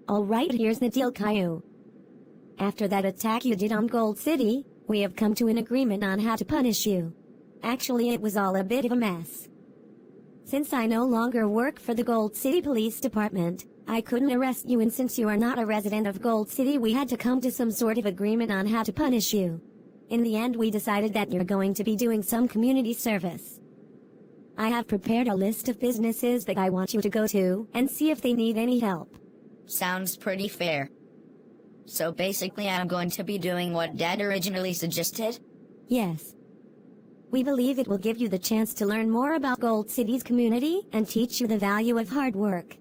Alright, here's the deal, Caillou. After that attack you did on Gold City, we have come to an agreement on how to punish you. Actually, it was all a bit of a mess. Since I no longer work for the Gold City Police Department, I couldn't arrest you, and since you are not a resident of Gold City, we had to come to some sort of agreement on how to punish you. In the end, we decided that you're going to be doing some community service. I have prepared a list of businesses that I want you to go to and see if they need any help. Sounds pretty fair. So basically I'm going to be doing what Dad originally suggested? Yes. We believe it will give you the chance to learn more about Gold City's community and teach you the value of hard work.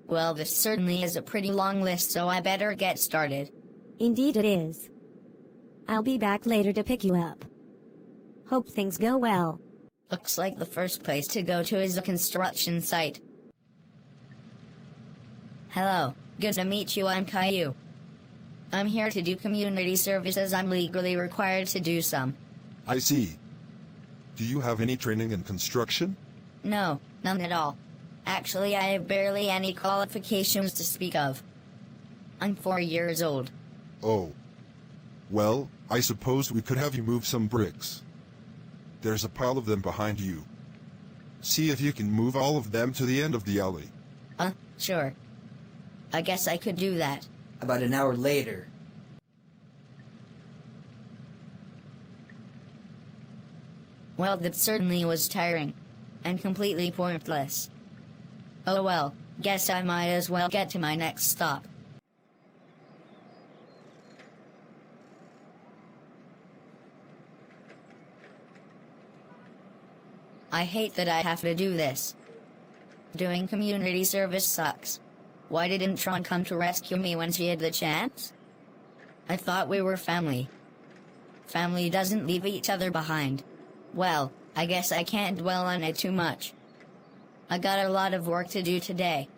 Well, this certainly is a pretty long list, so I better get started. Indeed it is. I'll be back later to pick you up. Hope things go well. Looks like the first place to go to is a construction site. Hello, good to meet you, I'm Caillou. I'm here to do community services. I'm legally required to do some. I see. Do you have any training in construction? No, none at all. Actually, I have barely any qualifications to speak of. I'm 4 years old. Oh. Well, I suppose we could have you move some bricks. There's a pile of them behind you. See if you can move all of them to the end of the alley. Sure. I guess I could do that. About an hour later. Well, that certainly was tiring. And completely pointless. Oh well, guess I might as well get to my next stop. I hate that I have to do this. Doing community service sucks. Why didn't Tron come to rescue me when she had the chance? I thought we were family. Family doesn't leave each other behind. Well, I guess I can't dwell on it too much. I got a lot of work to do today.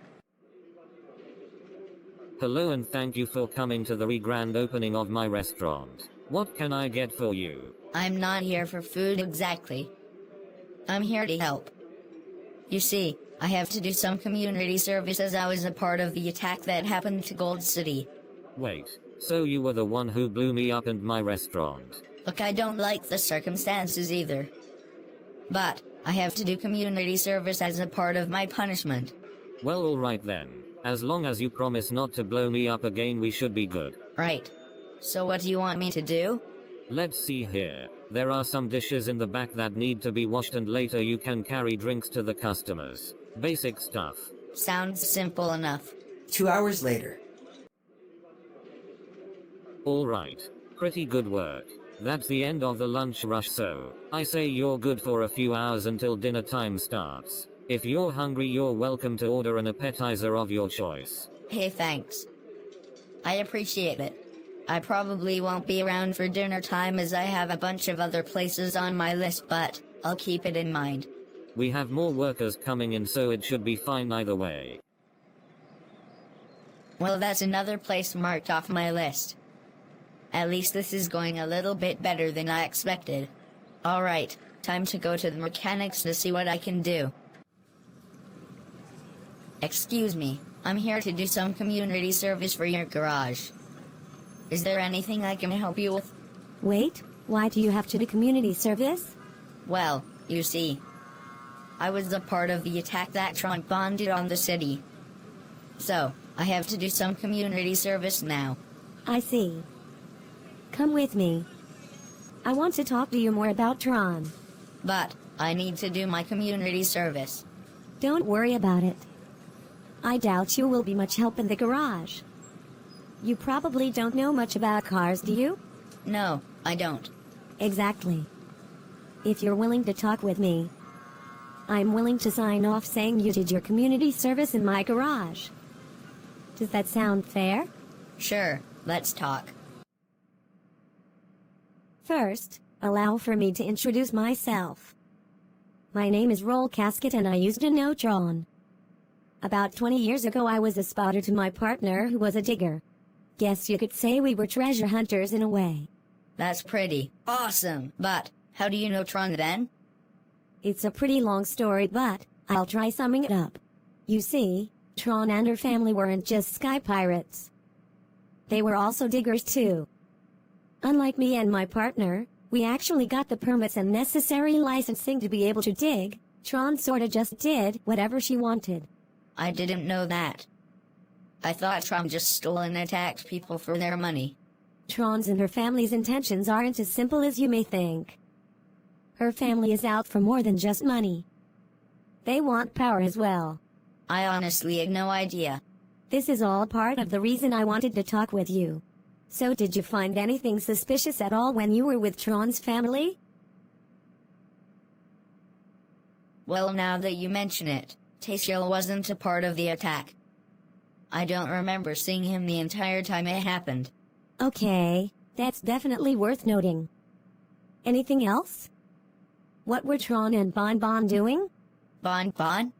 Hello and thank you for coming to the grand opening of my restaurant. What can I get for you? I'm not here for food exactly. I'm here to help. You see, I have to do some community service as I was a part of the attack that happened to Gold City. Wait, so you were the one who blew me up and my restaurant? Look, I don't like the circumstances either. But I have to do community service as a part of my punishment. Well, alright then. As long as you promise not to blow me up again, we should be good. Right. So what do you want me to do? Let's see here. There are some dishes in the back that need to be washed, and later you can carry drinks to the customers. Basic stuff. Sounds simple enough. 2 hours later. Alright. Pretty good work. That's the end of the lunch rush, so I say you're good for a few hours until dinner time starts. If you're hungry, you're welcome to order an appetizer of your choice. Hey, thanks. I appreciate it. I probably won't be around for dinner time as I have a bunch of other places on my list, but I'll keep it in mind. We have more workers coming in, so it should be fine either way. Well, that's another place marked off my list. At least this is going a little bit better than I expected. Alright, time to go to the mechanics to see what I can do. Excuse me, I'm here to do some community service for your garage. Is there anything I can help you with? Wait, why do you have to do community service? Well, you see, I was a part of the attack that Tron bombed on the city. So, I have to do some community service now. I see. Come with me. I want to talk to you more about Tron. But, I need to do my community service. Don't worry about it. I doubt you will be much help in the garage. You probably don't know much about cars, do you? No, I don't. Exactly. If you're willing to talk with me, I'm willing to sign off saying you did your community service in my garage. Does that sound fair? Sure, let's talk. First, allow for me to introduce myself. My name is Roll Casket and I used to know Tron. About 20 years ago I was a spotter to my partner who was a digger. Guess you could say we were treasure hunters in a way. That's pretty awesome, but how do you know Tron then? It's a pretty long story, but I'll try summing it up. You see, Tron and her family weren't just sky pirates. They were also diggers too. Unlike me and my partner, we actually got the permits and necessary licensing to be able to dig. Tron sorta just did whatever she wanted. I didn't know that. I thought Tron just stole and attacked people for their money. Tron's and her family's intentions aren't as simple as you may think. Her family is out for more than just money. They want power as well. I honestly had no idea. This is all part of the reason I wanted to talk with you. So did you find anything suspicious at all when you were with Tron's family? Well, now that you mention it, Caillou wasn't a part of the attack. I don't remember seeing him the entire time it happened. Okay, that's definitely worth noting. Anything else? What were Tron and Bon Bon doing? Bon Bon?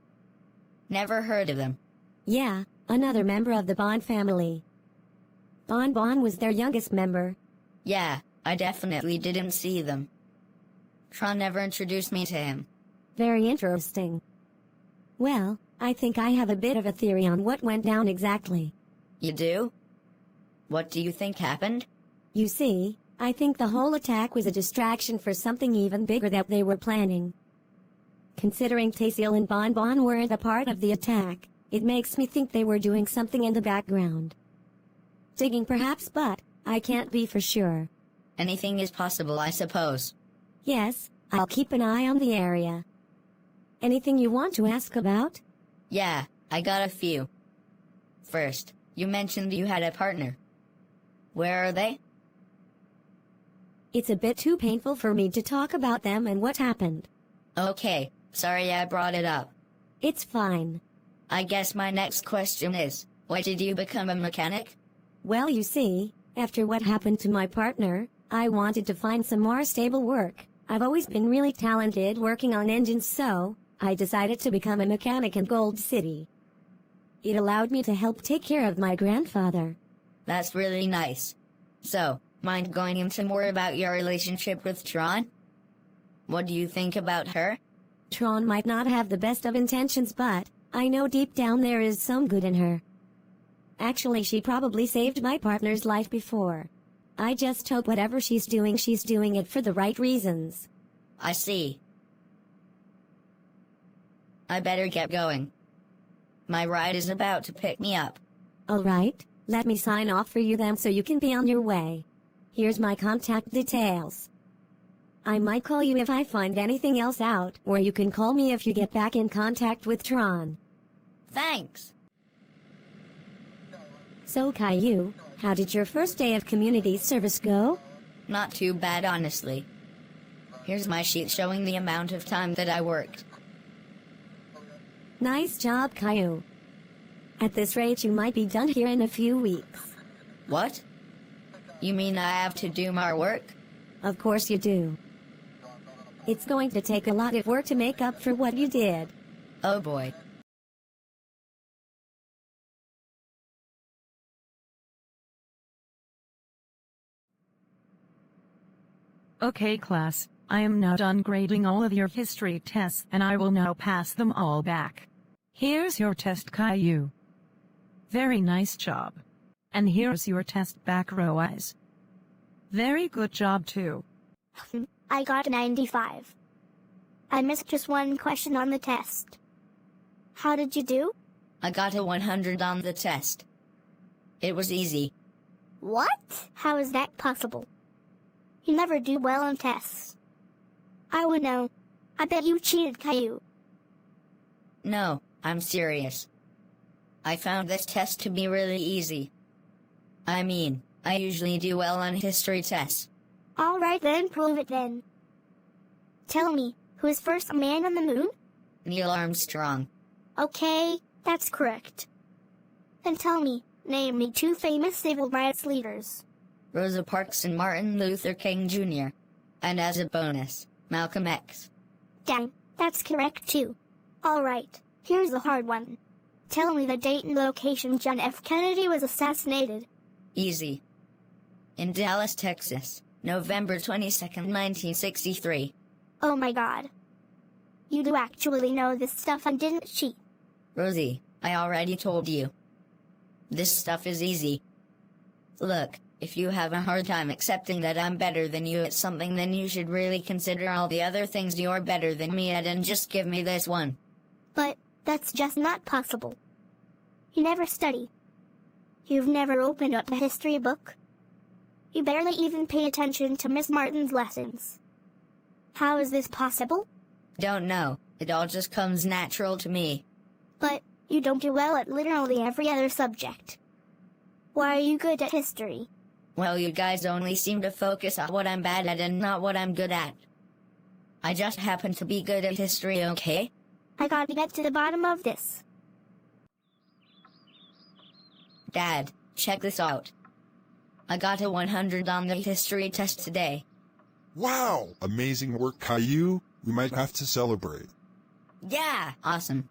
Never heard of them. Yeah, another member of the Bon family. Bon Bon was their youngest member. Yeah, I definitely didn't see them. Tron never introduced me to him. Very interesting. Well, I think I have a bit of a theory on what went down exactly. You do? What do you think happened? You see, I think the whole attack was a distraction for something even bigger that they were planning. Considering Caillou and Bon Bon weren't a part of the attack, it makes me think they were doing something in the background. Digging perhaps, but I can't be for sure. Anything is possible, I suppose. Yes, I'll keep an eye on the area. Anything you want to ask about? Yeah, I got a few. First, you mentioned you had a partner. Where are they? It's a bit too painful for me to talk about them and what happened. Okay, sorry I brought it up. It's fine. I guess my next question is, why did you become a mechanic? Well, you see, after what happened to my partner, I wanted to find some more stable work. I've always been really talented working on engines, so I decided to become a mechanic in Gold City. It allowed me to help take care of my grandfather. That's really nice. So, mind going into more about your relationship with Tron? What do you think about her? Tron might not have the best of intentions, but I know deep down there is some good in her. Actually, she probably saved my partner's life before. I just hope whatever she's doing it for the right reasons. I see. I better get going. My ride is about to pick me up. Alright, let me sign off for you then so you can be on your way. Here's my contact details. I might call you if I find anything else out, or you can call me if you get back in contact with Tron. Thanks. So Caillou, how did your first day of community service go? Not too bad, honestly. Here's my sheet showing the amount of time that I worked. Nice job, Caillou. At this rate you might be done here in a few weeks. What? You mean I have to do more work? Of course you do. It's going to take a lot of work to make up for what you did. Oh boy. Okay class, I am now done grading all of your history tests and I will now pass them all back. Here's your test, Caillou. Very nice job. And here's your test back, Roise. Very good job too. I got a 95. I missed just one question on the test. How did you do? I got a 100 on the test. It was easy. What? How is that possible? You never do well on tests. I would know. I bet you cheated, Caillou. No, I'm serious. I found this test to be really easy. I mean, I usually do well on history tests. Alright then, prove it then. Tell me, who was first a man on the moon? Neil Armstrong. Okay, that's correct. Then tell me, name me two famous civil rights leaders. Rosa Parks and Martin Luther King Jr. And as a bonus, Malcolm X. Dang, that's correct too. Alright, here's the hard one. Tell me the date and location John F. Kennedy was assassinated. Easy. In Dallas, Texas, November 22nd, 1963. Oh my god. You do actually know this stuff and didn't cheat. Rosie, I already told you. This stuff is easy. Look, if you have a hard time accepting that I'm better than you at something, then you should really consider all the other things you're better than me at and just give me this one. But that's just not possible. You never study. You've never opened up a history book. You barely even pay attention to Miss Martin's lessons. How is this possible? Don't know. It all just comes natural to me. But you don't do well at literally every other subject. Why are you good at history? Well, you guys only seem to focus on what I'm bad at and not what I'm good at. I just happen to be good at history, okay? I gotta get to the bottom of this. Dad, check this out. I got a 100 on the history test today. Wow! Amazing work, Caillou. We might have to celebrate. Yeah! Awesome.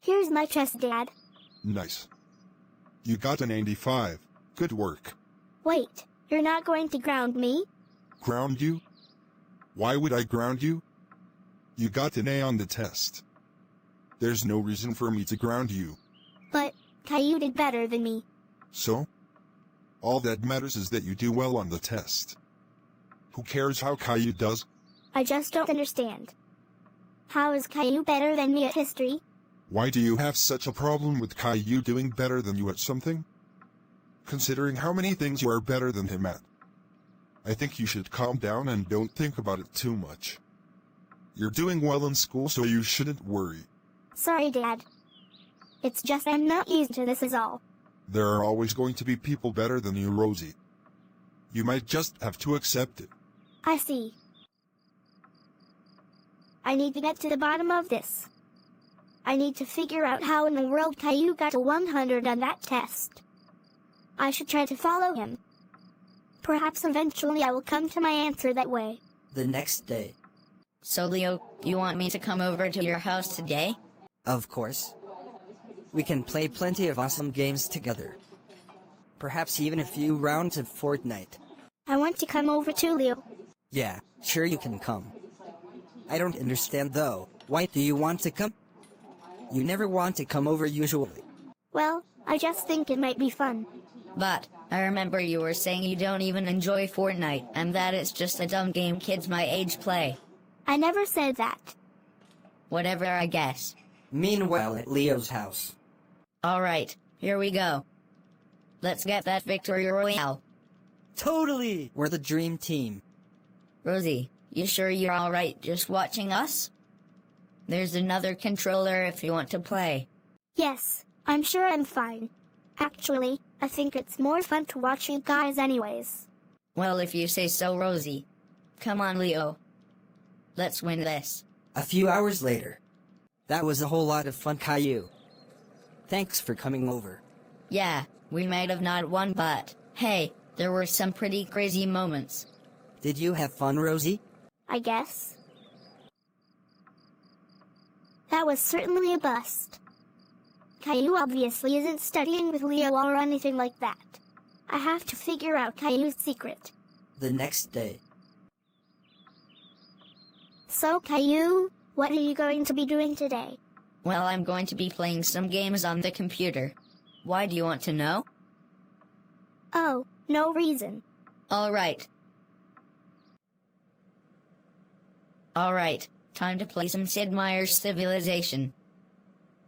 Here's my test, Dad. Nice. You got an 85. Good work. Wait, you're not going to ground me? Ground you? Why would I ground you? You got an A on the test. There's no reason for me to ground you. But Caillou did better than me. So? All that matters is that you do well on the test. Who cares how Caillou does? I just don't understand. How is Caillou better than me at history? Why do you have such a problem with Caillou doing better than you at something? Considering how many things you are better than him at. I think you should calm down and don't think about it too much. You're doing well in school, so you shouldn't worry. Sorry, Dad. It's just I'm not used to this is all. There are always going to be people better than you, Rosie. You might just have to accept it. I see. I need to get to the bottom of this. I need to figure out how in the world Caillou got a 100 on that test. I should try to follow him. Perhaps eventually I will come to my answer that way. The next day. So, Leo, you want me to come over to your house today? Of course. We can play plenty of awesome games together. Perhaps even a few rounds of Fortnite. I want to come over too, Leo. Yeah, sure you can come. I don't understand though. Why do you want to come? You never want to come over usually. Well, I just think it might be fun. But I remember you were saying you don't even enjoy Fortnite and that it's just a dumb game kids my age play. I never said that. Whatever, I guess. Meanwhile at Leo's house. Alright, here we go. Let's get that victory royale. Totally! We're the dream team. Rosie, you sure you're alright just watching us? There's another controller if you want to play. Yes, I'm sure I'm fine. Actually, I think it's more fun to watch you guys anyways. Well, if you say so, Rosie. Come on, Leo. Let's win this. A few hours later. That was a whole lot of fun, Caillou. Thanks for coming over. Yeah, we might have not won, but hey, there were some pretty crazy moments. Did you have fun, Rosie? I guess. That was certainly a bust. Caillou obviously isn't studying with Leo or anything like that. I have to figure out Caillou's secret. The next day. So, Caillou, what are you going to be doing today? Well, I'm going to be playing some games on the computer. Why do you want to know? Oh, no reason. Alright. Alright, time to play some Sid Meier's Civilization.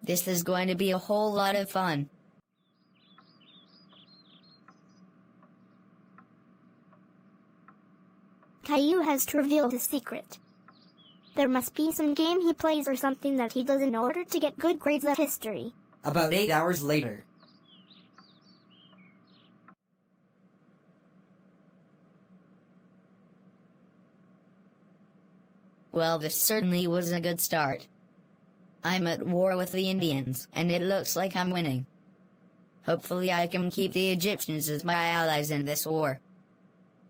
This is going to be a whole lot of fun. Caillou has to reveal his secret. There must be some game he plays or something that he does in order to get good grades at history. About 8 hours later. Well, this certainly was a good start. I'm at war with the Indians, and it looks like I'm winning. Hopefully I can keep the Egyptians as my allies in this war.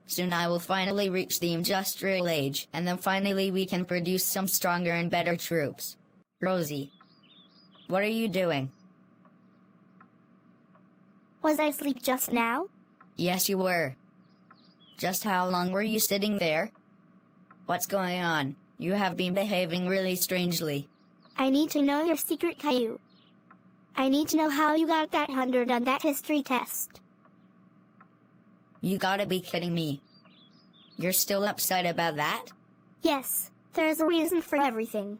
Soon I will finally reach the industrial age, and then finally we can produce some stronger and better troops. Rosie, what are you doing? Was I asleep just now? Yes, you were. Just how long were you sitting there? What's going on? You have been behaving really strangely. I need to know your secret, Caillou. I need to know how you got that 100 on that history test. You gotta be kidding me. You're still upset about that? Yes, there's a reason for everything.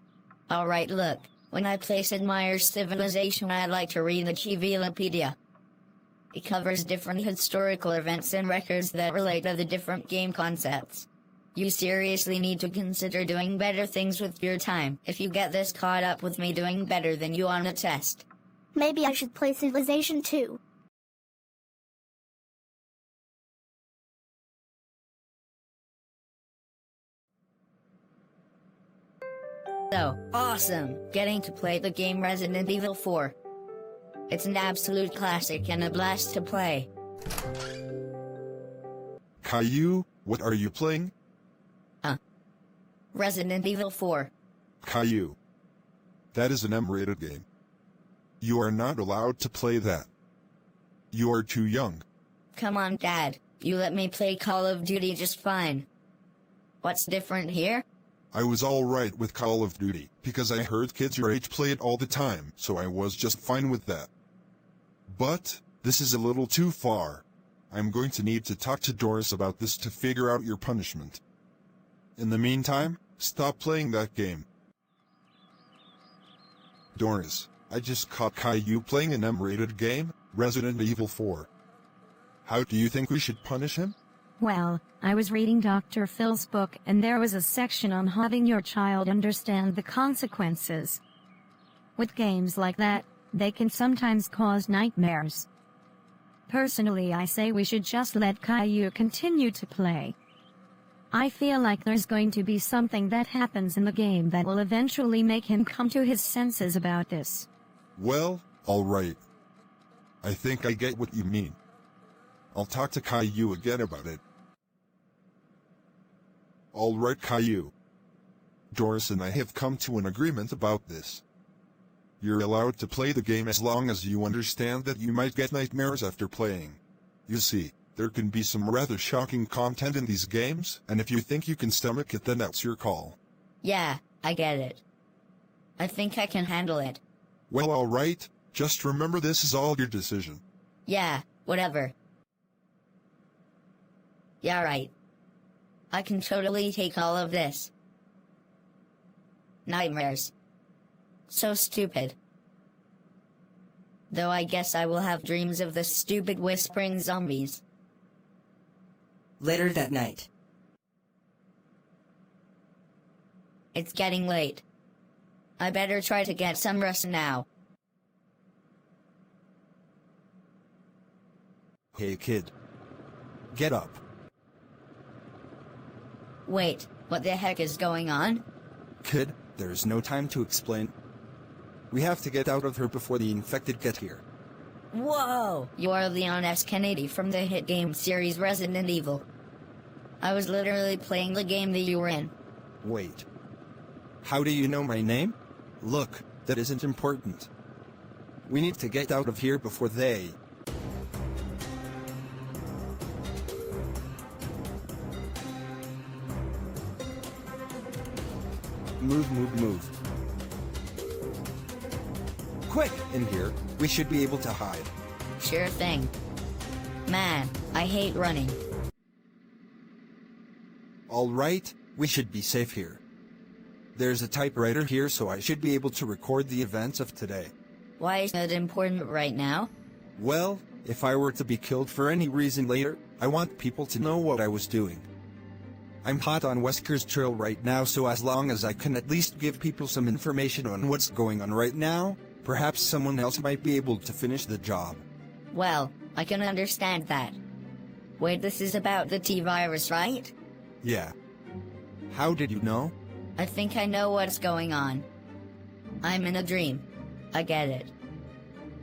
Alright, look. When I play Sid Meier's Civilization, I like to read the Chivilopedia. It covers different historical events and records that relate to the different game concepts. You seriously need to consider doing better things with your time if you get this caught up with me doing better than you on a test. Maybe I should play Civilization too. So, awesome! Getting to play the game Resident Evil 4. It's an absolute classic and a blast to play. Caillou, what are you playing? Resident Evil 4. Caillou. That is an M-rated game. You are not allowed to play that. You are too young. Come on, Dad. You let me play Call of Duty just fine. What's different here? I was alright with Call of Duty, because I heard kids your age play it all the time, so I was just fine with that. But, this is a little too far. I'm going to need to talk to Doris about this to figure out your punishment. In the meantime, stop playing that game. Doris, I just caught Caillou playing an M-rated game, Resident Evil 4. How do you think we should punish him? Well, I was reading Dr. Phil's book and there was a section on having your child understand the consequences. With games like that, they can sometimes cause nightmares. Personally, I say we should just let Caillou continue to play. I feel like there's going to be something that happens in the game that will eventually make him come to his senses about this. Well, alright. I think I get what you mean. I'll talk to Caillou again about it. Alright, Caillou. Doris and I have come to an agreement about this. You're allowed to play the game as long as you understand that you might get nightmares after playing. You see, there can be some rather shocking content in these games, and if you think you can stomach it, then that's your call. Yeah, I get it. I think I can handle it. Well, alright, just remember this is all your decision. Yeah, whatever. Yeah, right. I can totally take all of this. Nightmares. So stupid. Though I guess I will have dreams of the stupid whispering zombies. Later that night. It's getting late. I better try to get some rest now. Hey kid. Get up. Wait, what the heck is going on? Kid, there's no time to explain. We have to get out of here before the infected get here. Whoa! You are Leon S. Kennedy from the hit game series Resident Evil. I was literally playing the game that you were in. Wait. How do you know my name? Look, that isn't important. We need to get out of here before they... Move. Quick, in here. We should be able to hide. Sure thing. Man, I hate running. Alright, we should be safe here. There's a typewriter here, so I should be able to record the events of today. Why is that important right now? Well, if I were to be killed for any reason later, I want people to know what I was doing. I'm hot on Wesker's Trail right now, so as long as I can at least give people some information on what's going on right now, perhaps someone else might be able to finish the job. Well, I can understand that. Wait, this is about the T-virus, right? Yeah. How did you know? I think I know what's going on. I'm in a dream. I get it.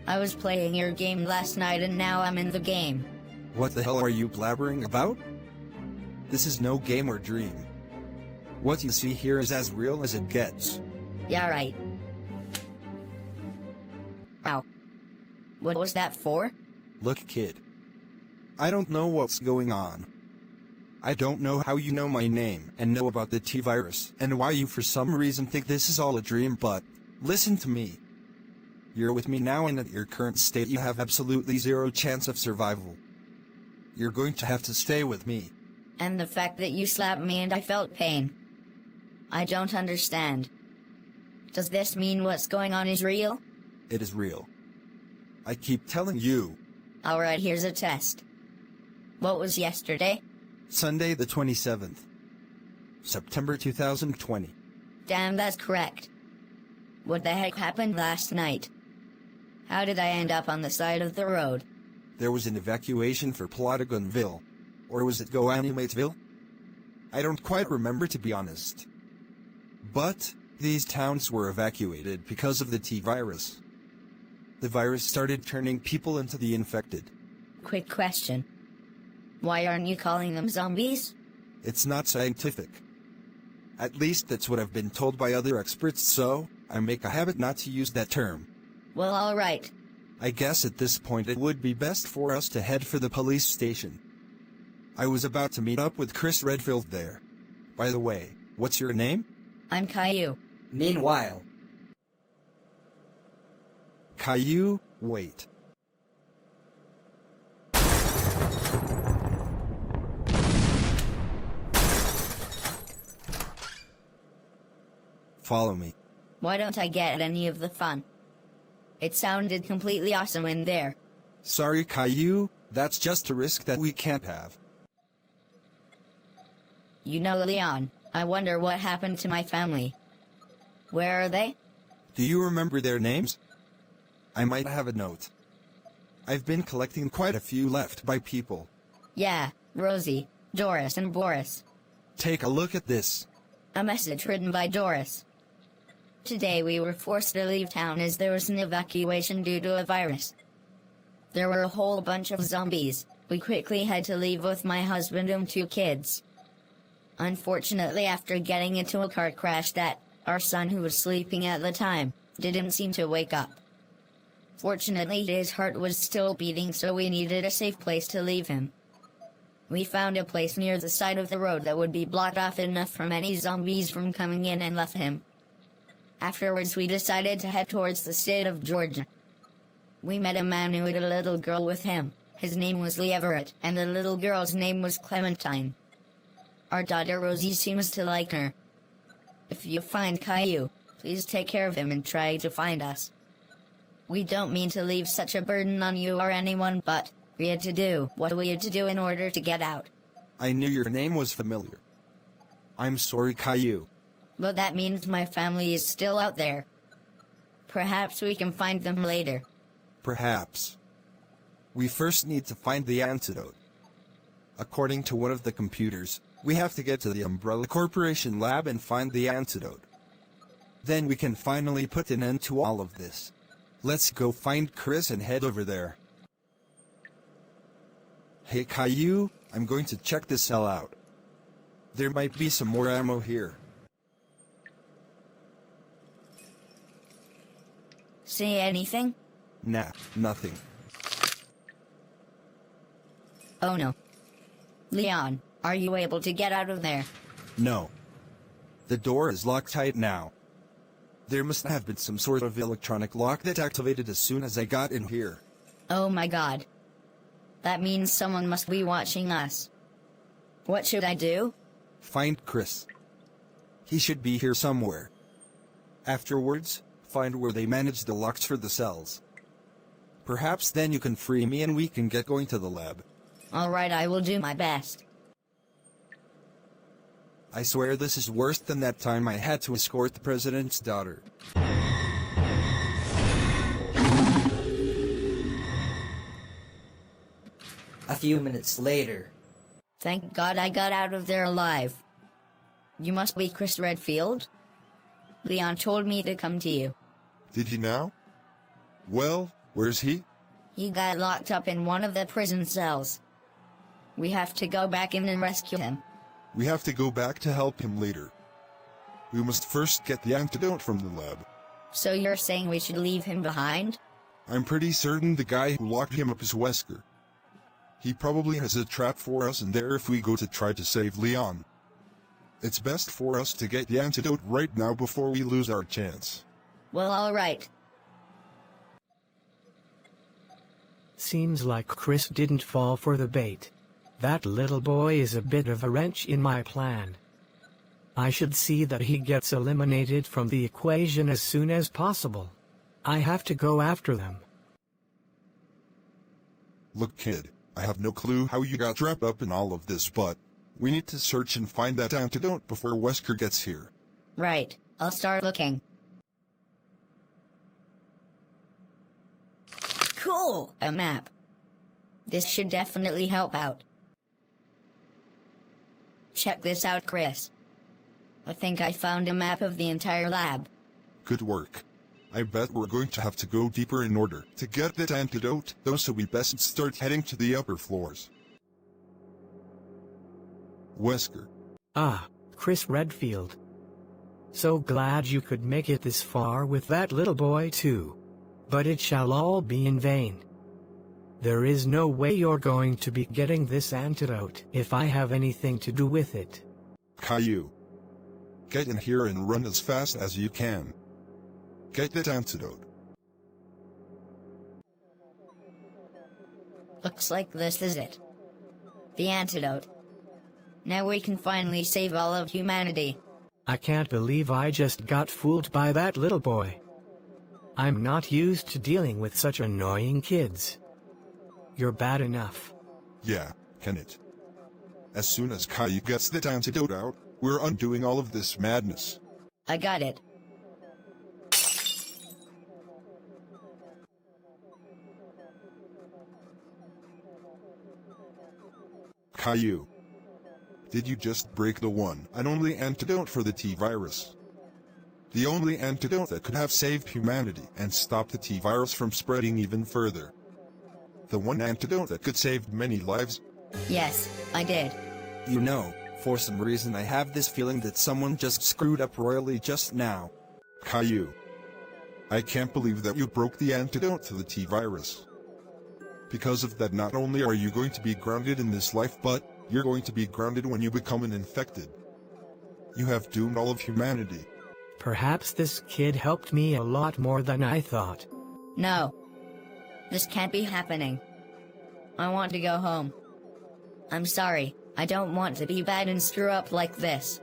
I was playing your game last night and now I'm in the game. What the hell are you blabbering about? This is no game or dream. What you see here is as real as it gets. Yeah, right. Wow. What was that for? Look, kid. I don't know what's going on. I don't know how you know my name and know about the T-virus and why you for some reason think this is all a dream, but listen to me. You're with me now, and at your current state you have absolutely zero chance of survival. You're going to have to stay with me. And the fact that you slapped me and I felt pain. I don't understand. Does this mean what's going on is real? It is real. I keep telling you. Alright, here's a test. What was yesterday? Sunday the 27th. September 2020. Damn, that's correct. What the heck happened last night? How did I end up on the side of the road? There was an evacuation for Plotagonville. Or was it Goanimateville? I don't quite remember, to be honest. But these towns were evacuated because of the T-virus. The virus started turning people into the infected. Quick question. Why aren't you calling them zombies? It's not scientific. At least that's what I've been told by other experts, so I make a habit not to use that term. Well, alright. I guess at this point it would be best for us to head for the police station. I was about to meet up with Chris Redfield there. By the way, what's your name? I'm Caillou. Meanwhile, Caillou, wait. Follow me. Why don't I get any of the fun? It sounded completely awesome in there. Sorry, Caillou, that's just a risk that we can't have. You know, Leon, I wonder what happened to my family. Where are they? Do you remember their names? I might have a note. I've been collecting quite a few left by people. Yeah, Rosie, Doris and Boris. Take a look at this. A message written by Doris. Today we were forced to leave town as there was an evacuation due to a virus. There were a whole bunch of zombies. We quickly had to leave with my husband and 2 kids. Unfortunately, after getting into a car crash our son, who was sleeping at the time, didn't seem to wake up. Fortunately, his heart was still beating, so we needed a safe place to leave him. We found a place near the side of the road that would be blocked off enough from any zombies from coming in, and left him. Afterwards, we decided to head towards the state of Georgia. We met a man who had a little girl with him. His name was Lee Everett, and the little girl's name was Clementine. Our daughter Rosie seems to like her. If you find Caillou, please take care of him and try to find us. We don't mean to leave such a burden on you or anyone, but we had to do what we had to do in order to get out. I knew your name was familiar. I'm sorry, Caillou. But that means my family is still out there. Perhaps we can find them later. Perhaps. We first need to find the antidote. According to one of the computers, we have to get to the Umbrella Corporation lab and find the antidote. Then we can finally put an end to all of this. Let's go find Chris and head over there. Hey Caillou, I'm going to check this cell out. There might be some more ammo here. See anything? Nah, nothing. Oh no. Leon, are you able to get out of there? No. The door is locked tight now. There must have been some sort of electronic lock that activated as soon as I got in here. Oh my god. That means someone must be watching us. What should I do? Find Chris. He should be here somewhere. Afterwards, find where they manage the locks for the cells. Perhaps then you can free me and we can get going to the lab. Alright, I will do my best. I swear this is worse than that time I had to escort the president's daughter. a few minutes later. Thank God I got out of there alive. You must be Chris Redfield? Leon told me to come to you. Did he now? Well, where's he? He got locked up in one of the prison cells. We have to go back in and rescue him. We have to go back to help him later. We must first get the antidote from the lab. So you're saying we should leave him behind? I'm pretty certain the guy who locked him up is Wesker. He probably has a trap for us in there if we go to try to save Leon. It's best for us to get the antidote right now before we lose our chance. Well, alright. Seems like Chris didn't fall for the bait. That little boy is a bit of a wrench in my plan. I should see that he gets eliminated from the equation as soon as possible. I have to go after them. Look, kid, I have no clue how you got wrapped up in all of this, but we need to search and find that antidote before Wesker gets here. Right, I'll start looking. Cool! A map. This should definitely help out. Check this out, Chris. I think I found a map of the entire lab. Good work. I bet we're going to have to go deeper in order to get that antidote, though, so we best start heading to the upper floors. Wesker. Ah, Chris Redfield. So glad you could make it this far with that little boy too. But it shall all be in vain. There is no way you're going to be getting this antidote if I have anything to do with it. Caillou. Get in here and run as fast as you can. Get that antidote. Looks like this is it. The antidote. Now we can finally save all of humanity. I can't believe I just got fooled by that little boy. I'm not used to dealing with such annoying kids. You're bad enough. Yeah, can it? As soon as Caillou gets that antidote out, we're undoing all of this madness. I got it. Caillou. Did you just break the one and only antidote for the T-virus? The only antidote that could have saved humanity and stopped the T-virus from spreading even further. The one antidote that could save many lives? Yes, I did. You know, for some reason I have this feeling that someone just screwed up royally just now. Caillou. I can't believe that you broke the antidote to the T-virus. Because of that, not only are you going to be grounded in this life, but you're going to be grounded when you become an infected. You have doomed all of humanity. Perhaps this kid helped me a lot more than I thought. No. This can't be happening. I want to go home. I'm sorry, I don't want to be bad and screw up like this.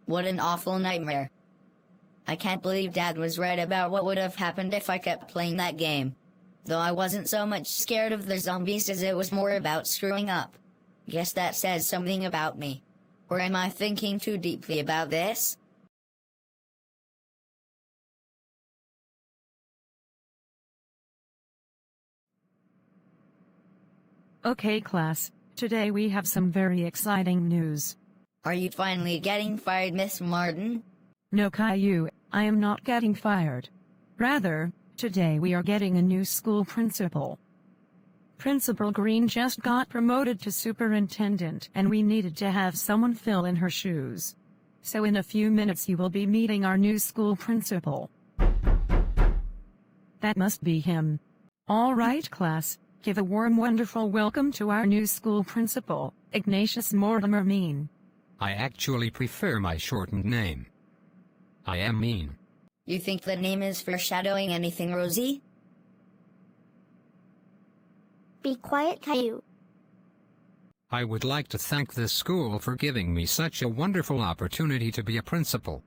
What an awful nightmare. I can't believe Dad was right about what would have happened if I kept playing that game. Though I wasn't so much scared of the zombies as it was more about screwing up. Guess that says something about me. Or am I thinking too deeply about this? Okay class, today we have some very exciting news. Are you finally getting fired, Miss Martin? No Caillou, I am not getting fired. Rather, today we are getting a new school principal. Principal Green just got promoted to superintendent and we needed to have someone fill in her shoes. So in a few minutes you will be meeting our new school principal. That must be him. All right class, give a warm wonderful welcome to our new school principal, Ignatius Mortimer Mean. I actually prefer my shortened name. I am Mean. You think the name is foreshadowing anything, Rosie? Be quiet, Caillou. I would like to thank this school for giving me such a wonderful opportunity to be a principal.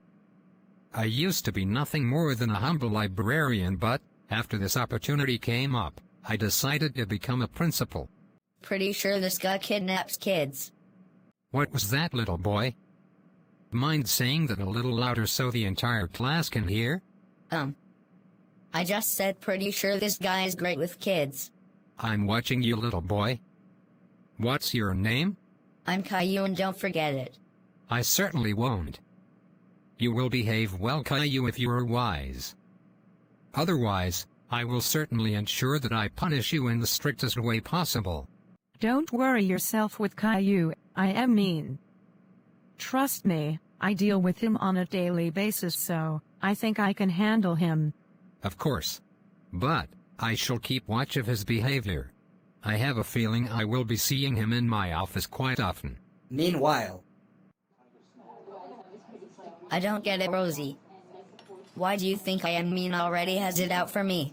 I used to be nothing more than a humble librarian, but, after this opportunity came up, I decided to become a principal. Pretty sure this guy kidnaps kids. What was that, little boy? Mind saying that a little louder so the entire class can hear? I just said pretty sure this guy is great with kids. I'm watching you, little boy. What's your name? I'm Caillou and don't forget it. I certainly won't. You will behave well, Caillou, if you are wise. Otherwise, I will certainly ensure that I punish you in the strictest way possible. Don't worry yourself with Caillou, I am Mean. Trust me, I deal with him on a daily basis, so I think I can handle him. Of course. But I shall keep watch of his behavior. I have a feeling I will be seeing him in my office quite often. Meanwhile, I don't get it, Rosie. Why do you think I am mean already has it out for me?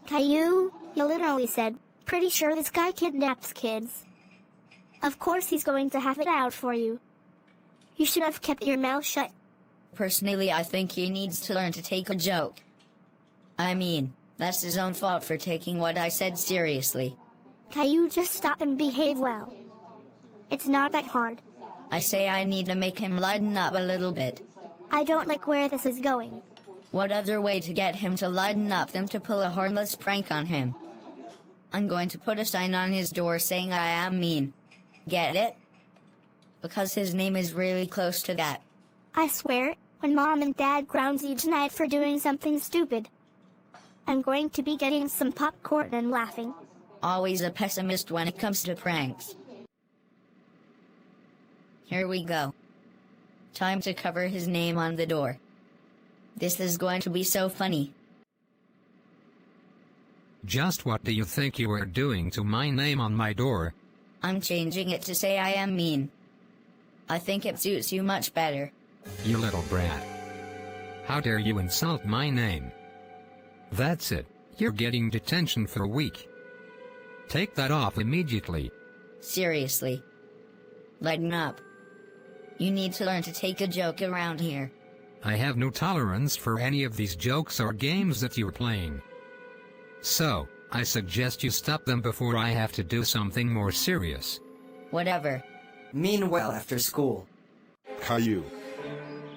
Caillou, you literally said, pretty sure this guy kidnaps kids. Of course he's going to have it out for you. You should have kept your mouth shut. Personally, I think he needs to learn to take a joke. I mean, that's his own fault for taking what I said seriously. Caillou, just stop and behave well. It's not that hard. I say I need to make him lighten up a little bit. I don't like where this is going. What other way to get him to lighten up than to pull a harmless prank on him? I'm going to put a sign on his door saying I am mean. Get it? Because his name is really close to that. I swear, when Mom and Dad grounds you tonight for doing something stupid, I'm going to be getting some popcorn and laughing. Always a pessimist when it comes to pranks. Here we go. Time to cover his name on the door. This is going to be so funny. Just what do you think you are doing to my name on my door? I'm changing it to say I am mean. I think it suits you much better. You little brat. How dare you insult my name? That's it. You're getting detention for a week. Take that off immediately. Seriously. Lighten up. You need to learn to take a joke around here. I have no tolerance for any of these jokes or games that you're playing. So, I suggest you stop them before I have to do something more serious. Whatever. Meanwhile, after school. Caillou.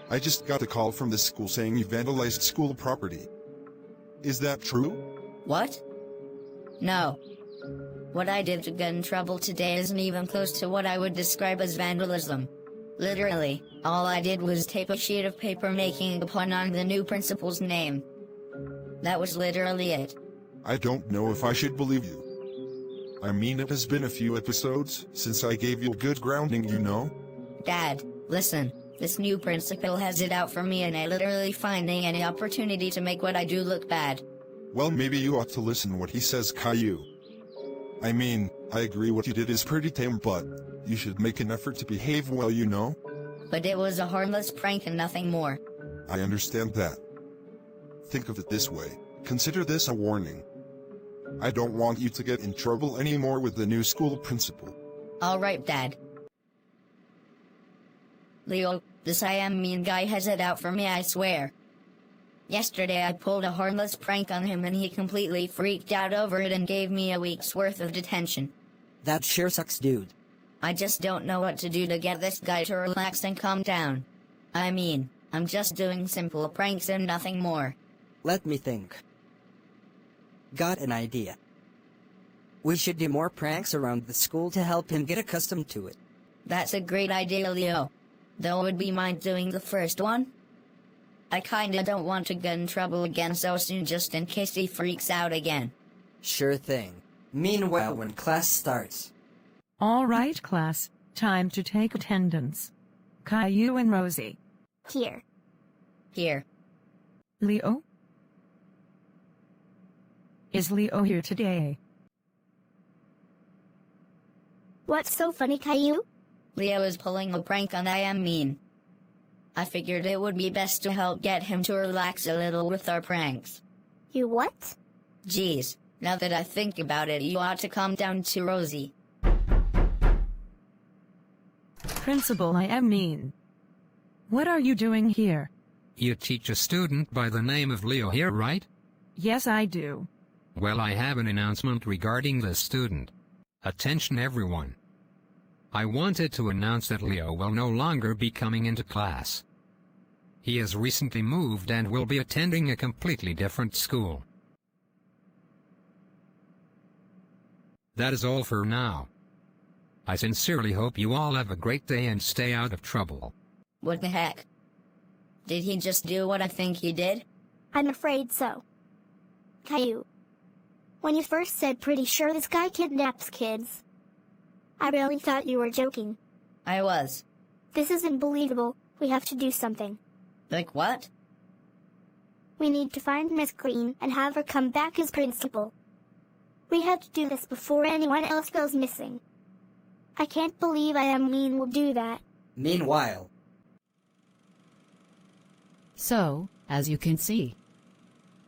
I just got a call from the school saying you vandalized school property. Is that true? What? No. What I did to get in trouble today isn't even close to what I would describe as vandalism. Literally, all I did was tape a sheet of paper making a pun on the new principal's name. That was literally it. I don't know if I should believe you. I mean, it has been a few episodes since I gave you a good grounding, you know? Dad, listen. This new principal has it out for me and I literally finding any opportunity to make what I do look bad. Well, maybe you ought to listen what he says, Caillou. I mean, I agree what you did is pretty tame, but you should make an effort to behave well, you know? But it was a harmless prank and nothing more. I understand that. Think of it this way. Consider this a warning. I don't want you to get in trouble anymore with the new school principal. Alright, Dad. Leo, this I am mean guy has it out for me, I swear. Yesterday I pulled a harmless prank on him and he completely freaked out over it and gave me a week's worth of detention. That sure sucks, dude. I just don't know what to do to get this guy to relax and calm down. I mean, I'm just doing simple pranks and nothing more. Let me think. Got an idea. We should do more pranks around the school to help him get accustomed to it. That's a great idea, Leo. Though would we mind doing the first one? I kinda don't want to get in trouble again so soon just in case he freaks out again. Sure thing. Meanwhile, when class starts. All right, class. Time to take attendance. Caillou and Rosie. Here. Here. Leo? Is Leo here today? What's so funny, Caillou? Leo is pulling a prank on I am mean. I figured it would be best to help get him to relax a little with our pranks. You what? Geez, now that I think about it, you ought to calm down to Rosie. Principal, I am mean. What are you doing here? You teach a student by the name of Leo here, right? Yes, I do. Well, I have an announcement regarding this student. Attention everyone. I wanted to announce that Leo will no longer be coming into class. He has recently moved and will be attending a completely different school. That is all for now. I sincerely hope you all have a great day and stay out of trouble. What the heck? Did he just do what I think he did? I'm afraid so. Caillou. When you first said pretty sure this guy kidnaps kids, I really thought you were joking. I was. This isn't believable. We have to do something. Like what? We need to find Miss Green and have her come back as principal. We have to do this before anyone else goes missing. I can't believe I am mean will do that. Meanwhile. So, as you can see.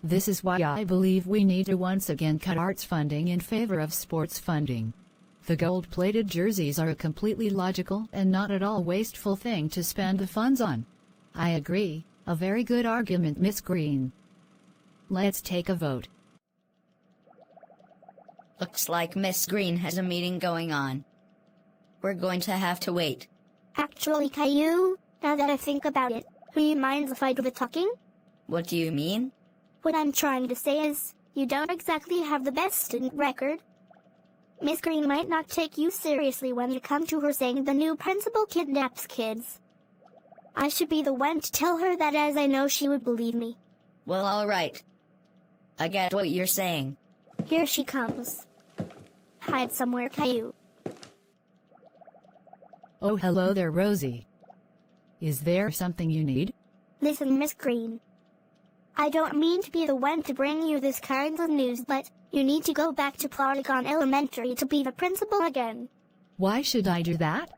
This is why I believe we need to once again cut arts funding in favor of sports funding. The gold-plated jerseys are a completely logical and not at all wasteful thing to spend the funds on. I agree, a very good argument, Miss Green. Let's take a vote. Looks like Miss Green has a meeting going on. We're going to have to wait. Actually, Caillou, now that I think about it, do you mind if I do the talking? What do you mean? What I'm trying to say is, you don't exactly have the best student record. Miss Green might not take you seriously when you come to her saying the new principal kidnaps kids. I should be the one to tell her that, as I know she would believe me. Well, alright. I get what you're saying. Here she comes. Hide somewhere, Caillou. Oh, hello there, Rosie. Is there something you need? Listen, Miss Green. I don't mean to be the one to bring you this kind of news, but you need to go back to Polygon Elementary to be the principal again. Why should I do that?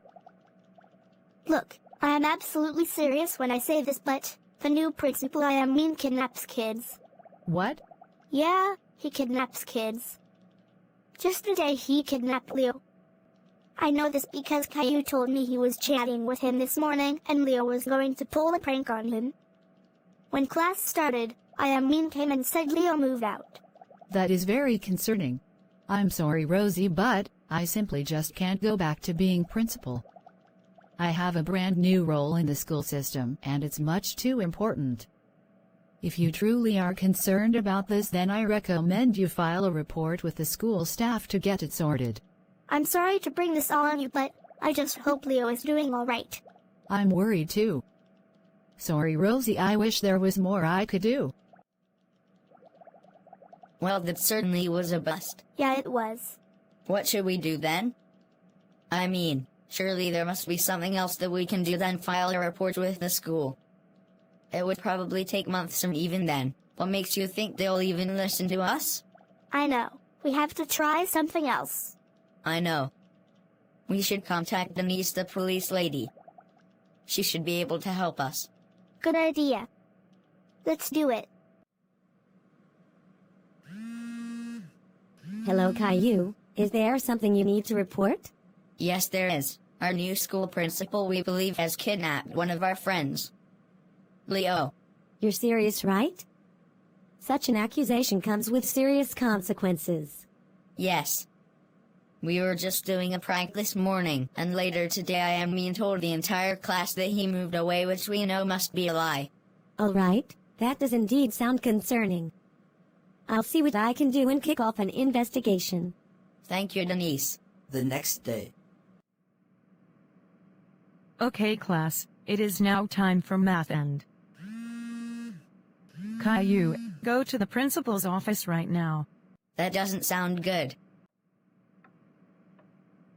Look, I am absolutely serious when I say this, but the new principal kidnaps kids. What? Yeah, he kidnaps kids. Just today he kidnapped Leo. I know this because Caillou told me he was chatting with him this morning and Leo was going to pull a prank on him. When class started, came and said Leo moved out. That is very concerning. I'm sorry, Rosie, but I simply just can't go back to being principal. I have a brand new role in the school system, and it's much too important. If you truly are concerned about this, then I recommend you file a report with the school staff to get it sorted. I'm sorry to bring this all on you, but I just hope Leo is doing all right. I'm worried too. Sorry, Rosie, I wish there was more I could do. Well, that certainly was a bust. Yeah, it was. What should we do then? I mean, surely there must be something else that we can do than file a report with the school. It would probably take months, and even then, what makes you think they'll even listen to us? I know. We have to try something else. I know. We should contact Denise, the police lady. She should be able to help us. Good idea. Let's do it. Hello, Caillou. Is there something you need to report? Yes, there is. Our new school principal, we believe, has kidnapped one of our friends. Leo. You're serious, right? Such an accusation comes with serious consequences. Yes. We were just doing a prank this morning, and later today I am being told the entire class that he moved away, which we know must be a lie. Alright, that does indeed sound concerning. I'll see what I can do and kick off an investigation. Thank you, Denise. The next day. Okay, class, it is now time for math end. Caillou, go to the principal's office right now. That doesn't sound good.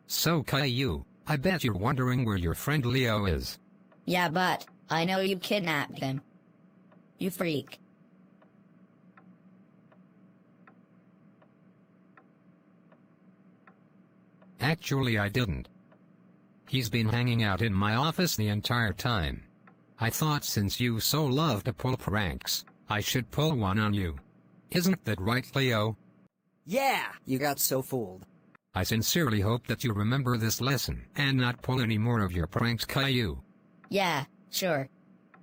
So Caillou, I bet you're wondering where your friend Leo is. Yeah, but I know you kidnapped him. You freak. Actually, I didn't. He's been hanging out in my office the entire time. I thought since you so love to pull pranks, I should pull one on you. Isn't that right, Leo? Yeah! You got so fooled. I sincerely hope that you remember this lesson and not pull any more of your pranks, Caillou. Yeah, sure.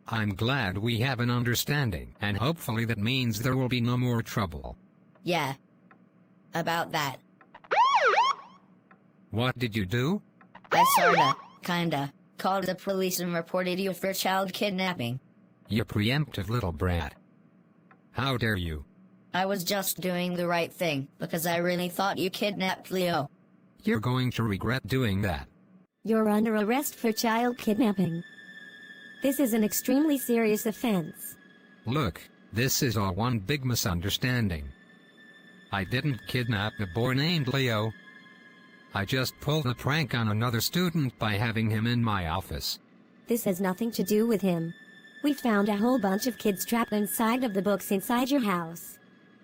I'm glad we have an understanding, and hopefully that means there will be no more trouble. Yeah. About that. What did you do? I sorta, kinda, called the police and reported you for child kidnapping. You preemptive little brat. How dare you? I was just doing the right thing, because I really thought you kidnapped Leo. You're going to regret doing that. You're under arrest for child kidnapping. This is an extremely serious offense. Look, this is all one big misunderstanding. I didn't kidnap a boy named Leo. I just pulled a prank on another student by having him in my office. This has nothing to do with him. We found a whole bunch of kids trapped inside of the books inside your house.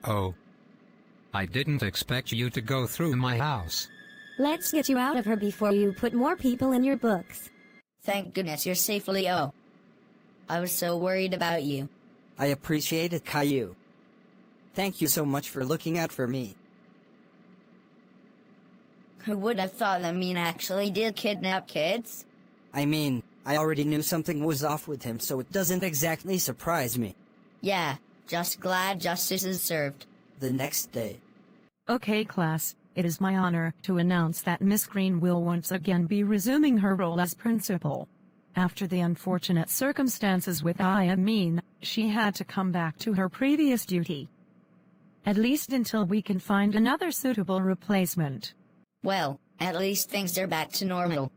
Oh. I didn't expect you to go through my house. Let's get you out of here before you put more people in your books. Thank goodness you're safe, Leo. I was so worried about you. I appreciate it, Caillou. Thank you so much for looking out for me. Who would have thought that Mean actually did kidnap kids? I mean, I already knew something was off with him, so it doesn't exactly surprise me. Yeah, just glad justice is served. The next day. Okay, class, it is my honor to announce that Miss Green will once again be resuming her role as principal. After the unfortunate circumstances with Mean, she had to come back to her previous duty. At least until we can find another suitable replacement. Well, at least things are back to normal.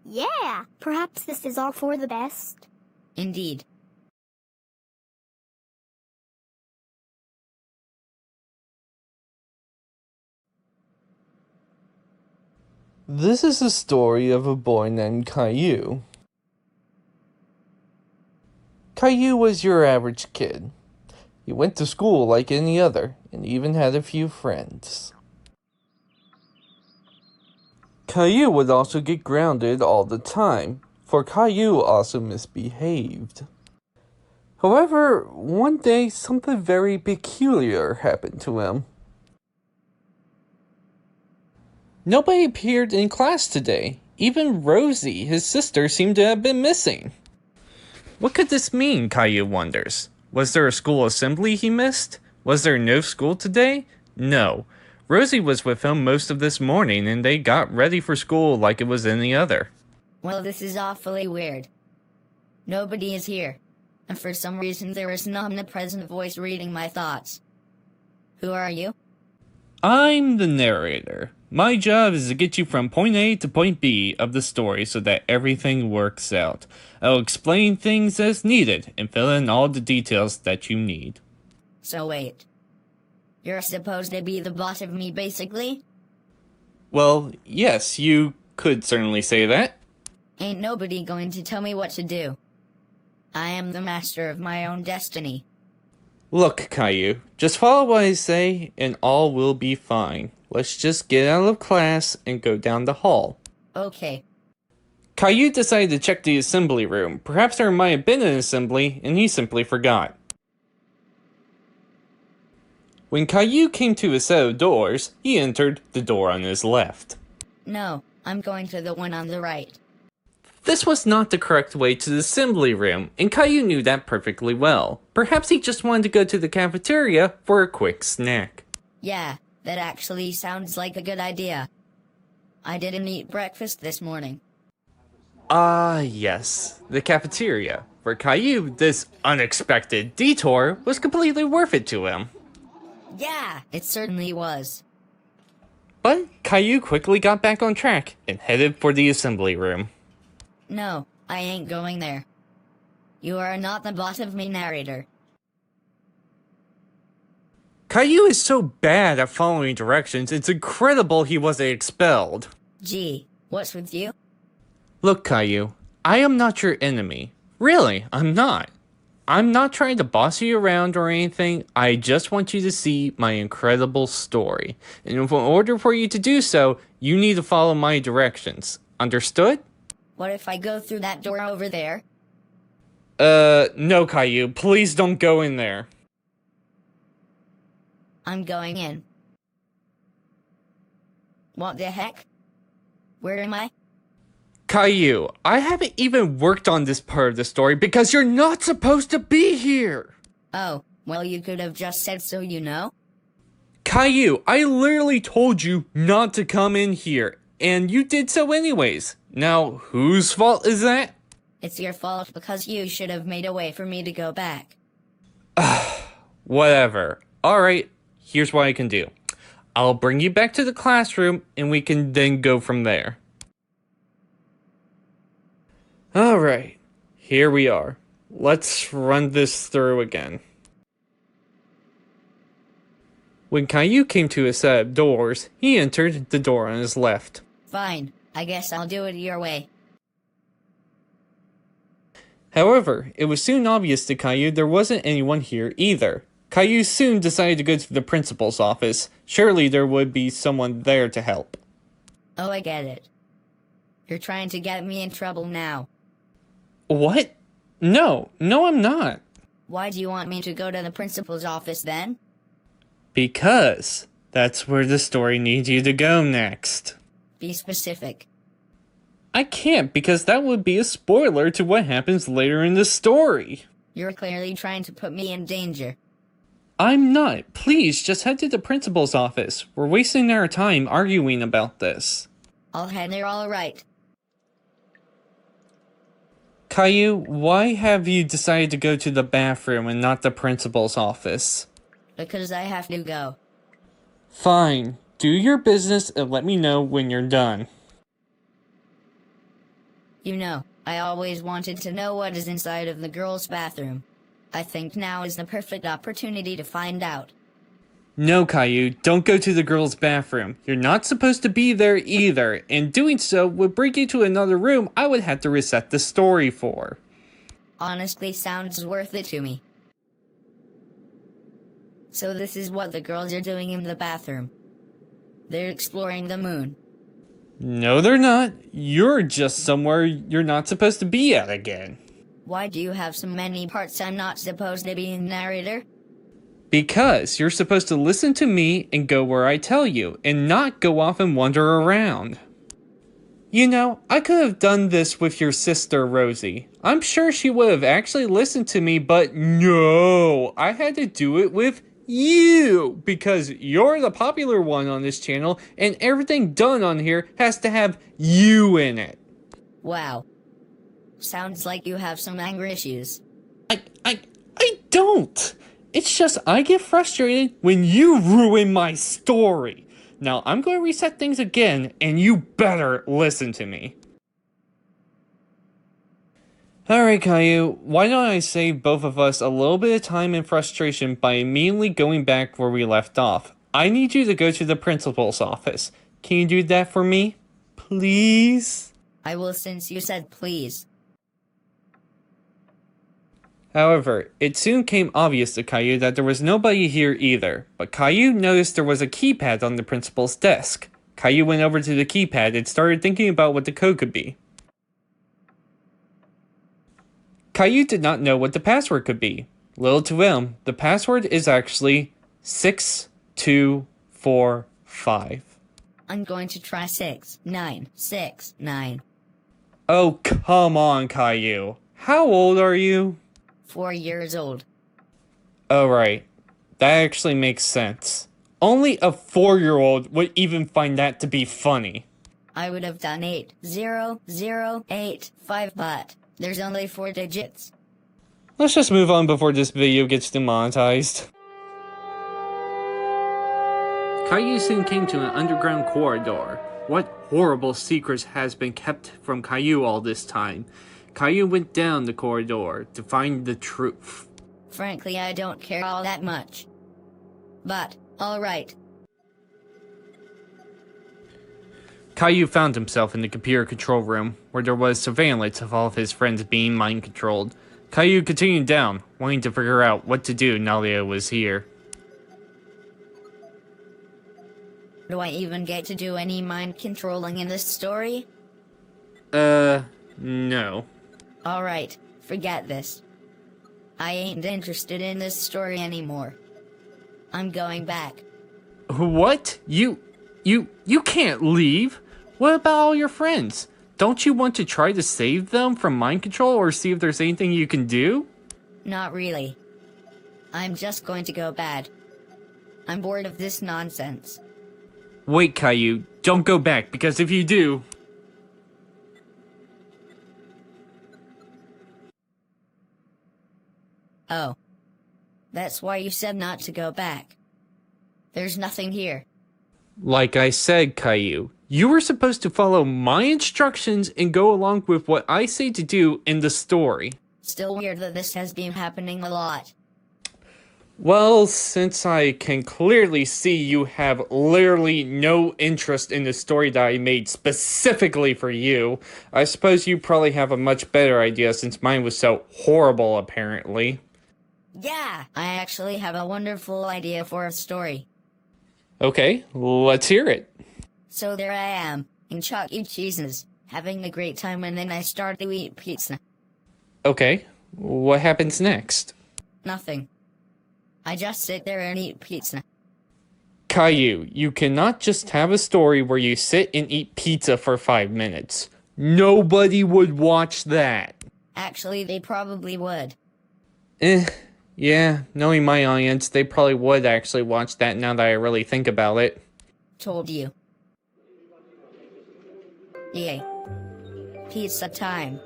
Yeah, perhaps this is all for the best. Indeed. This is the story of a boy named Caillou. Caillou was your average kid. He went to school like any other, and even had a few friends. Caillou would also get grounded all the time, for Caillou also misbehaved. However, one day something very peculiar happened to him. Nobody appeared in class today. Even Rosie, his sister, seemed to have been missing. What could this mean, Caillou wonders? Was there a school assembly he missed? Was there no school today? No. Rosie was with him most of this morning, and they got ready for school like it was any other. Well, this is awfully weird. Nobody is here, and for some reason there is an omnipresent voice reading my thoughts. Who are you? I'm the narrator. My job is to get you from point A to point B of the story so that everything works out. I'll explain things as needed and fill in all the details that you need. So wait. You're supposed to be the boss of me, basically? Well, yes, you could certainly say that. Ain't nobody going to tell me what to do. I am the master of my own destiny. Look, Caillou, just follow what I say and all will be fine. Let's just get out of class and go down the hall. Okay. Caillou decided to check the assembly room. Perhaps there might have been an assembly and he simply forgot. When Caillou came to a set of doors, he entered the door on his left. No, I'm going to the one on the right. This was not the correct way to the assembly room, and Caillou knew that perfectly well. Perhaps he just wanted to go to the cafeteria for a quick snack. Yeah, that actually sounds like a good idea. I didn't eat breakfast this morning. Yes, the cafeteria. For Caillou, this unexpected detour was completely worth it to him. Yeah, it certainly was. But Caillou quickly got back on track and headed for the assembly room. No, I ain't going there. You are not the boss of me, narrator. Caillou is so bad at following directions, it's incredible he wasn't expelled. Gee, what's with you? Look, Caillou, I am not your enemy. Really, I'm not. I'm not trying to boss you around or anything. I just want you to see my incredible story. And in order for you to do so, you need to follow my directions. Understood? What if I go through that door over there? No, Caillou. Please don't go in there. I'm going in. What the heck? Where am I? Caillou, I haven't even worked on this part of the story because you're not supposed to be here! Oh, well you could have just said so, you know? Caillou, I literally told you not to come in here, and you did so anyways. Now, whose fault is that? It's your fault because you should have made a way for me to go back. Whatever. Alright, here's what I can do. I'll bring you back to the classroom, and we can then go from there. Alright, here we are. Let's run this through again. When Caillou came to a set of doors, he entered the door on his left. Fine, I guess I'll do it your way. However, it was soon obvious to Caillou there wasn't anyone here either. Caillou soon decided to go to the principal's office. Surely there would be someone there to help. Oh, I get it. You're trying to get me in trouble now. What? No, I'm not. Why do you want me to go to the principal's office then? Because that's where the story needs you to go next. Be specific. I can't because that would be a spoiler to what happens later in the story. You're clearly trying to put me in danger. I'm not. Please, just head to the principal's office. We're wasting our time arguing about this. I'll head there all right. Caillou, why have you decided to go to the bathroom and not the principal's office? Because I have to go. Fine. Do your business and let me know when you're done. You know, I always wanted to know what is inside of the girls' bathroom. I think now is the perfect opportunity to find out. No, Caillou, don't go to the girls' bathroom. You're not supposed to be there either, and doing so would bring you to another room I would have to reset the story for. Honestly, sounds worth it to me. So this is what the girls are doing in the bathroom. They're exploring the moon. No, they're not. You're just somewhere you're not supposed to be at again. Why do you have so many parts I'm not supposed to be in narrator? Because you're supposed to listen to me and go where I tell you, and not go off and wander around. You know, I could have done this with your sister, Rosie. I'm sure she would have actually listened to me, but no! I had to do it with you! Because you're the popular one on this channel, and everything done on here has to have you in it. Wow. Sounds like you have some anger issues. I don't! It's just I get frustrated when you ruin my story. Now I'm going to reset things again, and you better listen to me. Alright, Caillou, why don't I save both of us a little bit of time and frustration by immediately going back where we left off. I need you to go to the principal's office. Can you do that for me? Please? I will, since you said please. However, it soon came obvious to Caillou that there was nobody here either, but Caillou noticed there was a keypad on the principal's desk. Caillou went over to the keypad and started thinking about what the code could be. Caillou did not know what the password could be. Little to him, the password is actually 6245. I'm going to try 6969. Oh, come on, Caillou. How old are you? 4 years old. Oh, right. That actually makes sense. Only a 4-year-old would even find that to be funny. I would have done 80085, but there's only 4 digits. Let's just move on before this video gets demonetized. Caillou soon came to an underground corridor. What horrible secrets has been kept from Caillou all this time? Caillou went down the corridor to find the truth. Frankly, I don't care all that much. But, alright. Caillou found himself in the computer control room, where there was surveillance of all of his friends being mind-controlled. Caillou continued down, wanting to figure out what to do now that it was here. Do I even get to do any mind-controlling in this story? No. Alright, forget this. I ain't interested in this story anymore. I'm going back. What? You can't leave. What about all your friends? Don't you want to try to save them from mind control or see if there's anything you can do? Not really. I'm just going to go bad. I'm bored of this nonsense. Wait, Caillou, don't go back, because if you do... Oh. That's why you said not to go back. There's nothing here. Like I said, Caillou, you were supposed to follow my instructions and go along with what I say to do in the story. Still weird that this has been happening a lot. Well, since I can clearly see you have literally no interest in the story that I made specifically for you, I suppose you probably have a much better idea since mine was so horrible, apparently. Yeah, I actually have a wonderful idea for a story. Okay, let's hear it. So there I am, in Chuck E. Cheese's, having a great time, and then I start to eat pizza. Okay, what happens next? Nothing. I just sit there and eat pizza. Caillou, you cannot just have a story where you sit and eat pizza for 5 minutes. Nobody would watch that. Actually, they probably would. Yeah, knowing my audience, they probably would actually watch that now that I really think about it. Told you. Yay. Pizza time.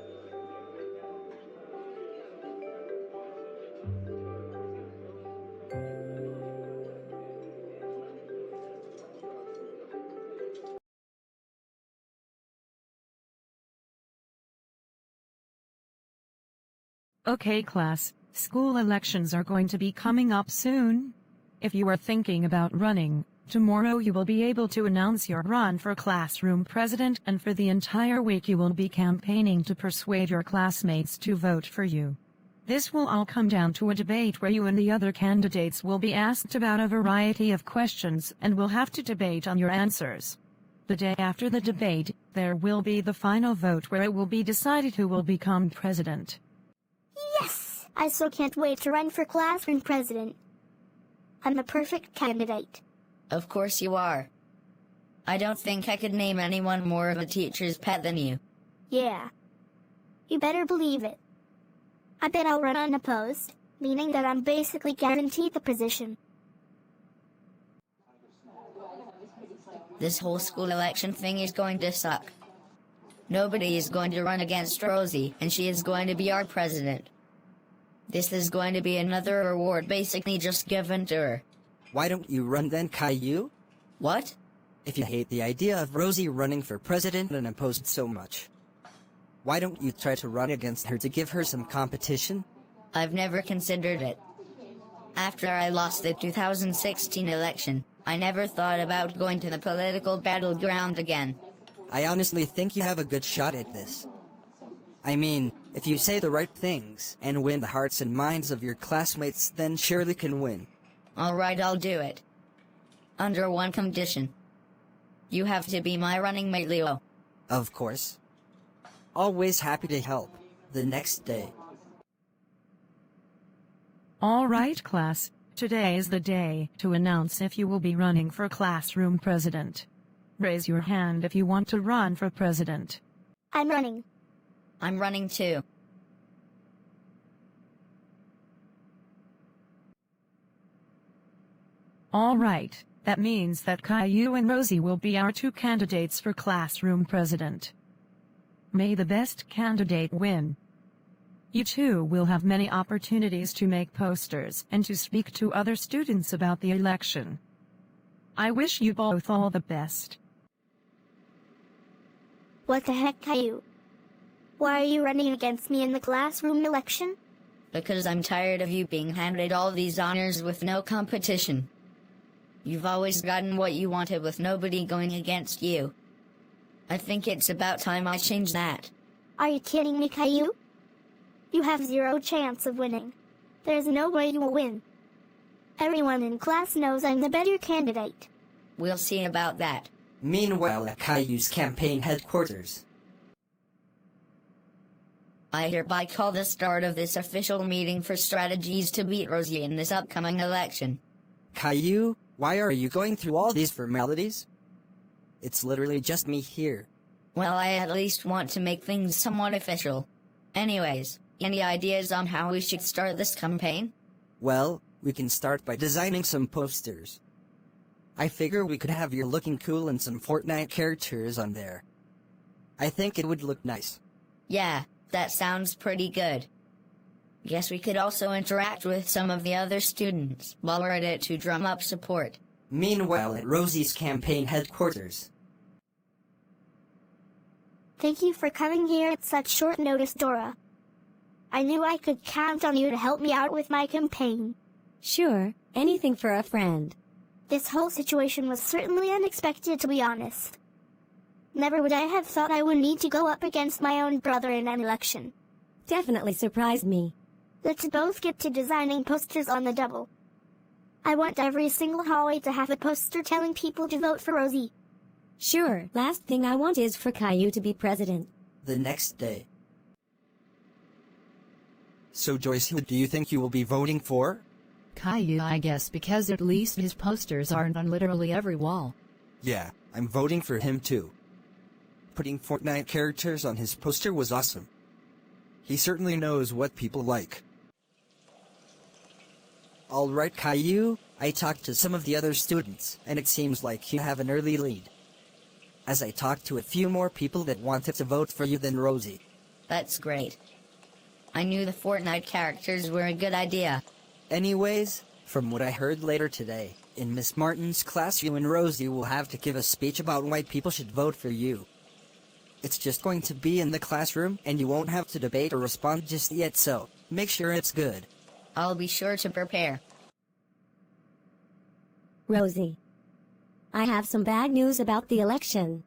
Okay, class, school elections are going to be coming up soon. If you are thinking about running, tomorrow you will be able to announce your run for classroom president, and for the entire week you will be campaigning to persuade your classmates to vote for you. This will all come down to a debate where you and the other candidates will be asked about a variety of questions and will have to debate on your answers. The day after the debate, there will be the final vote where it will be decided who will become president. Yes! I so can't wait to run for classroom president. I'm the perfect candidate. Of course you are. I don't think I could name anyone more of a teacher's pet than you. Yeah. You better believe it. I bet I'll run unopposed, meaning that I'm basically guaranteed the position. This whole school election thing is going to suck. Nobody is going to run against Rosie, and she is going to be our president. This is going to be another award basically just given to her. Why don't you run then, Caillou? What? If you hate the idea of Rosie running for president and opposed so much, why don't you try to run against her to give her some competition? I've never considered it. After I lost the 2016 election, I never thought about going to the political battleground again. I honestly think you have a good shot at this. I mean, if you say the right things and win the hearts and minds of your classmates, then surely can win. Alright, I'll do it. Under one condition. You have to be my running mate, Leo. Of course. Always happy to help. The next day. All right, class. Today is the day to announce if you will be running for classroom president. Raise your hand if you want to run for president. I'm running. I'm running too. All right, that means that Caillou and Rosie will be our two candidates for classroom president. May the best candidate win. You two will have many opportunities to make posters and to speak to other students about the election. I wish you both all the best. What the heck, Caillou? Why are you running against me in the classroom election? Because I'm tired of you being handed all these honors with no competition. You've always gotten what you wanted with nobody going against you. I think it's about time I change that. Are you kidding me, Caillou? You have zero chance of winning. There's no way you will win. Everyone in class knows I'm the better candidate. We'll see about that. Meanwhile, at Caillou's campaign headquarters. I hereby call the start of this official meeting for strategies to beat Rosie in this upcoming election. Caillou, why are you going through all these formalities? It's literally just me here. Well, I at least want to make things somewhat official. Anyways, any ideas on how we should start this campaign? Well, we can start by designing some posters. I figure we could have you looking cool and some Fortnite characters on there. I think it would look nice. Yeah, that sounds pretty good. Guess we could also interact with some of the other students while we're at it to drum up support. Meanwhile, at Rosie's campaign headquarters. Thank you for coming here at such short notice, Dora. I knew I could count on you to help me out with my campaign. Sure, anything for a friend. This whole situation was certainly unexpected, to be honest. Never would I have thought I would need to go up against my own brother in an election. Definitely surprised me. Let's both get to designing posters on the double. I want every single hallway to have a poster telling people to vote for Rosie. Sure, last thing I want is for Caillou to be president. The next day. So Joyce, who do you think you will be voting for? Caillou, I guess, because at least his posters aren't on literally every wall. Yeah, I'm voting for him too. Putting Fortnite characters on his poster was awesome. He certainly knows what people like. Alright Caillou, I talked to some of the other students, and it seems like you have an early lead. As I talked to a few more people that wanted to vote for you than Rosie. That's great. I knew the Fortnite characters were a good idea. Anyways, from what I heard later today, in Miss Martin's class you and Rosie will have to give a speech about why people should vote for you. It's just going to be in the classroom, and you won't have to debate or respond just yet, so make sure it's good. I'll be sure to prepare. Rosie, I have some bad news about the election.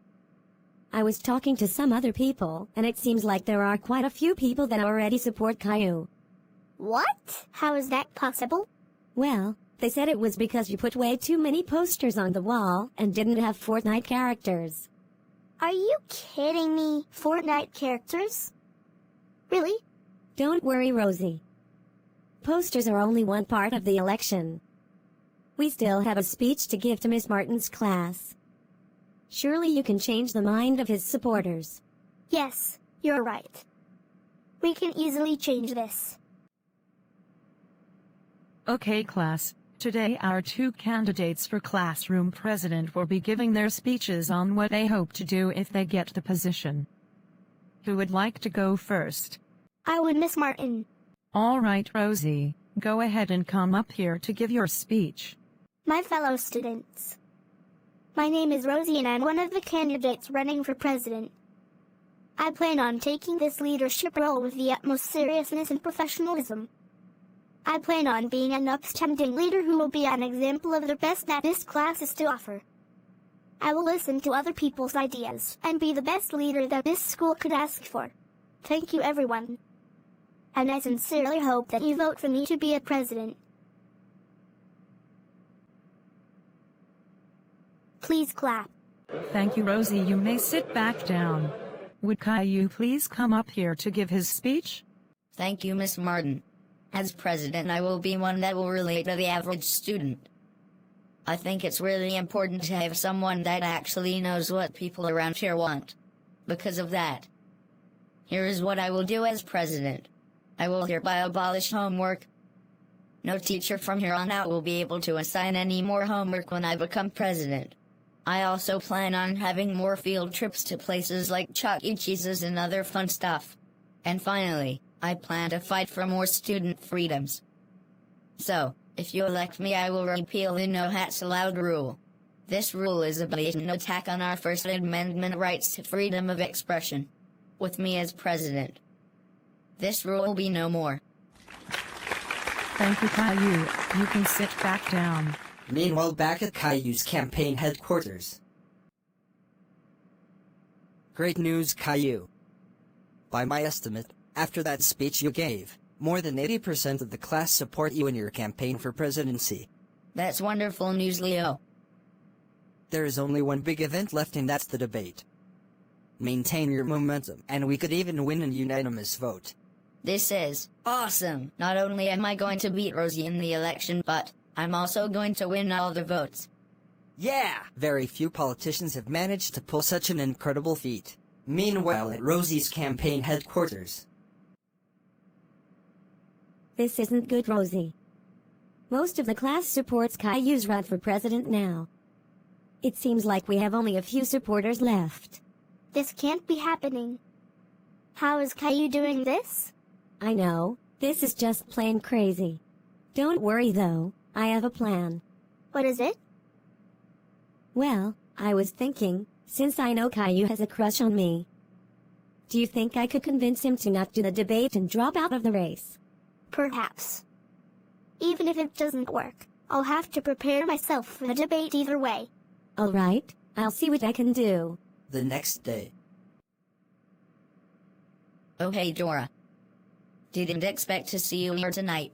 I was talking to some other people, and it seems like there are quite a few people that already support Caillou. What? How is that possible? Well, they said it was because you put way too many posters on the wall and didn't have Fortnite characters. Are you kidding me? Fortnite characters? Really? Don't worry, Rosie. Posters are only one part of the election. We still have a speech to give to Miss Martin's class. Surely you can change the mind of his supporters. Yes, you're right. We can easily change this. Okay, class. Today our two candidates for classroom president will be giving their speeches on what they hope to do if they get the position. Who would like to go first? I would, Miss Martin. All right, Rosie. Go ahead and come up here to give your speech. My fellow students. My name is Rosie and I'm one of the candidates running for president. I plan on taking this leadership role with the utmost seriousness and professionalism. I plan on being an upstanding leader who will be an example of the best that this class is to offer. I will listen to other people's ideas and be the best leader that this school could ask for. Thank you, everyone. And I sincerely hope that you vote for me to be a president. Please clap. Thank you, Rosie. You may sit back down. Would Caillou please come up here to give his speech? Thank you, Miss Martin. As president, I will be one that will relate to the average student. I think it's really important to have someone that actually knows what people around here want. Because of that, here is what I will do as president. I will hereby abolish homework. No teacher from here on out will be able to assign any more homework when I become president. I also plan on having more field trips to places like Chuck E. Cheese's and other fun stuff. And finally, I plan to fight for more student freedoms. So, if you elect me, I will repeal the no hats allowed rule. This rule is a blatant attack on our First Amendment rights to freedom of expression. With me as president, this rule will be no more. Thank you, Caillou. You can sit back down. Meanwhile, back at Caillou's campaign headquarters. Great news, Caillou. By my estimate, after that speech you gave, more than 80% of the class support you in your campaign for presidency. That's wonderful news, Leo. There is only one big event left, and that's the debate. Maintain your momentum, and we could even win a unanimous vote. This is awesome. Not only am I going to beat Rosie in the election, but I'm also going to win all the votes. Yeah! Very few politicians have managed to pull such an incredible feat. Meanwhile, at Rosie's campaign headquarters. This isn't good, Rosie. Most of the class supports Caillou's run for president now. It seems like we have only a few supporters left. This can't be happening. How is Caillou doing this? I know, this is just plain crazy. Don't worry though, I have a plan. What is it? Well, I was thinking, since I know Caillou has a crush on me, do you think I could convince him to not do the debate and drop out of the race? Perhaps. Even if it doesn't work, I'll have to prepare myself for the debate either way. Alright, I'll see what I can do. The next day. Oh hey Dora. Didn't expect to see you here tonight.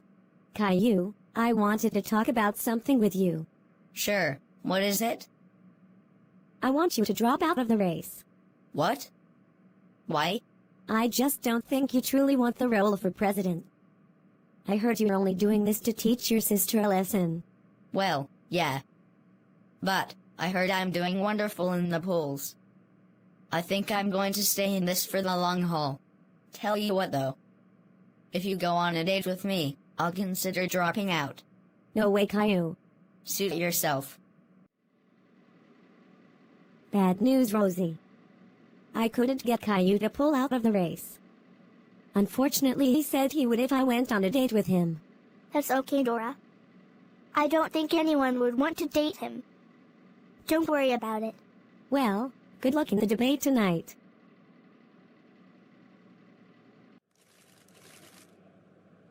Caillou, I wanted to talk about something with you. Sure, what is it? I want you to drop out of the race. What? Why? I just don't think you truly want the role for president. I heard you're only doing this to teach your sister a lesson. Well, yeah. But, I heard I'm doing wonderful in the polls. I think I'm going to stay in this for the long haul. Tell you what though. If you go on a date with me, I'll consider dropping out. No way, Caillou. Suit yourself. Bad news, Rosie. I couldn't get Caillou to pull out of the race. Unfortunately, he said he would if I went on a date with him. That's okay, Dora. I don't think anyone would want to date him. Don't worry about it. Well, good luck in the debate tonight.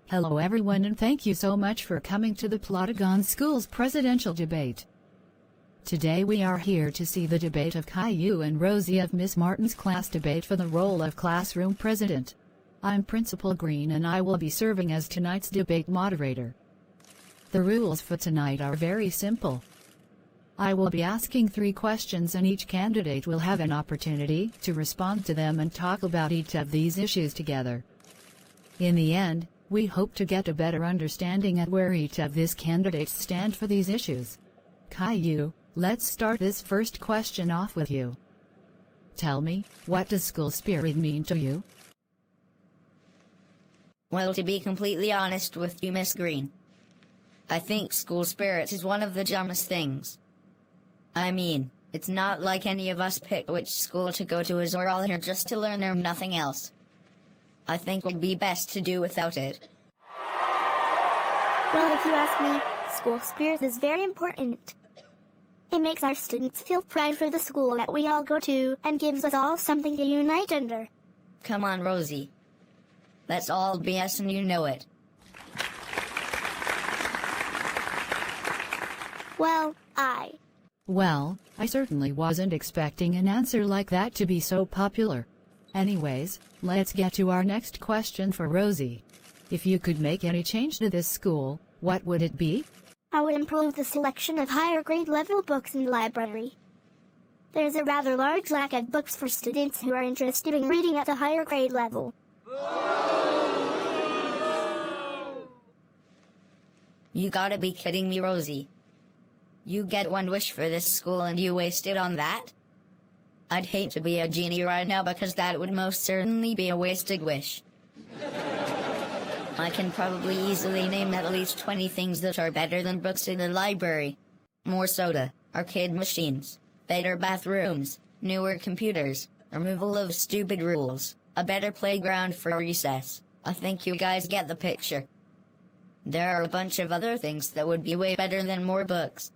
Hello everyone and thank you so much for coming to the Plotagon School's presidential debate. Today we are here to see the debate of Caillou and Rosie of Miss Martin's class debate for the role of classroom president. I'm Principal Green and I will be serving as tonight's debate moderator. The rules for tonight are very simple. I will be asking 3 questions and each candidate will have an opportunity to respond to them and talk about each of these issues together. In the end, we hope to get a better understanding at where each of these candidates stand for these issues. Caillou, let's start this first question off with you. Tell me, what does school spirit mean to you? Well, to be completely honest with you, Miss Green, I think school spirit is one of the dumbest things. I mean, it's not like any of us pick which school to go to, as we're all here just to learn or nothing else. I think it would be best to do without it. Well, if you ask me, school spirit is very important. It makes our students feel pride for the school that we all go to and gives us all something to unite under. Come on, Rosie. That's all BS and you know it. Well, I certainly wasn't expecting an answer like that to be so popular. Anyways, let's get to our next question for Rosie. If you could make any change to this school, what would it be? I would improve the selection of higher grade level books in the library. There's a rather large lack of books for students who are interested in reading at the higher grade level. You gotta be kidding me, Rosie. You get one wish for this school and you waste it on that? I'd hate to be a genie right now because that would most certainly be a wasted wish. I can probably easily name at least 20 things that are better than books in the library. More soda, arcade machines, better bathrooms, newer computers, removal of stupid rules, a better playground for recess. I think you guys get the picture. There are a bunch of other things that would be way better than more books.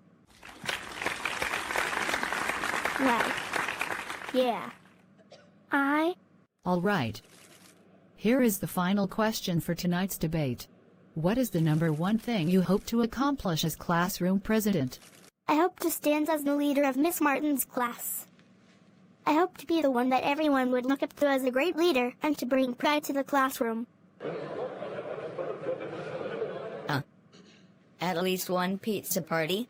Well, yeah. Alright. Here is the final question for tonight's debate. What is the number one thing you hope to accomplish as classroom president? I hope to stand as the leader of Miss Martin's class. I hope to be the one that everyone would look up to as a great leader and to bring pride to the classroom. At least one pizza party.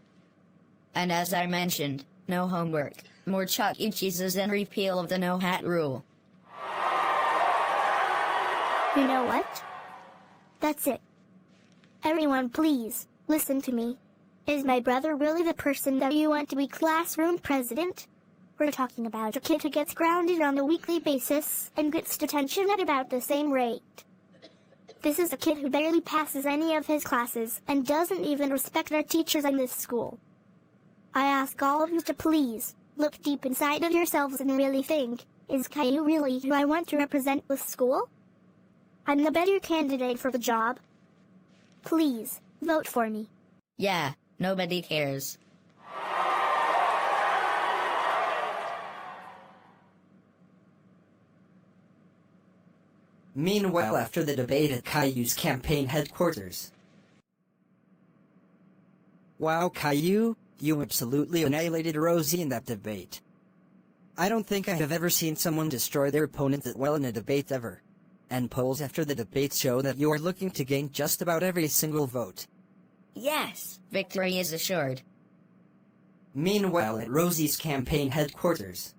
And as I mentioned, no homework, more Chuck E. Cheeses and repeal of the no hat rule. You know what? That's it. Everyone please, listen to me. Is my brother really the person that you want to be classroom president? We're talking about a kid who gets grounded on a weekly basis and gets detention at about the same rate. This is a kid who barely passes any of his classes and doesn't even respect our teachers in this school. I ask all of you to please, look deep inside of yourselves and really think, is Caillou really who I want to represent this school? I'm the better candidate for the job. Please, vote for me. Yeah, nobody cares. Meanwhile, after the debate at Caillou's campaign headquarters. Wow, Caillou, you absolutely annihilated Rosie in that debate. I don't think I have ever seen someone destroy their opponent that well in a debate ever. And polls after the debate show that you are looking to gain just about every single vote. Yes, victory is assured. Meanwhile, at Rosie's campaign headquarters.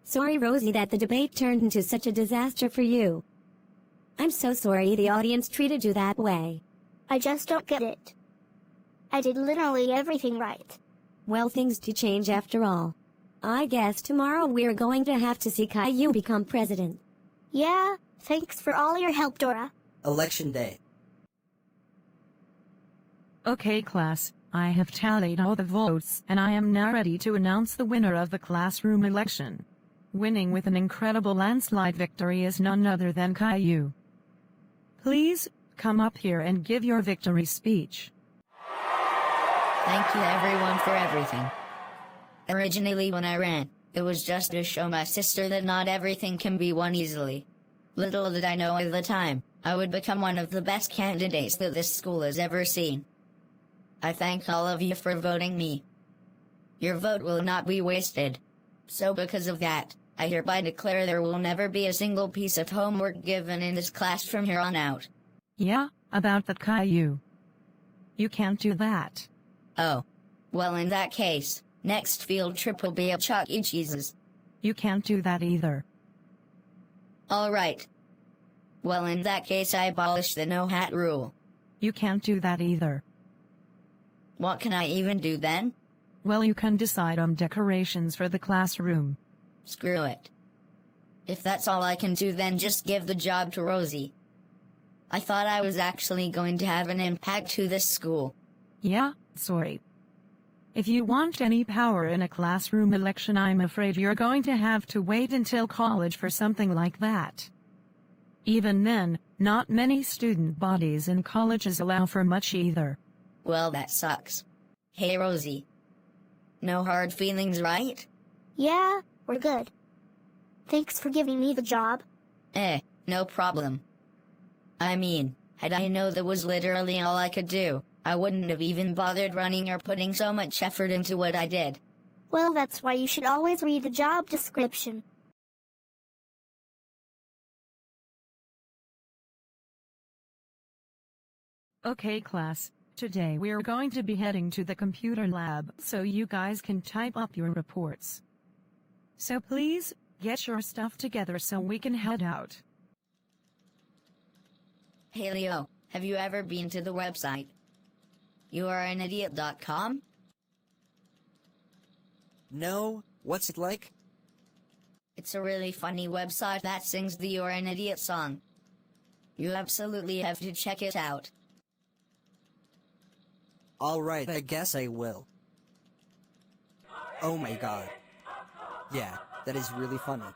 Sorry, Rosie, that the debate turned into such a disaster for you. I'm so sorry the audience treated you that way. I just don't get it. I did literally everything right. Well, things do change after all. I guess tomorrow we're going to have to see Caillou become president. Yeah, thanks for all your help, Dora. Election day. Okay, class, I have tallied all the votes, and I am now ready to announce the winner of the classroom election. Winning with an incredible landslide victory is none other than Caillou. Please, come up here and give your victory speech. Thank you everyone for everything. Originally when I ran, it was just to show my sister that not everything can be won easily. Little did I know at the time, I would become one of the best candidates that this school has ever seen. I thank all of you for voting me. Your vote will not be wasted. So because of that, I hereby declare there will never be a single piece of homework given in this class from here on out. Yeah, about that, Caillou. You can't do that. Oh. Well, in that case, next field trip will be a Chuck E. Cheese's. You can't do that either. Alright. Well, in that case I abolish the no-hat rule. You can't do that either. What can I even do then? Well, you can decide on decorations for the classroom. Screw it. If that's all I can do, then just give the job to Rosie. I thought I was actually going to have an impact to this school. Yeah, sorry. If you want any power in a classroom election, I'm afraid you're going to have to wait until college for something like that. Even then, not many student bodies in colleges allow for much either. Well, that sucks. Hey, Rosie. No hard feelings, right? Yeah, we're good. Thanks for giving me the job. No problem. I mean, had I known that was literally all I could do, I wouldn't have even bothered running or putting so much effort into what I did. Well, that's why you should always read the job description. Okay, class. Today we're going to be heading to the computer lab so you guys can type up your reports. So please, get your stuff together so we can head out. Hey Leo, have you ever been to the website youareanidiot.com? No, what's it like? It's a really funny website that sings the You're an Idiot song. You absolutely have to check it out. Alright, I guess I will. Oh my god. Yeah, that is really funny.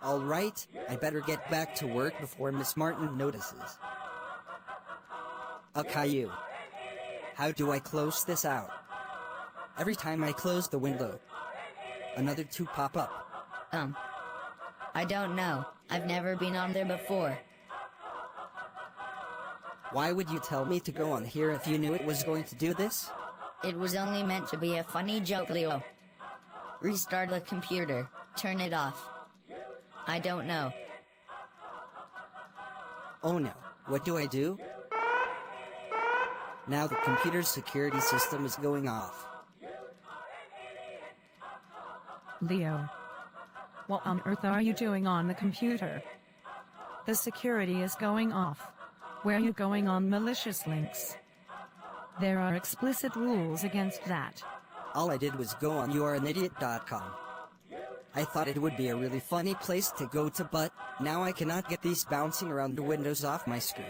Alright, I better get back to work before Miss Martin notices. Caillou. How do I close this out? Every time I close the window, another two pop up. I don't know. I've never been on there before. Why would you tell me to go on here if you knew it was going to do this? It was only meant to be a funny joke, Leo. Restart the computer. Turn it off. I don't know. Oh no, what do I do? Now the computer's security system is going off. Leo. What on earth are you doing on the computer? The security is going off. Where are you going on malicious links? There are explicit rules against that. All I did was go on youareanidiot.com. I thought it would be a really funny place to go to, but now I cannot get these bouncing around the windows off my screen.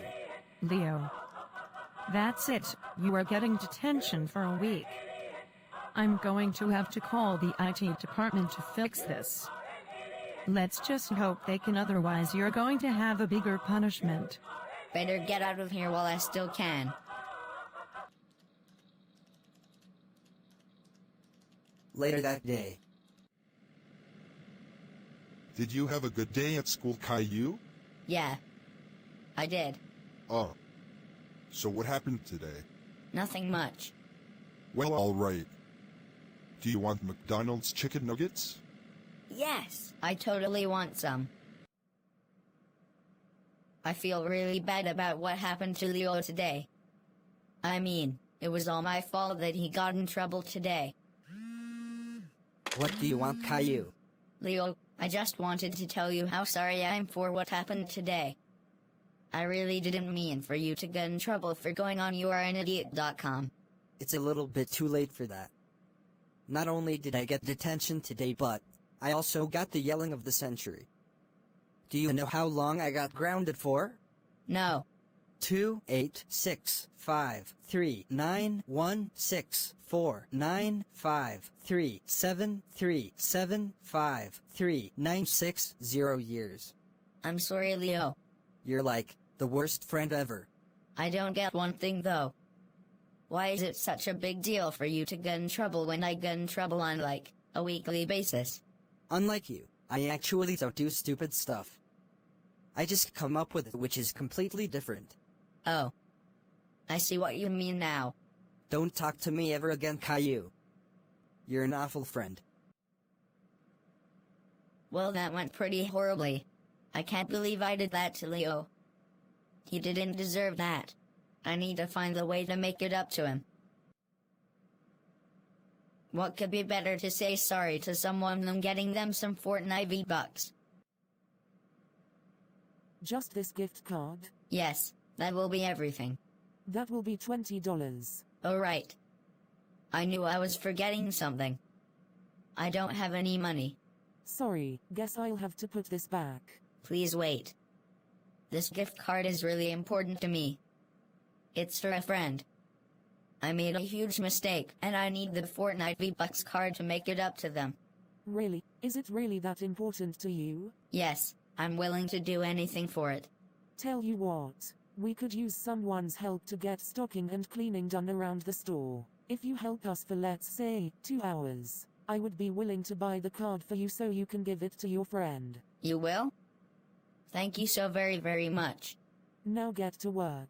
Leo. That's it, you are getting detention for a week. I'm going to have to call the IT department to fix this. Let's just hope they can, otherwise you're going to have a bigger punishment. Better get out of here while I still can. Later that day. Did you have a good day at school, Caillou? Yeah. I did. Oh. So what happened today? Nothing much. Well, alright. Do you want McDonald's chicken nuggets? Yes, I totally want some. I feel really bad about what happened to Leo today. I mean, it was all my fault that he got in trouble today. What do you want, Caillou? Leo, I just wanted to tell you how sorry I am for what happened today. I really didn't mean for you to get in trouble for going on youareanidiot.com. It's a little bit too late for that. Not only did I get detention today, but I also got the yelling of the century. Do you know how long I got grounded for? No. 2, 8, 6, 5, 3, 9, 1, 6, 4, 9, 5, 3, 7, 3, 7, 5, 3, 9, 6, 0 years. I'm sorry, Leo. You're like the worst friend ever. I don't get one thing though. Why is it such a big deal for you to get in trouble when I get in trouble on like a weekly basis? Unlike you, I actually don't do stupid stuff. I just come up with it, which is completely different. Oh. I see what you mean now. Don't talk to me ever again, Caillou. You're an awful friend. Well, that went pretty horribly. I can't believe I did that to Leo. He didn't deserve that. I need to find a way to make it up to him. What could be better to say sorry to someone than getting them some Fortnite V-Bucks? Just this gift card? Yes, that will be everything. That will be $20. Oh right. I knew I was forgetting something. I don't have any money. Sorry, guess I'll have to put this back. Please wait. This gift card is really important to me. It's for a friend. I made a huge mistake, and I need the Fortnite V-Bucks card to make it up to them. Really? Is it really that important to you? Yes, I'm willing to do anything for it. Tell you what, we could use someone's help to get stocking and cleaning done around the store. If you help us for, let's say, 2 hours, I would be willing to buy the card for you so you can give it to your friend. You will? Thank you so very, very much. Now get to work.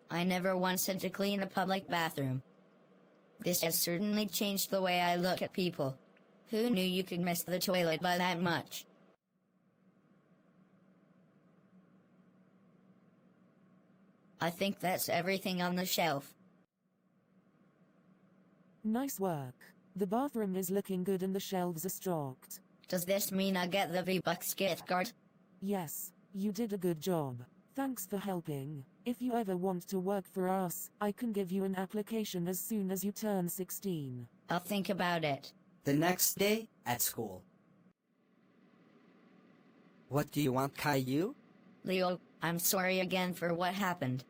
I never once had to clean a public bathroom. This has certainly changed the way I look at people. Who knew you could miss the toilet by that much? I think that's everything on the shelf. Nice work. The bathroom is looking good and the shelves are stocked. Does this mean I get the V-Bucks gift card? Yes, you did a good job. Thanks for helping. If you ever want to work for us, I can give you an application as soon as you turn 16. I'll think about it. The next day, at school. What do you want, Caillou? Leo, I'm sorry again for what happened.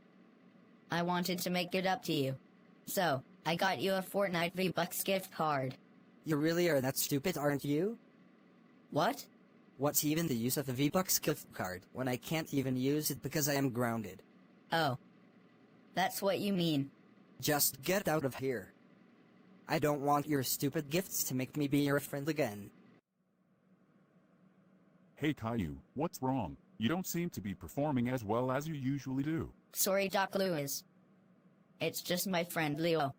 I wanted to make it up to you. So, I got you a Fortnite V-Bucks gift card. You really are that stupid, aren't you? What? What's even the use of a V-Bucks gift card when I can't even use it because I am grounded? Oh. That's what you mean. Just get out of here. I don't want your stupid gifts to make me be your friend again. Hey Caillou, what's wrong? You don't seem to be performing as well as you usually do. Sorry, Doc Lewis. It's just my friend Leo.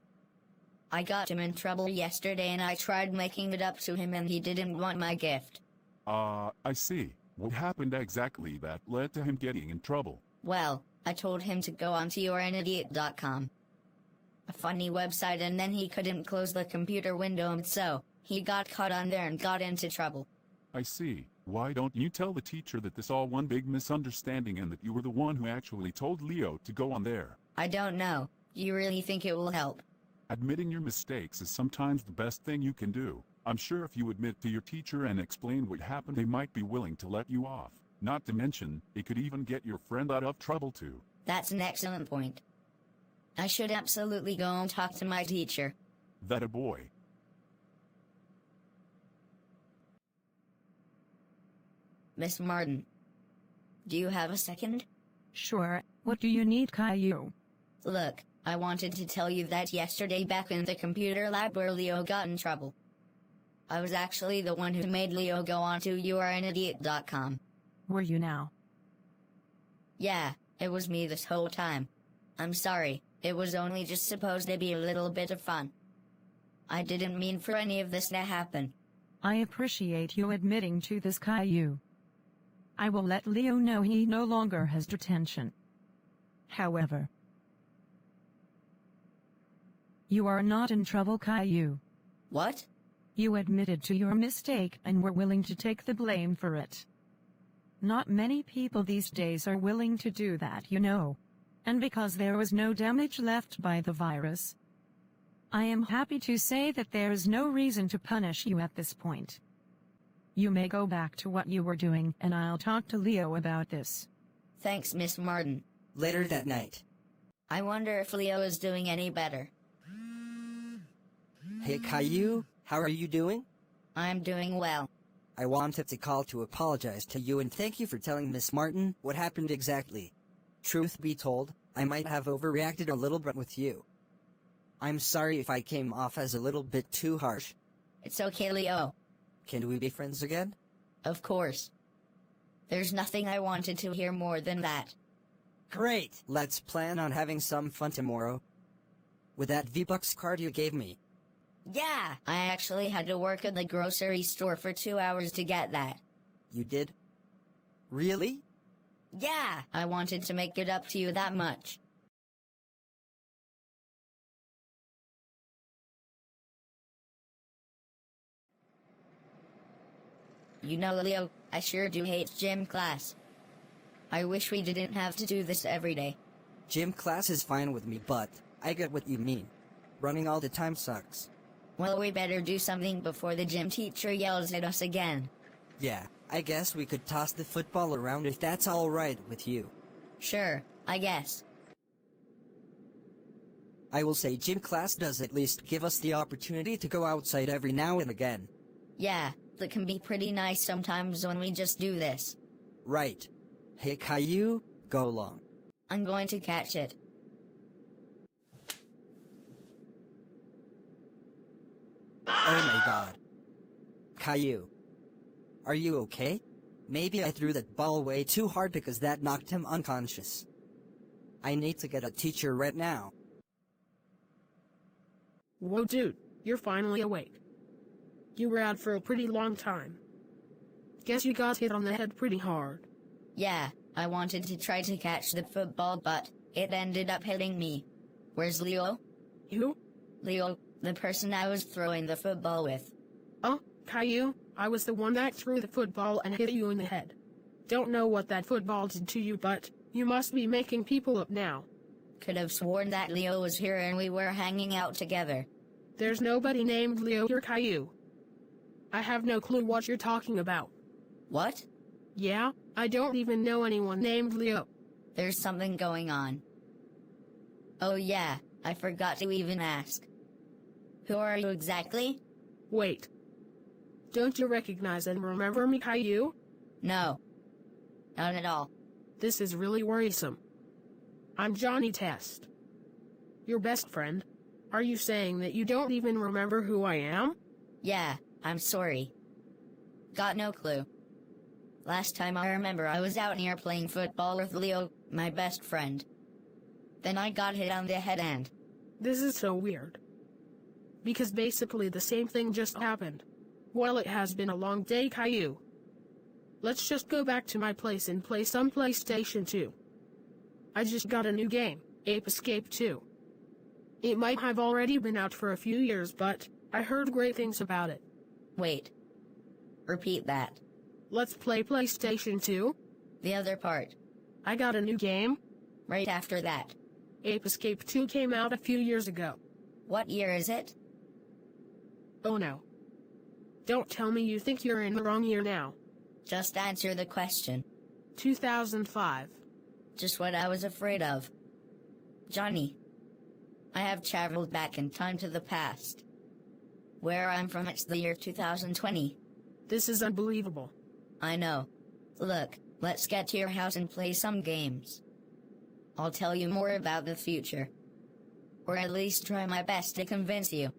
I got him in trouble yesterday and I tried making it up to him and he didn't want my gift. I see. What happened exactly that led to him getting in trouble? Well, I told him to go onto youareanidiot.com. A funny website, and then he couldn't close the computer window and so, he got caught on there and got into trouble. I see. Why don't you tell the teacher that this all one big misunderstanding and that you were the one who actually told Leo to go on there? I don't know. You really think it will help? Admitting your mistakes is sometimes the best thing you can do. I'm sure if you admit to your teacher and explain what happened, they might be willing to let you off. Not to mention, it could even get your friend out of trouble too. That's an excellent point. I should absolutely go and talk to my teacher. That a boy. Miss Martin. Do you have a second? Sure, what do you need, Caillou? Look, I wanted to tell you that yesterday back in the computer lab where Leo got in trouble. I was actually the one who made Leo go onto youareanidiot.com. Were you now? Yeah, it was me this whole time. I'm sorry, it was only just supposed to be a little bit of fun. I didn't mean for any of this to happen. I appreciate you admitting to this, Caillou. I will let Leo know he no longer has detention. However, you are not in trouble, Caillou. What? You admitted to your mistake and were willing to take the blame for it. Not many people these days are willing to do that, you know. And because there was no damage left by the virus, I am happy to say that there is no reason to punish you at this point. You may go back to what you were doing, and I'll talk to Leo about this. Thanks, Miss Martin. Later that night. I wonder if Leo is doing any better. Hey Caillou, how are you doing? I'm doing well. I wanted to call to apologize to you and thank you for telling Miss Martin what happened exactly. Truth be told, I might have overreacted a little bit with you. I'm sorry if I came off as a little bit too harsh. It's okay, Leo. Can we be friends again? Of course. There's nothing I wanted to hear more than that. Great! Let's plan on having some fun tomorrow. With that V-Bucks card you gave me. Yeah! I actually had to work at the grocery store for 2 hours to get that. You did? Really? Yeah! I wanted to make it up to you that much. You know, Leo, I sure do hate gym class. I wish we didn't have to do this every day. Gym class is fine with me, but I get what you mean. Running all the time sucks. Well, we better do something before the gym teacher yells at us again. Yeah, I guess we could toss the football around if that's alright with you. Sure, I guess. I will say gym class does at least give us the opportunity to go outside every now and again. Yeah, that can be pretty nice sometimes when we just do this. Right. Hey Caillou, go long. I'm going to catch it. Oh my god. Caillou. Are you okay? Maybe I threw that ball way too hard because that knocked him unconscious. I need to get a teacher right now. Whoa dude, you're finally awake. You were out for a pretty long time. Guess you got hit on the head pretty hard. Yeah, I wanted to try to catch the football, but it ended up hitting me. Where's Leo? Who? Leo, the person I was throwing the football with. Oh, Caillou, I was the one that threw the football and hit you in the head. Don't know what that football did to you, but you must be making people up now. Could have sworn that Leo was here and we were hanging out together. There's nobody named Leo here, Caillou. I have no clue what you're talking about. What? Yeah, I don't even know anyone named Leo. There's something going on. Oh yeah, I forgot to even ask. Who are you exactly? Wait. Don't you recognize and remember me, Caillou? No. Not at all. This is really worrisome. I'm Johnny Test. Your best friend. Are you saying that you don't even remember who I am? Yeah, I'm sorry. Got no clue. Last time I remember I was out here playing football with Leo, my best friend. Then I got hit on the head and... This is so weird. Because basically the same thing just happened. Well, it has been a long day, Caillou. Let's just go back to my place and play some PlayStation 2. I just got a new game, Ape Escape 2. It might have already been out for a few years, but I heard great things about it. Wait. Repeat that. Let's play PlayStation 2? The other part. I got a new game. Right after that. Ape Escape 2 came out a few years ago. What year is it? Oh no. Don't tell me you think you're in the wrong year now. Just answer the question. 2005. Just what I was afraid of. Johnny. I have traveled back in time to the past. Where I'm from, it's the year 2020. This is unbelievable. I know. Look, let's get to your house and play some games. I'll tell you more about the future. Or at least try my best to convince you.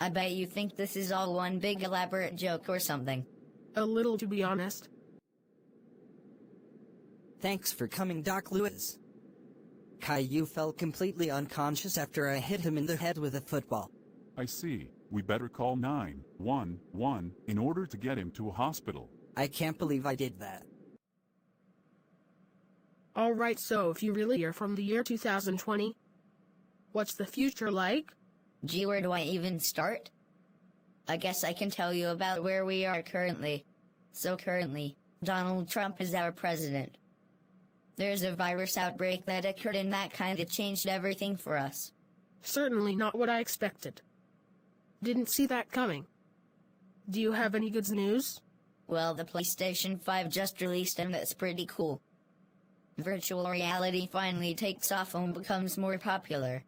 I bet you think this is all one big elaborate joke or something. A little, to be honest. Thanks for coming, Doc Lewis. Caillou fell completely unconscious after I hit him in the head with a football. I see. We better call 911 in order to get him to a hospital. I can't believe I did that. Alright, so if you really are from the year 2020, what's the future like? Gee, where do I even start? I guess I can tell you about where we are currently. So currently, Donald Trump is our president. There's a virus outbreak that occurred and that kinda changed everything for us. Certainly not what I expected. Didn't see that coming. Do you have any good news? Well, the PlayStation 5 just released and that's pretty cool. Virtual reality finally takes off and becomes more popular.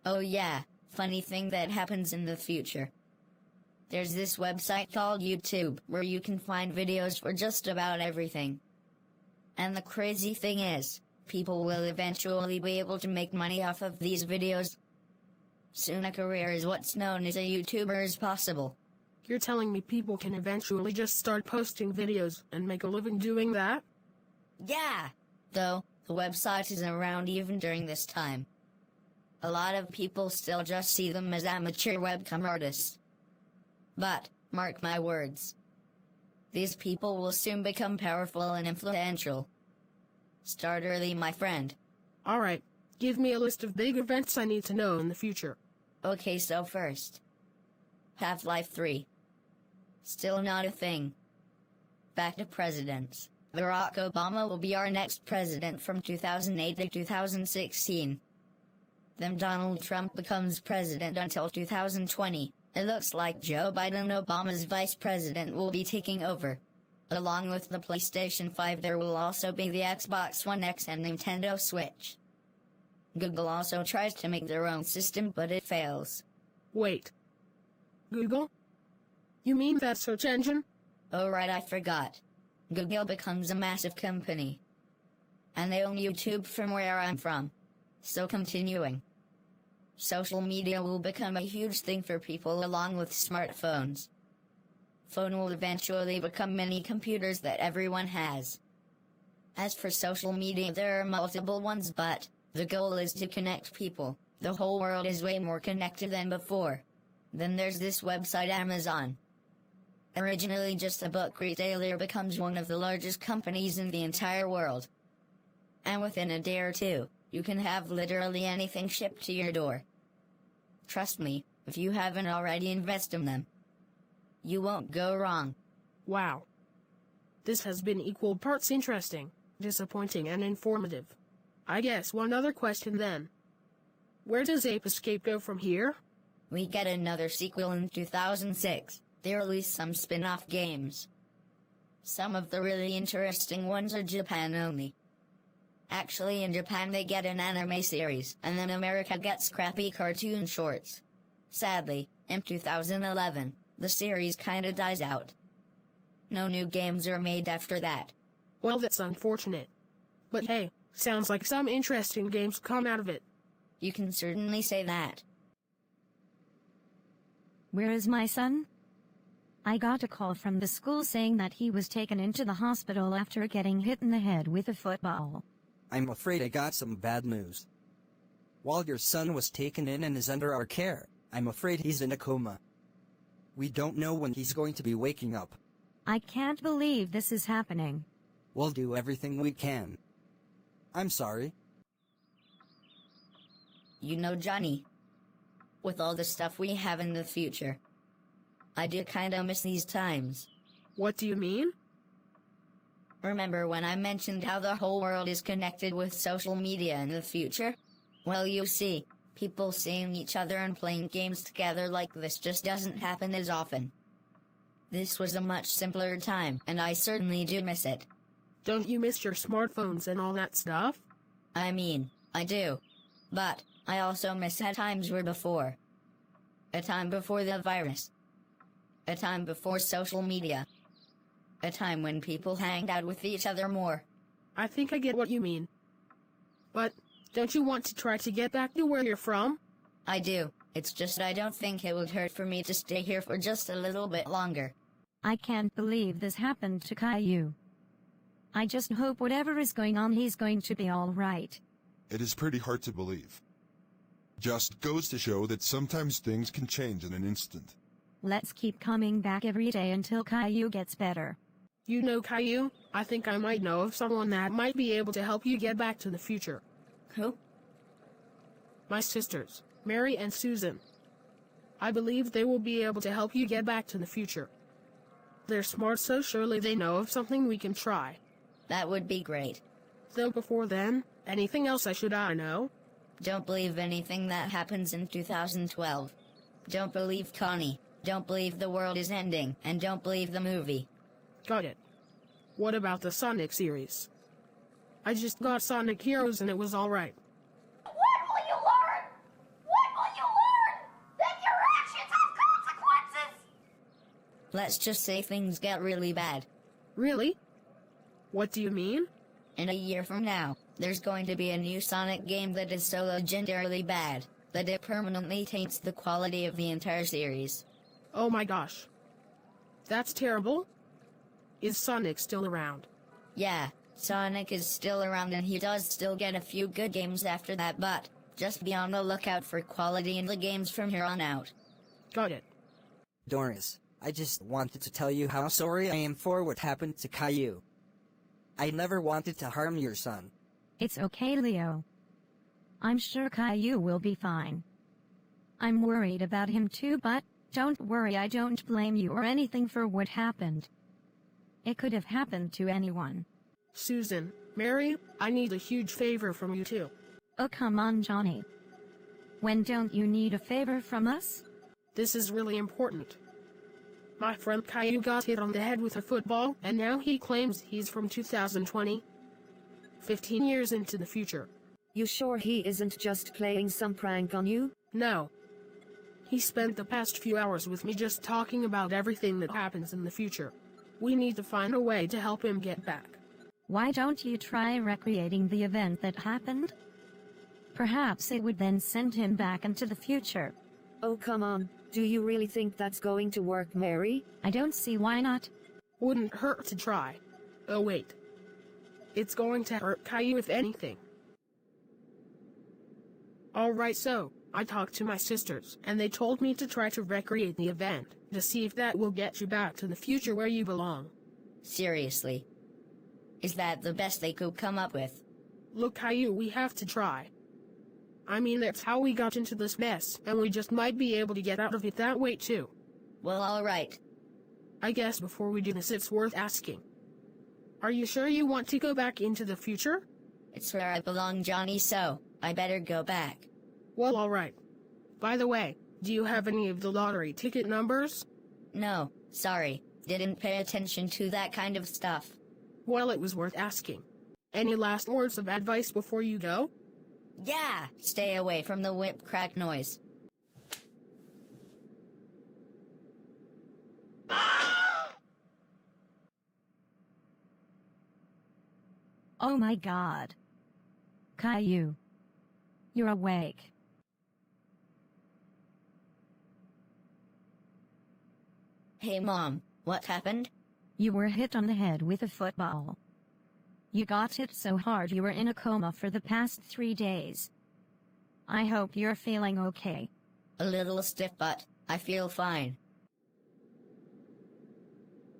Oh yeah, funny thing that happens in the future. There's this website called YouTube where you can find videos for just about everything. And the crazy thing is, people will eventually be able to make money off of these videos. Soon a career as what's known as a YouTuber is possible. You're telling me people can eventually just start posting videos and make a living doing that? Yeah! Though, the website isn't around even during this time. A lot of people still just see them as amateur webcam artists. But, mark my words. These people will soon become powerful and influential. Start early, my friend. Alright, give me a list of big events I need to know in the future. Okay, so first. Half-Life 3. Still not a thing. Back to presidents. Barack Obama will be our next president from 2008 to 2016. Then Donald Trump becomes president until 2020. It looks like Joe Biden, Obama's vice president, will be taking over. Along with the PlayStation 5, there will also be the Xbox One X and Nintendo Switch. Google also tries to make their own system, but it fails. Wait. Google? You mean that search engine? Oh right, I forgot. Google becomes a massive company. And they own YouTube from where I'm from. So continuing. Social media will become a huge thing for people along with smartphones. Phone will eventually become mini computers that everyone has. As for social media, there are multiple ones, but the goal is to connect people. The whole world is way more connected than before. Then there's this website Amazon. Originally just a book retailer becomes one of the largest companies in the entire world. And within a day or two, you can have literally anything shipped to your door. Trust me, if you haven't already invested in them, you won't go wrong. Wow. This has been equal parts interesting, disappointing and informative. I guess one other question then. Where does Ape Escape go from here? We get another sequel in 2006. They released some spin-off games. Some of the really interesting ones are Japan only. Actually, in Japan they get an anime series, and then America gets crappy cartoon shorts. Sadly, in 2011, the series kinda dies out. No new games are made after that. Well, that's unfortunate. But hey, sounds like some interesting games come out of it. You can certainly say that. Where is my son? I got a call from the school saying that he was taken into the hospital after getting hit in the head with a football. I'm afraid I got some bad news. While your son was taken in and is under our care, I'm afraid he's in a coma. We don't know when he's going to be waking up. I can't believe this is happening. We'll do everything we can. I'm sorry. You know, Johnny, with all the stuff we have in the future, I do kinda miss these times. What do you mean? Remember when I mentioned how the whole world is connected with social media in the future? Well, you see, people seeing each other and playing games together like this just doesn't happen as often. This was a much simpler time, and I certainly do miss it. Don't you miss your smartphones and all that stuff? I mean, I do. But, I also miss how times were before. A time before the virus. A time before social media. A time when people hanged out with each other more. I think I get what you mean. But, don't you want to try to get back to where you're from? I do. It's just I don't think it would hurt for me to stay here for just a little bit longer. I can't believe this happened to Caillou. I just hope whatever is going on he's going to be alright. It is pretty hard to believe. Just goes to show that sometimes things can change in an instant. Let's keep coming back every day until Caillou gets better. You know, Caillou, I think I might know of someone that might be able to help you get back to the future. Who? My sisters, Mary and Susan. I believe they will be able to help you get back to the future. They're smart, so surely they know of something we can try. That would be great. Though before then, anything else I know? Don't believe anything that happens in 2012. Don't believe Connie. Don't believe the world is ending. And don't believe the movie. Got it. What about the Sonic series? I just got Sonic Heroes and it was alright. What will you learn? What will you learn? That your actions have consequences! Let's just say things get really bad. Really? What do you mean? In a year from now, there's going to be a new Sonic game that is so legendarily bad that it permanently taints the quality of the entire series. Oh my gosh. That's terrible. Is Sonic still around? Yeah, Sonic is still around and he does still get a few good games after that, but just be on the lookout for quality in the games from here on out. Got it. Doris, I just wanted to tell you how sorry I am for what happened to Caillou. I never wanted to harm your son. It's okay, Leo. I'm sure Caillou will be fine. I'm worried about him too, but don't worry, I don't blame you or anything for what happened. It could have happened to anyone. Susan, Mary, I need a huge favor from you too. Oh, come on, Johnny. When don't you need a favor from us? This is really important. My friend Caillou got hit on the head with a football, and now he claims he's from 2020. 15 years into the future. You sure he isn't just playing some prank on you? No. He spent the past few hours with me just talking about everything that happens in the future. We need to find a way to help him get back. Why don't you try recreating the event that happened? Perhaps it would then send him back into the future. Oh, come on. Do you really think that's going to work, Mary? I don't see why not. Wouldn't hurt to try. Oh wait. It's going to hurt Caillou if anything. Alright, so, I talked to my sisters, and they told me to try to recreate the event, to see if that will get you back to the future where you belong. Seriously? Is that the best they could come up with? Look, Caillou, we have to try. I mean, that's how we got into this mess, and we just might be able to get out of it that way too. Well, alright. I guess before we do this, it's worth asking. Are you sure you want to go back into the future? It's where I belong, Johnny, so I better go back. Well, alright. By the way, do you have any of the lottery ticket numbers? No, sorry. Didn't pay attention to that kind of stuff. Well, it was worth asking. Any last words of advice before you go? Yeah, stay away from the whip crack noise. Oh my God. Caillou. You're awake. Hey Mom, what happened? You were hit on the head with a football. You got hit so hard you were in a coma for the past 3 days. I hope you're feeling okay. A little stiff, but I feel fine.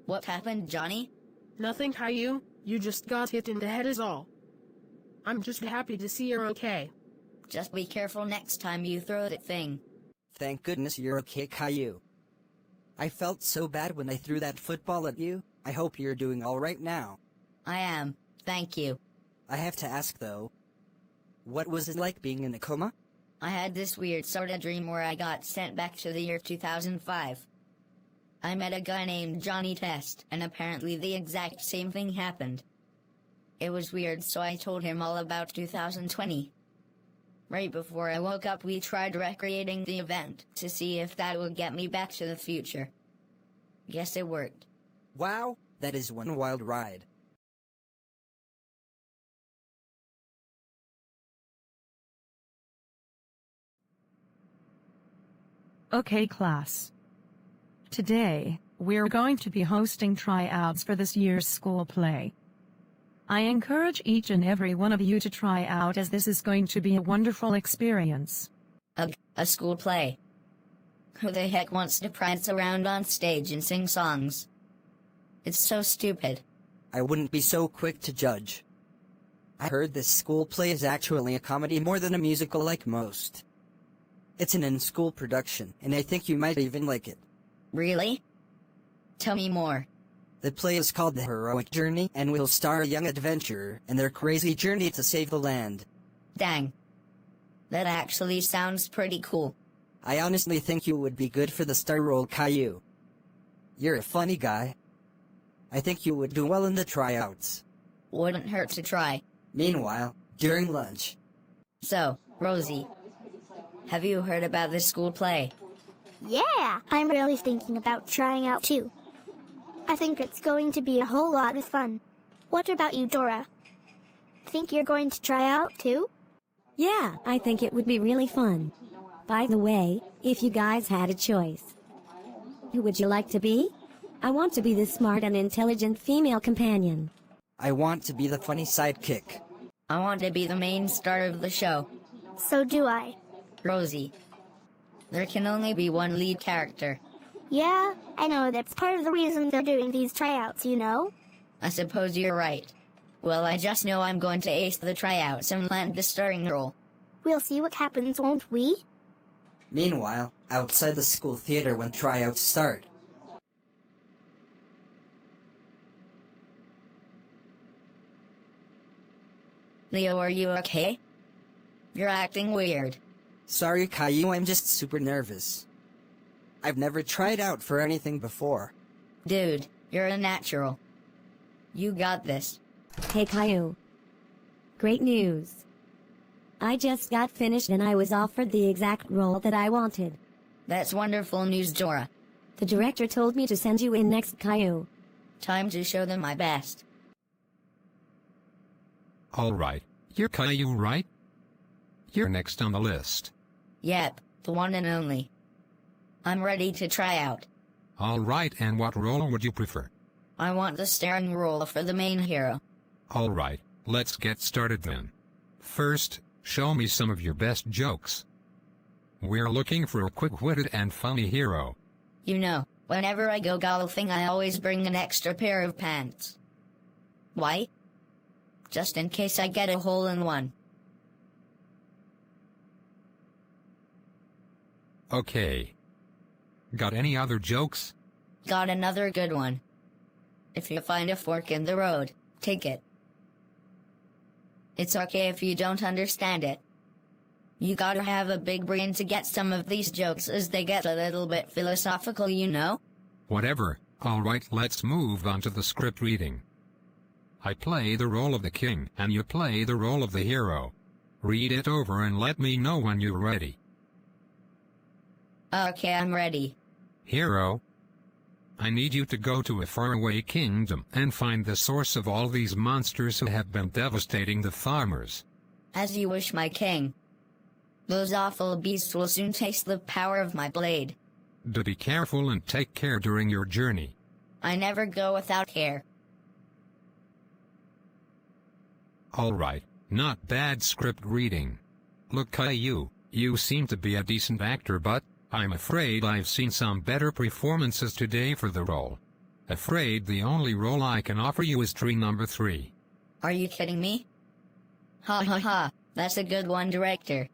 What happened, Johnny? Nothing, Caillou. You just got hit in the head is all. I'm just happy to see you're okay. Just be careful next time you throw that thing. Thank goodness you're okay, Caillou. I felt so bad when I threw that football at you. I hope you're doing alright now. I am, thank you. I have to ask though, what was it like being in a coma? I had this weird sorta dream where I got sent back to the year 2005. I met a guy named Johnny Test, and apparently the exact same thing happened. It was weird, so I told him all about 2020. Right before I woke up, we tried recreating the event to see if that would get me back to the future. Guess it worked. Wow, that is one wild ride. Okay, class. Today, we're going to be hosting tryouts for this year's school play. I encourage each and every one of you to try out, as this is going to be a wonderful experience. A school play? Who the heck wants to prance around on stage and sing songs? It's so stupid. I wouldn't be so quick to judge. I heard this school play is actually a comedy more than a musical like most. It's an in-school production, and I think you might even like it. Really? Tell me more. The play is called The Heroic Journey and will star a young adventurer and their crazy journey to save the land. Dang. That actually sounds pretty cool. I honestly think you would be good for the star role, Caillou. You're a funny guy. I think you would do well in the tryouts. Wouldn't hurt to try. Meanwhile, during lunch. So, Rosie, have you heard about this school play? Yeah, I'm really thinking about trying out too. I think it's going to be a whole lot of fun. What about you, Dora? Think you're going to try out too? Yeah, I think it would be really fun. By the way, if you guys had a choice, who would you like to be? I want to be the smart and intelligent female companion. I want to be the funny sidekick. I want to be the main star of the show. So do I. Rosie, there can only be one lead character. Yeah, I know that's part of the reason they're doing these tryouts, you know? I suppose you're right. Well, I just know I'm going to ace the tryouts and land the starring role. We'll see what happens, won't we? Meanwhile, outside the school theater when tryouts start. Leo, are you okay? You're acting weird. Sorry, Caillou, I'm just super nervous. I've never tried out for anything before. Dude, you're a natural. You got this. Hey Caillou. Great news. I just got finished and I was offered the exact role that I wanted. That's wonderful news, Dora. The director told me to send you in next, Caillou. Time to show them my best. All right, you're Caillou, right? You're next on the list. Yep, the one and only. I'm ready to try out. All right, and what role would you prefer? I want the starring role for the main hero. All right, let's get started then. First, show me some of your best jokes. We're looking for a quick-witted and funny hero. You know, whenever I go golfing I always bring an extra pair of pants. Why? Just in case I get a hole-in-one. Okay. Got any other jokes? Got another good one. If you find a fork in the road, take it. It's okay if you don't understand it. You gotta have a big brain to get some of these jokes as they get a little bit philosophical, you know? Whatever. All right, let's move on to the script reading. I play the role of the king, and you play the role of the hero. Read it over and let me know when you're ready. Okay, I'm ready. Hero, I need you to go to a faraway kingdom and find the source of all these monsters who have been devastating the farmers. As you wish, my king. Those awful beasts will soon taste the power of my blade. Do be careful and take care during your journey. I never go without care. All right, not bad script reading. Look, Caillou, you seem to be a decent actor, but I'm afraid I've seen some better performances today for the role. Afraid the only role I can offer you is tree number 3. Are you kidding me? Ha ha ha, that's a good one, director.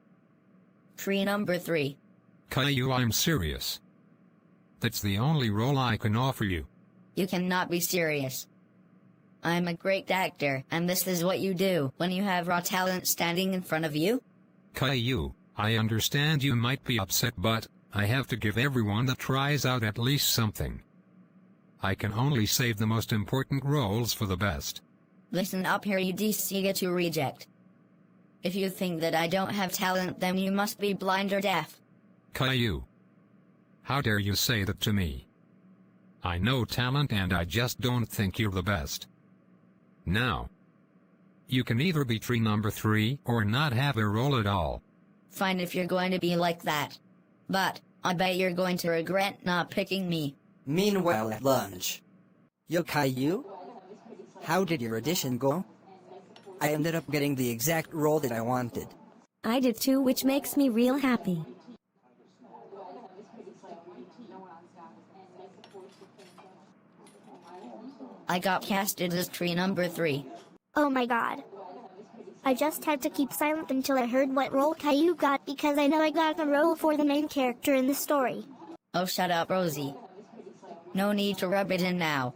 Tree number 3. Caillou, I'm serious. That's the only role I can offer you. You cannot be serious. I'm a great actor, and this is what you do when you have raw talent standing in front of you? Caillou, I understand you might be upset, but I have to give everyone that tries out at least something. I can only save the most important roles for the best. Listen up here, you DC2 reject. If you think that I don't have talent, then you must be blind or deaf. Caillou, how dare you say that to me? I know talent and I just don't think you're the best. Now, you can either be tree number 3 or not have a role at all. Fine if you're going to be like that. But, I bet you're going to regret not picking me. Meanwhile at lunch. Yo, Caillou? How did your audition go? I ended up getting the exact role that I wanted. I did too, which makes me real happy. I got casted as tree number 3. Oh my god. I just had to keep silent until I heard what role Caillou got because I know I got the role for the main character in the story. Oh, shut up, Rosie. No need to rub it in now.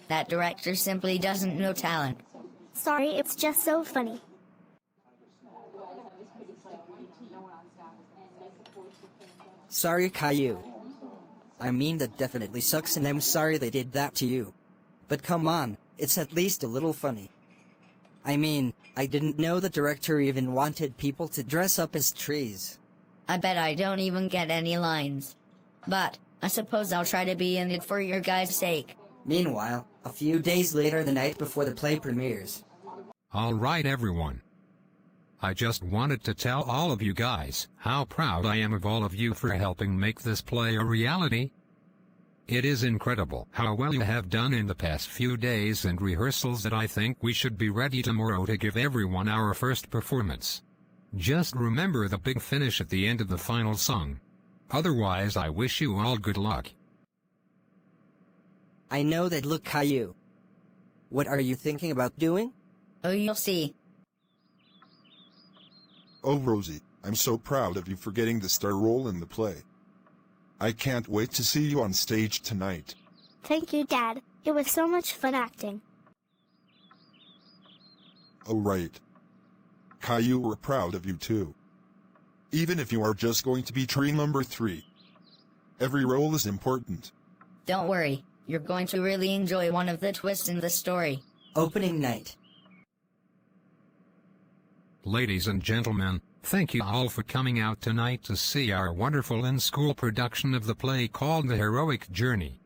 That director simply doesn't know talent. Sorry, it's just so funny. Sorry, Caillou. I mean, that definitely sucks and I'm sorry they did that to you. But come on, it's at least a little funny. I mean, I didn't know the director even wanted people to dress up as trees. I bet I don't even get any lines. But, I suppose I'll try to be in it for your guys' sake. Meanwhile, a few days later, the night before the play premieres. All right, everyone. I just wanted to tell all of you guys how proud I am of all of you for helping make this play a reality. It is incredible how well you have done in the past few days and rehearsals that I think we should be ready tomorrow to give everyone our first performance. Just remember the big finish at the end of the final song. Otherwise, I wish you all good luck. I know that. Look, Caillou. What are you thinking about doing? Oh, you'll see. Oh, Rosie, I'm so proud of you for getting the star role in the play. I can't wait to see you on stage tonight. Thank you, Dad. It was so much fun acting. Oh, right. Caillou, we're proud of you too. Even if you are just going to be tree number 3. Every role is important. Don't worry, you're going to really enjoy one of the twists in the story. Opening night. Ladies and gentlemen, thank you all for coming out tonight to see our wonderful in-school production of the play called The Heroic Journey.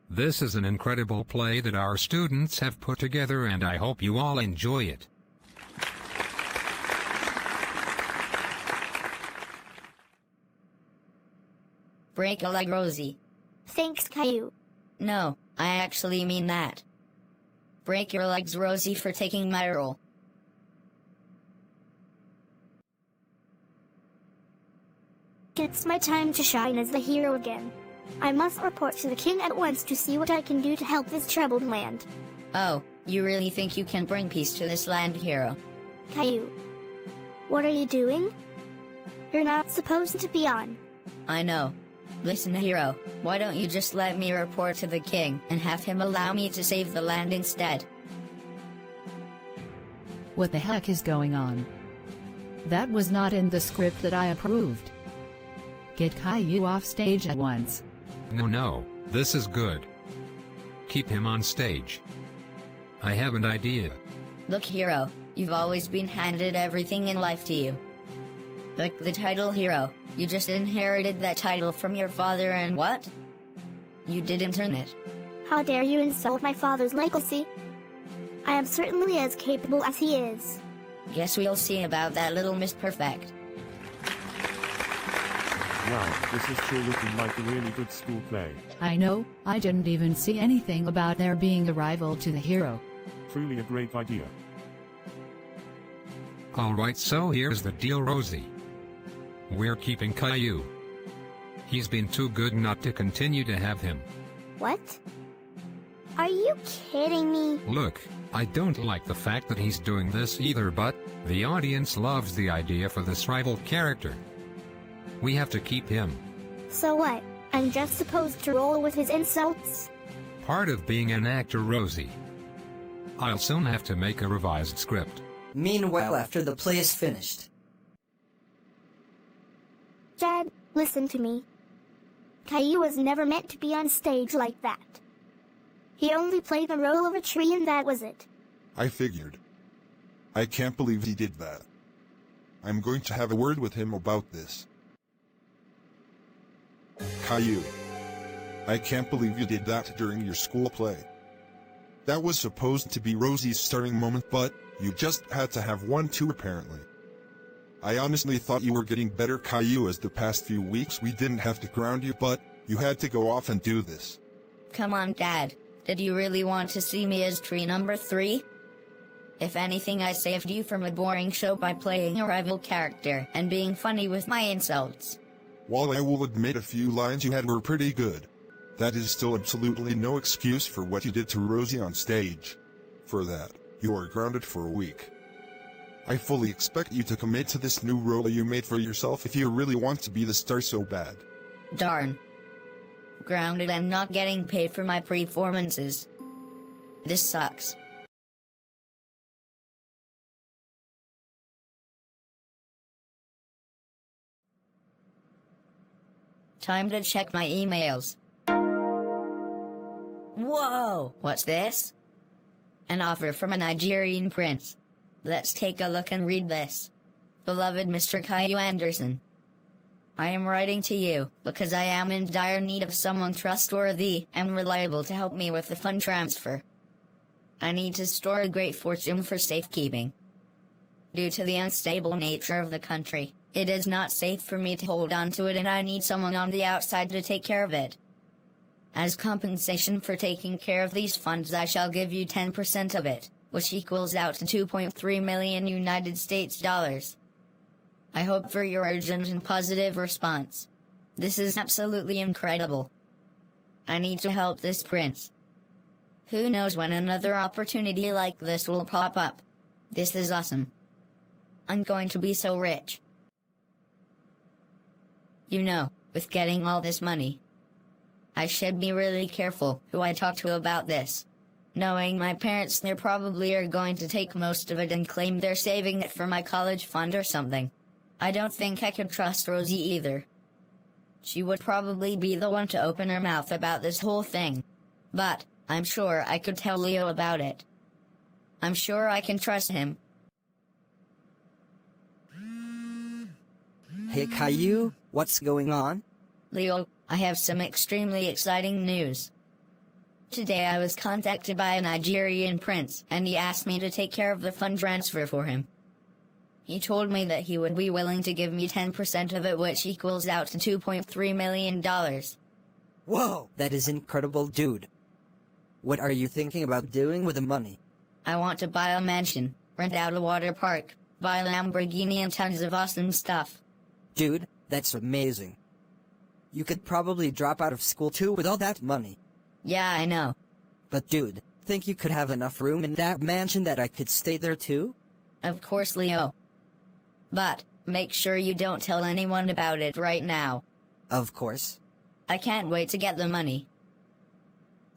This is an incredible play that our students have put together and I hope you all enjoy it. Break a leg, Rosie. Thanks, Caillou. No, I actually mean that. Break your legs, Rosie, for taking my role. It's my time to shine as the hero again. I must report to the king at once to see what I can do to help this troubled land. Oh, you really think you can bring peace to this land, hero? Caillou. What are you doing? You're not supposed to be on. I know. Listen, hero, why don't you just let me report to the king and have him allow me to save the land instead? What the heck is going on? That was not in the script that I approved. Get Caillou off stage at once. No, this is good. Keep him on stage. I have an idea. Look, hero, you've always been handed everything in life to you. Like the title hero, you just inherited that title from your father and what? You didn't earn it. How dare you insult my father's legacy? I am certainly as capable as he is. Guess we'll see about that, little Miss Perfect. Wow, this is sure looking like a really good school play. I know, I didn't even see anything about there being a rival to the hero. Truly a great idea. Alright, so here's the deal, Rosie. We're keeping Caillou. He's been too good not to continue to have him. What? Are you kidding me? Look, I don't like the fact that he's doing this either, but the audience loves the idea for this rival character. We have to keep him. So what? I'm just supposed to roll with his insults? Part of being an actor, Rosie. I'll soon have to make a revised script. Meanwhile, after the play is finished. Dad, listen to me. Caillou was never meant to be on stage like that. He only played the role of a tree and that was it. I figured. I can't believe he did that. I'm going to have a word with him about this. Caillou. I can't believe you did that during your school play. That was supposed to be Rosie's starting moment, but you just had to have one too apparently. I honestly thought you were getting better, Caillou, as the past few weeks we didn't have to ground you, but you had to go off and do this. Come on, Dad. Did you really want to see me as tree number 3? If anything, I saved you from a boring show by playing a rival character and being funny with my insults. While I will admit a few lines you had were pretty good, that is still absolutely no excuse for what you did to Rosie on stage. For that, you are grounded for a week. I fully expect you to commit to this new role you made for yourself if you really want to be the star so bad. Darn. Grounded and not getting paid for my performances. This sucks. Time to check my emails. Whoa! What's this? An offer from a Nigerian prince. Let's take a look and read this. Beloved Mr. Caillou Anderson, I am writing to you because I am in dire need of someone trustworthy and reliable to help me with the fund transfer. I need to store a great fortune for safekeeping. Due to the unstable nature of the country, it is not safe for me to hold on to it, and I need someone on the outside to take care of it. As compensation for taking care of these funds, I shall give you 10% of it, which equals out to 2.3 million United States dollars. I hope for your urgent and positive response. This is absolutely incredible. I need to help this prince. Who knows when another opportunity like this will pop up. This is awesome. I'm going to be so rich. You know, with getting all this money, I should be really careful who I talk to about this. Knowing my parents, they probably are going to take most of it and claim they're saving it for my college fund or something. I don't think I could trust Rosie either. She would probably be the one to open her mouth about this whole thing. But I'm sure I could tell Leo about it. I'm sure I can trust him. Hey Caillou, what's going on? Leo, I have some extremely exciting news. Today I was contacted by a Nigerian prince, and he asked me to take care of the fund transfer for him. He told me that he would be willing to give me 10% of it, which equals out to $2.3 million. Whoa, that is incredible, dude. What are you thinking about doing with the money? I want to buy a mansion, rent out a water park, buy a Lamborghini and tons of awesome stuff. Dude, that's amazing. You could probably drop out of school too with all that money. Yeah, I know. But dude, think you could have enough room in that mansion that I could stay there too? Of course, Leo. But make sure you don't tell anyone about it right now. Of course. I can't wait to get the money.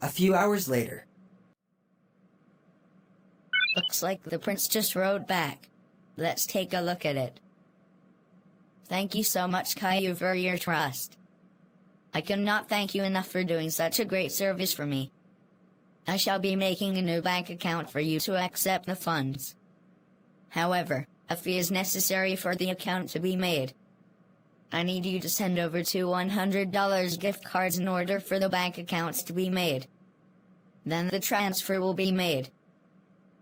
A few hours later. Looks like the prince just wrote back. Let's take a look at it. Thank you so much, Caillou, for your trust. I cannot thank you enough for doing such a great service for me. I shall be making a new bank account for you to accept the funds. However, a fee is necessary for the account to be made. I need you to send over 2 $100 gift cards in order for the bank accounts to be made. Then the transfer will be made.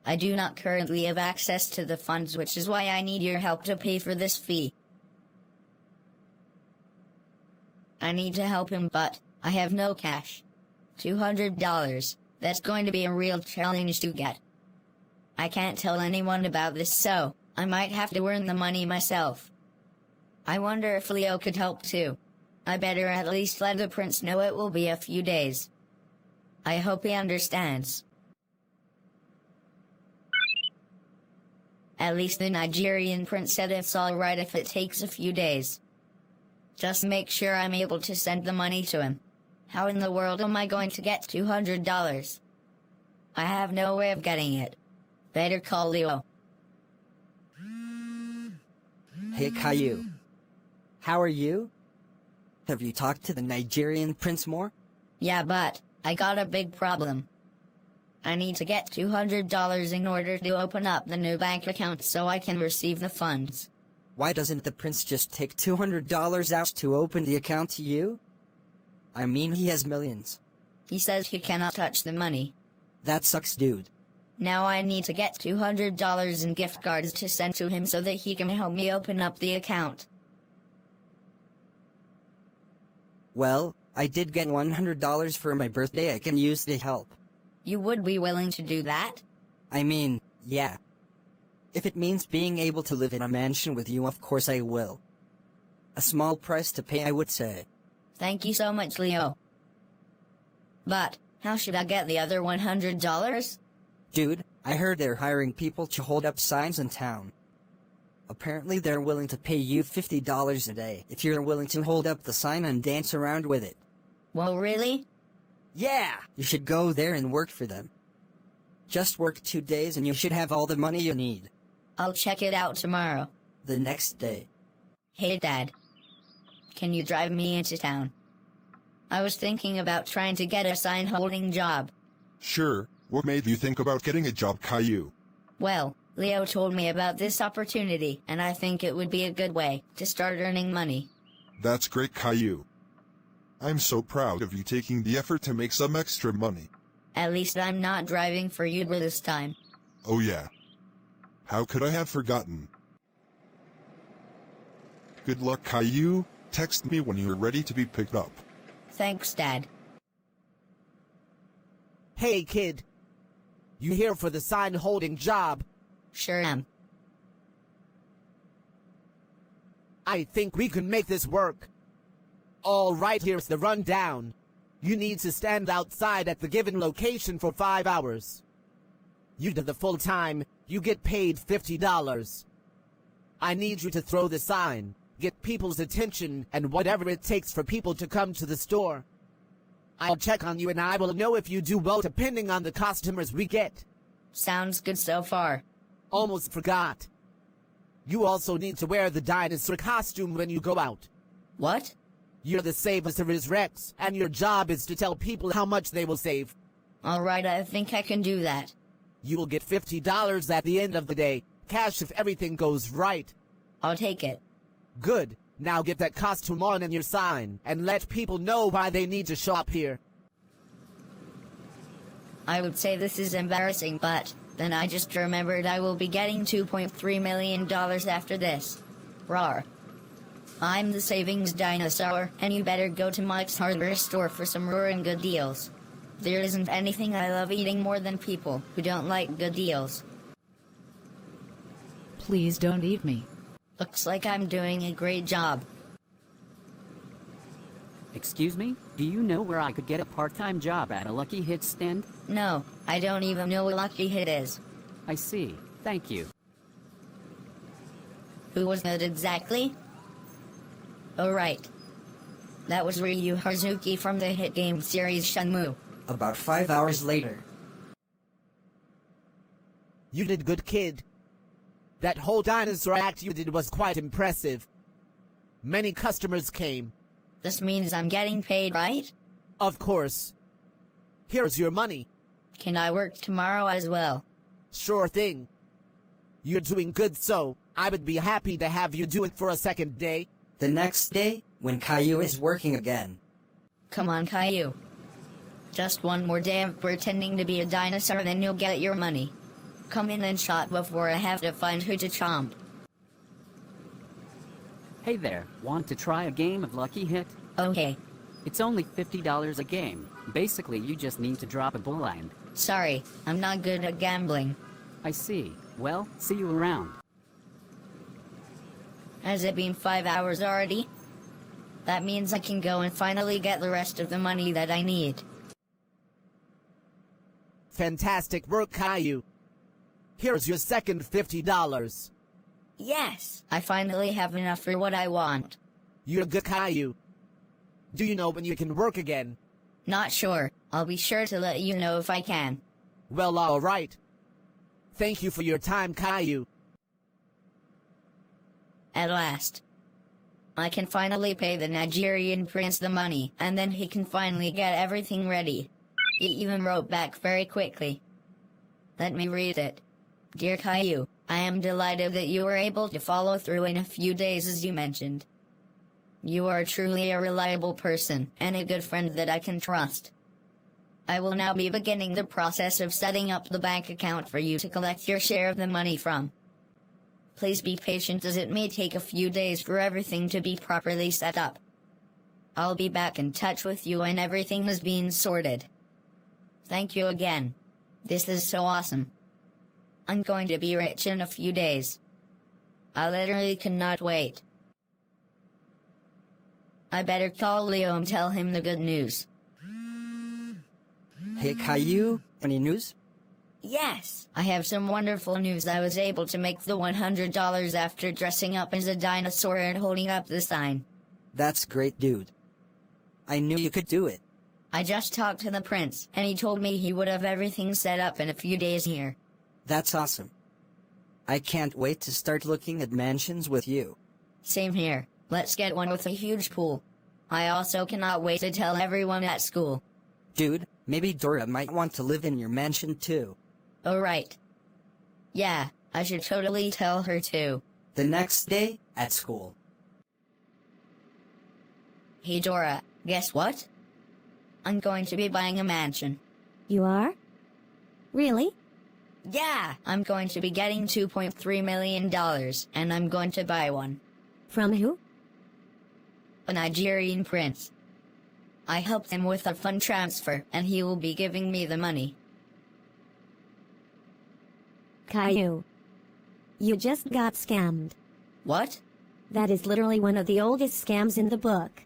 I do not currently have access to the funds, which is why I need your help to pay for this fee. I need to help him, but I have no cash. $200. That's going to be a real challenge to get. I can't tell anyone about this, so I might have to earn the money myself. I wonder if Leo could help too. I better at least let the prince know it will be a few days. I hope he understands. At least the Nigerian prince said it's alright if it takes a few days. Just make sure I'm able to send the money to him. How in the world am I going to get $200? I have no way of getting it. Better call Leo. Hey Caillou. How are you? Have you talked to the Nigerian prince more? Yeah, but I got a big problem. I need to get $200 in order to open up the new bank account so I can receive the funds. Why doesn't the prince just take $200 out to open the account to you? I mean, he has millions. He says he cannot touch the money. That sucks, dude. Now I need to get $200 in gift cards to send to him so that he can help me open up the account. Well, I did get $100 for my birthday I can use to help. You would be willing to do that? I mean, yeah. If it means being able to live in a mansion with you, of course I will. A small price to pay, I would say. Thank you so much, Leo. But how should I get the other $100? Dude, I heard they're hiring people to hold up signs in town. Apparently they're willing to pay you $50 a day if you're willing to hold up the sign and dance around with it. Well, really? Yeah! You should go there and work for them. Just work 2 days and you should have all the money you need. I'll check it out tomorrow. The next day. Hey, Dad. Can you drive me into town? I was thinking about trying to get a sign-holding job. Sure, what made you think about getting a job, Caillou? Well, Leo told me about this opportunity, and I think it would be a good way to start earning money. That's great, Caillou. I'm so proud of you taking the effort to make some extra money. At least I'm not driving for Uber this time. Oh yeah. How could I have forgotten? Good luck, Caillou. Text me when you're ready to be picked up. Thanks, Dad. Hey, kid. You here for the sign-holding job? Sure am. I think we can make this work. All right, here's the rundown. You need to stand outside at the given location for 5 hours. You do the full time, you get paid $50. I need you to throw the sign, get people's attention, and whatever it takes for people to come to the store. I'll check on you and I will know if you do well depending on the customers we get. Sounds good so far. Almost forgot. You also need to wear the dinosaur costume when you go out. What? You're the Savisaurus Rex, and your job is to tell people how much they will save. Alright, I think I can do that. You will get $50 at the end of the day, cash if everything goes right. I'll take it. Good. Now get that costume on and your sign, and let people know why they need to show up here. I would say this is embarrassing, but then I just remembered I will be getting $2.3 million after this. Rawr. I'm the savings dinosaur, and you better go to Mike's hardware store for some roaring good deals. There isn't anything I love eating more than people who don't like good deals. Please don't eat me. Looks like I'm doing a great job. Excuse me? Do you know where I could get a part-time job at a Lucky Hit stand? No, I don't even know what Lucky Hit is. I see. Thank you. Who was that exactly? Oh right. That was Ryu Hazuki from the hit game series Shenmue. About 5 hours later. You did good, kid. That whole dinosaur act you did was quite impressive. Many customers came. This means I'm getting paid, right? Of course. Here's your money. Can I work tomorrow as well? Sure thing. You're doing good, so I would be happy to have you do it for a second day. The next day, when Caillou is working again. Come on, Caillou. Just one more day of pretending to be a dinosaur, then you'll get your money. Come in and shot before I have to find who to chomp. Hey there, want to try a game of Lucky Hit? Okay. It's only $50 a game. Basically, you just need to drop a bull and... Sorry, I'm not good at gambling. I see. Well, see you around. Has it been 5 hours already? That means I can go and finally get the rest of the money that I need. Fantastic work, Caillou. Here's your second $50. Yes, I finally have enough for what I want. You're good, Caillou. Do you know when you can work again? Not sure. I'll be sure to let you know if I can. Well, all right. Thank you for your time, Caillou. At last. I can finally pay the Nigerian prince the money, and then he can finally get everything ready. He even wrote back very quickly. Let me read it. Dear Caillou, I am delighted that you were able to follow through in a few days as you mentioned. You are truly a reliable person, and a good friend that I can trust. I will now be beginning the process of setting up the bank account for you to collect your share of the money from. Please be patient as it may take a few days for everything to be properly set up. I'll be back in touch with you when everything has been sorted. Thank you again. This is so awesome. I'm going to be rich in a few days. I literally cannot wait. I better call Leo and tell him the good news. Hey Caillou, any news? Yes, I have some wonderful news. I was able to make the $100 after dressing up as a dinosaur and holding up the sign. That's great, dude. I knew you could do it. I just talked to the prince, and he told me he would have everything set up in a few days here. That's awesome. I can't wait to start looking at mansions with you. Same here. Let's get one with a huge pool. I also cannot wait to tell everyone at school. Dude, maybe Dora might want to live in your mansion too. Oh right. Yeah, I should totally tell her too. The next day, at school. Hey Dora, guess what? I'm going to be buying a mansion. You are? Really? Yeah, I'm going to be getting $2.3 million, and I'm going to buy one. From who? A Nigerian prince. I helped him with a fund transfer, and he will be giving me the money. Caillou. You just got scammed. What? That is literally one of the oldest scams in the book.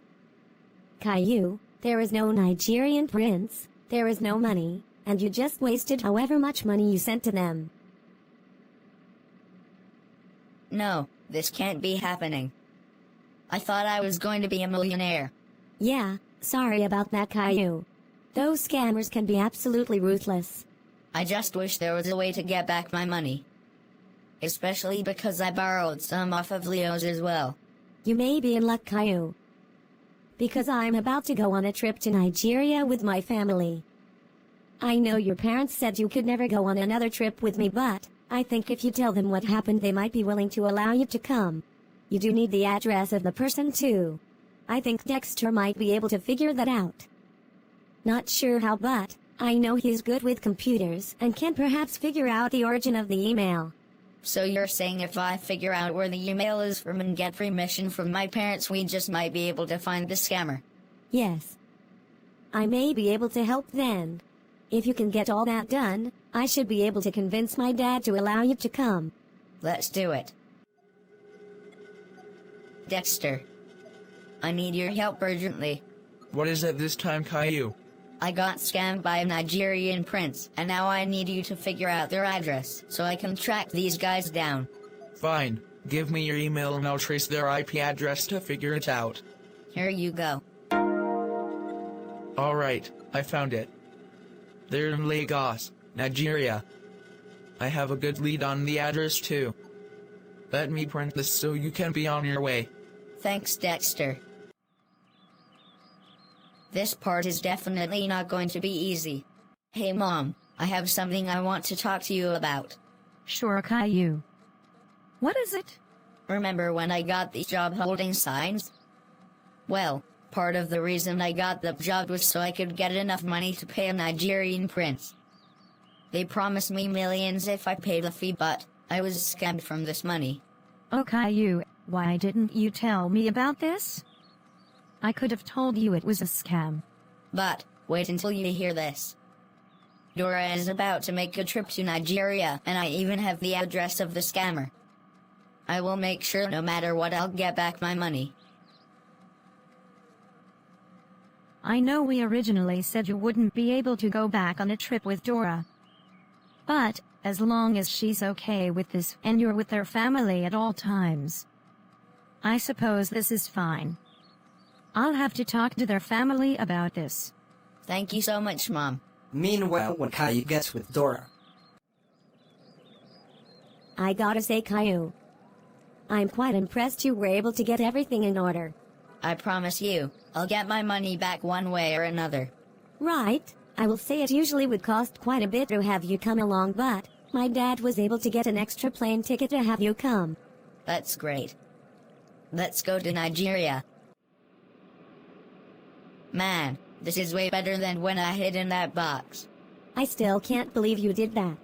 Caillou, there is no Nigerian prince, there is no money, and you just wasted however much money you sent to them. No, this can't be happening. I thought I was going to be a millionaire. Yeah, sorry about that, Caillou. Those scammers can be absolutely ruthless. I just wish there was a way to get back my money. Especially because I borrowed some off of Leo's as well. You may be in luck, Caillou. Because I'm about to go on a trip to Nigeria with my family. I know your parents said you could never go on another trip with me, but I think if you tell them what happened, they might be willing to allow you to come. You do need the address of the person too. I think Dexter might be able to figure that out. Not sure how, but I know he's good with computers and can perhaps figure out the origin of the email. So you're saying if I figure out where the email is from and get permission from my parents, we just might be able to find the scammer? Yes. I may be able to help then. If you can get all that done, I should be able to convince my dad to allow you to come. Let's do it. Dexter. I need your help urgently. What is it this time, Caillou? I got scammed by a Nigerian prince, and now I need you to figure out their address, so I can track these guys down. Fine. Give me your email and I'll trace their IP address to figure it out. Here you go. Alright, I found it. They're in Lagos, Nigeria. I have a good lead on the address too. Let me print this so you can be on your way. Thanks, Dexter. This part is definitely not going to be easy. Hey Mom, I have something I want to talk to you about. Sure, Caillou. What is it? Remember when I got the job holding signs? Well, part of the reason I got the job was so I could get enough money to pay a Nigerian prince. They promised me millions if I paid the fee, but I was scammed from this money. Oh, Caillou, why didn't you tell me about this? I could have told you it was a scam. But, wait until you hear this. Dora is about to make a trip to Nigeria, and I even have the address of the scammer. I will make sure no matter what I'll get back my money. I know we originally said you wouldn't be able to go back on a trip with Dora. But, as long as she's okay with this and you're with their family at all times, I suppose this is fine. I'll have to talk to their family about this. Thank you so much, Mom. Meanwhile, when Caillou gets with Dora. I gotta say, Caillou, I'm quite impressed you were able to get everything in order. I promise you, I'll get my money back one way or another. Right. I will say it usually would cost quite a bit to have you come along, but my dad was able to get an extra plane ticket to have you come. That's great. Let's go to Nigeria. Man, this is way better than when I hid in that box. I still can't believe you did that.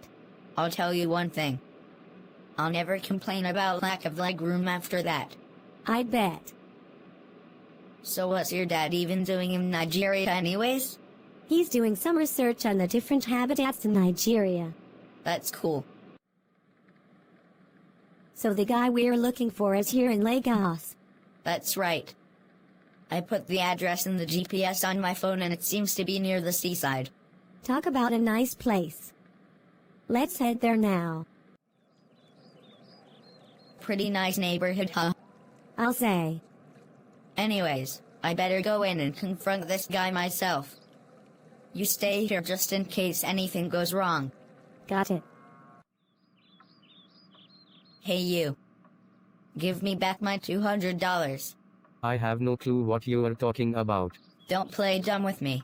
I'll tell you one thing. I'll never complain about lack of legroom after that. I bet. So what's your dad even doing in Nigeria anyways? He's doing some research on the different habitats in Nigeria. That's cool. So the guy we're looking for is here in Lagos. That's right. I put the address in the GPS on my phone and it seems to be near the seaside. Talk about a nice place. Let's head there now. Pretty nice neighborhood, huh? I'll say. Anyways, I better go in and confront this guy myself. You stay here just in case anything goes wrong. Got it. Hey you. Give me back my $200. I have no clue what you are talking about. Don't play dumb with me.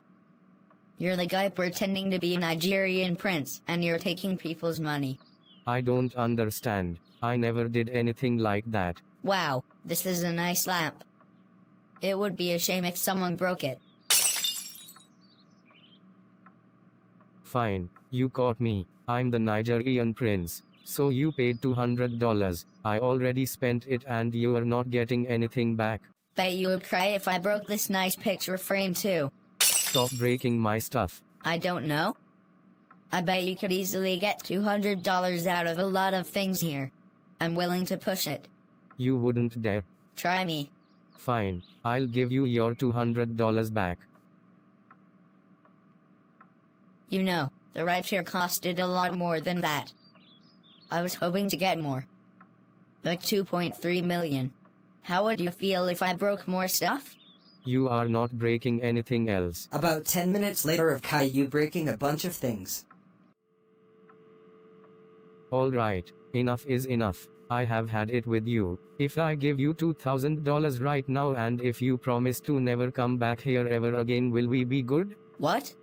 You're the guy pretending to be a Nigerian prince, and you're taking people's money. I don't understand. I never did anything like that. Wow, this is a nice lamp. It would be a shame if someone broke it. Fine, you caught me. I'm the Nigerian prince. So you paid $200. I already spent it and you are not getting anything back. Bet you would cry if I broke this nice picture frame too. Stop breaking my stuff. I don't know. I bet you could easily get $200 out of a lot of things here. I'm willing to push it. You wouldn't dare. Try me. Fine, I'll give you your $200 back. You know, the ride here costed a lot more than that. I was hoping to get more. Like 2.3 million. How would you feel if I broke more stuff? You are not breaking anything else. About 10 minutes later of Caillou breaking a bunch of things. Alright, enough is enough. I have had it with you. If I give you $2,000 right now and if you promise to never come back here ever again, will we be good? What?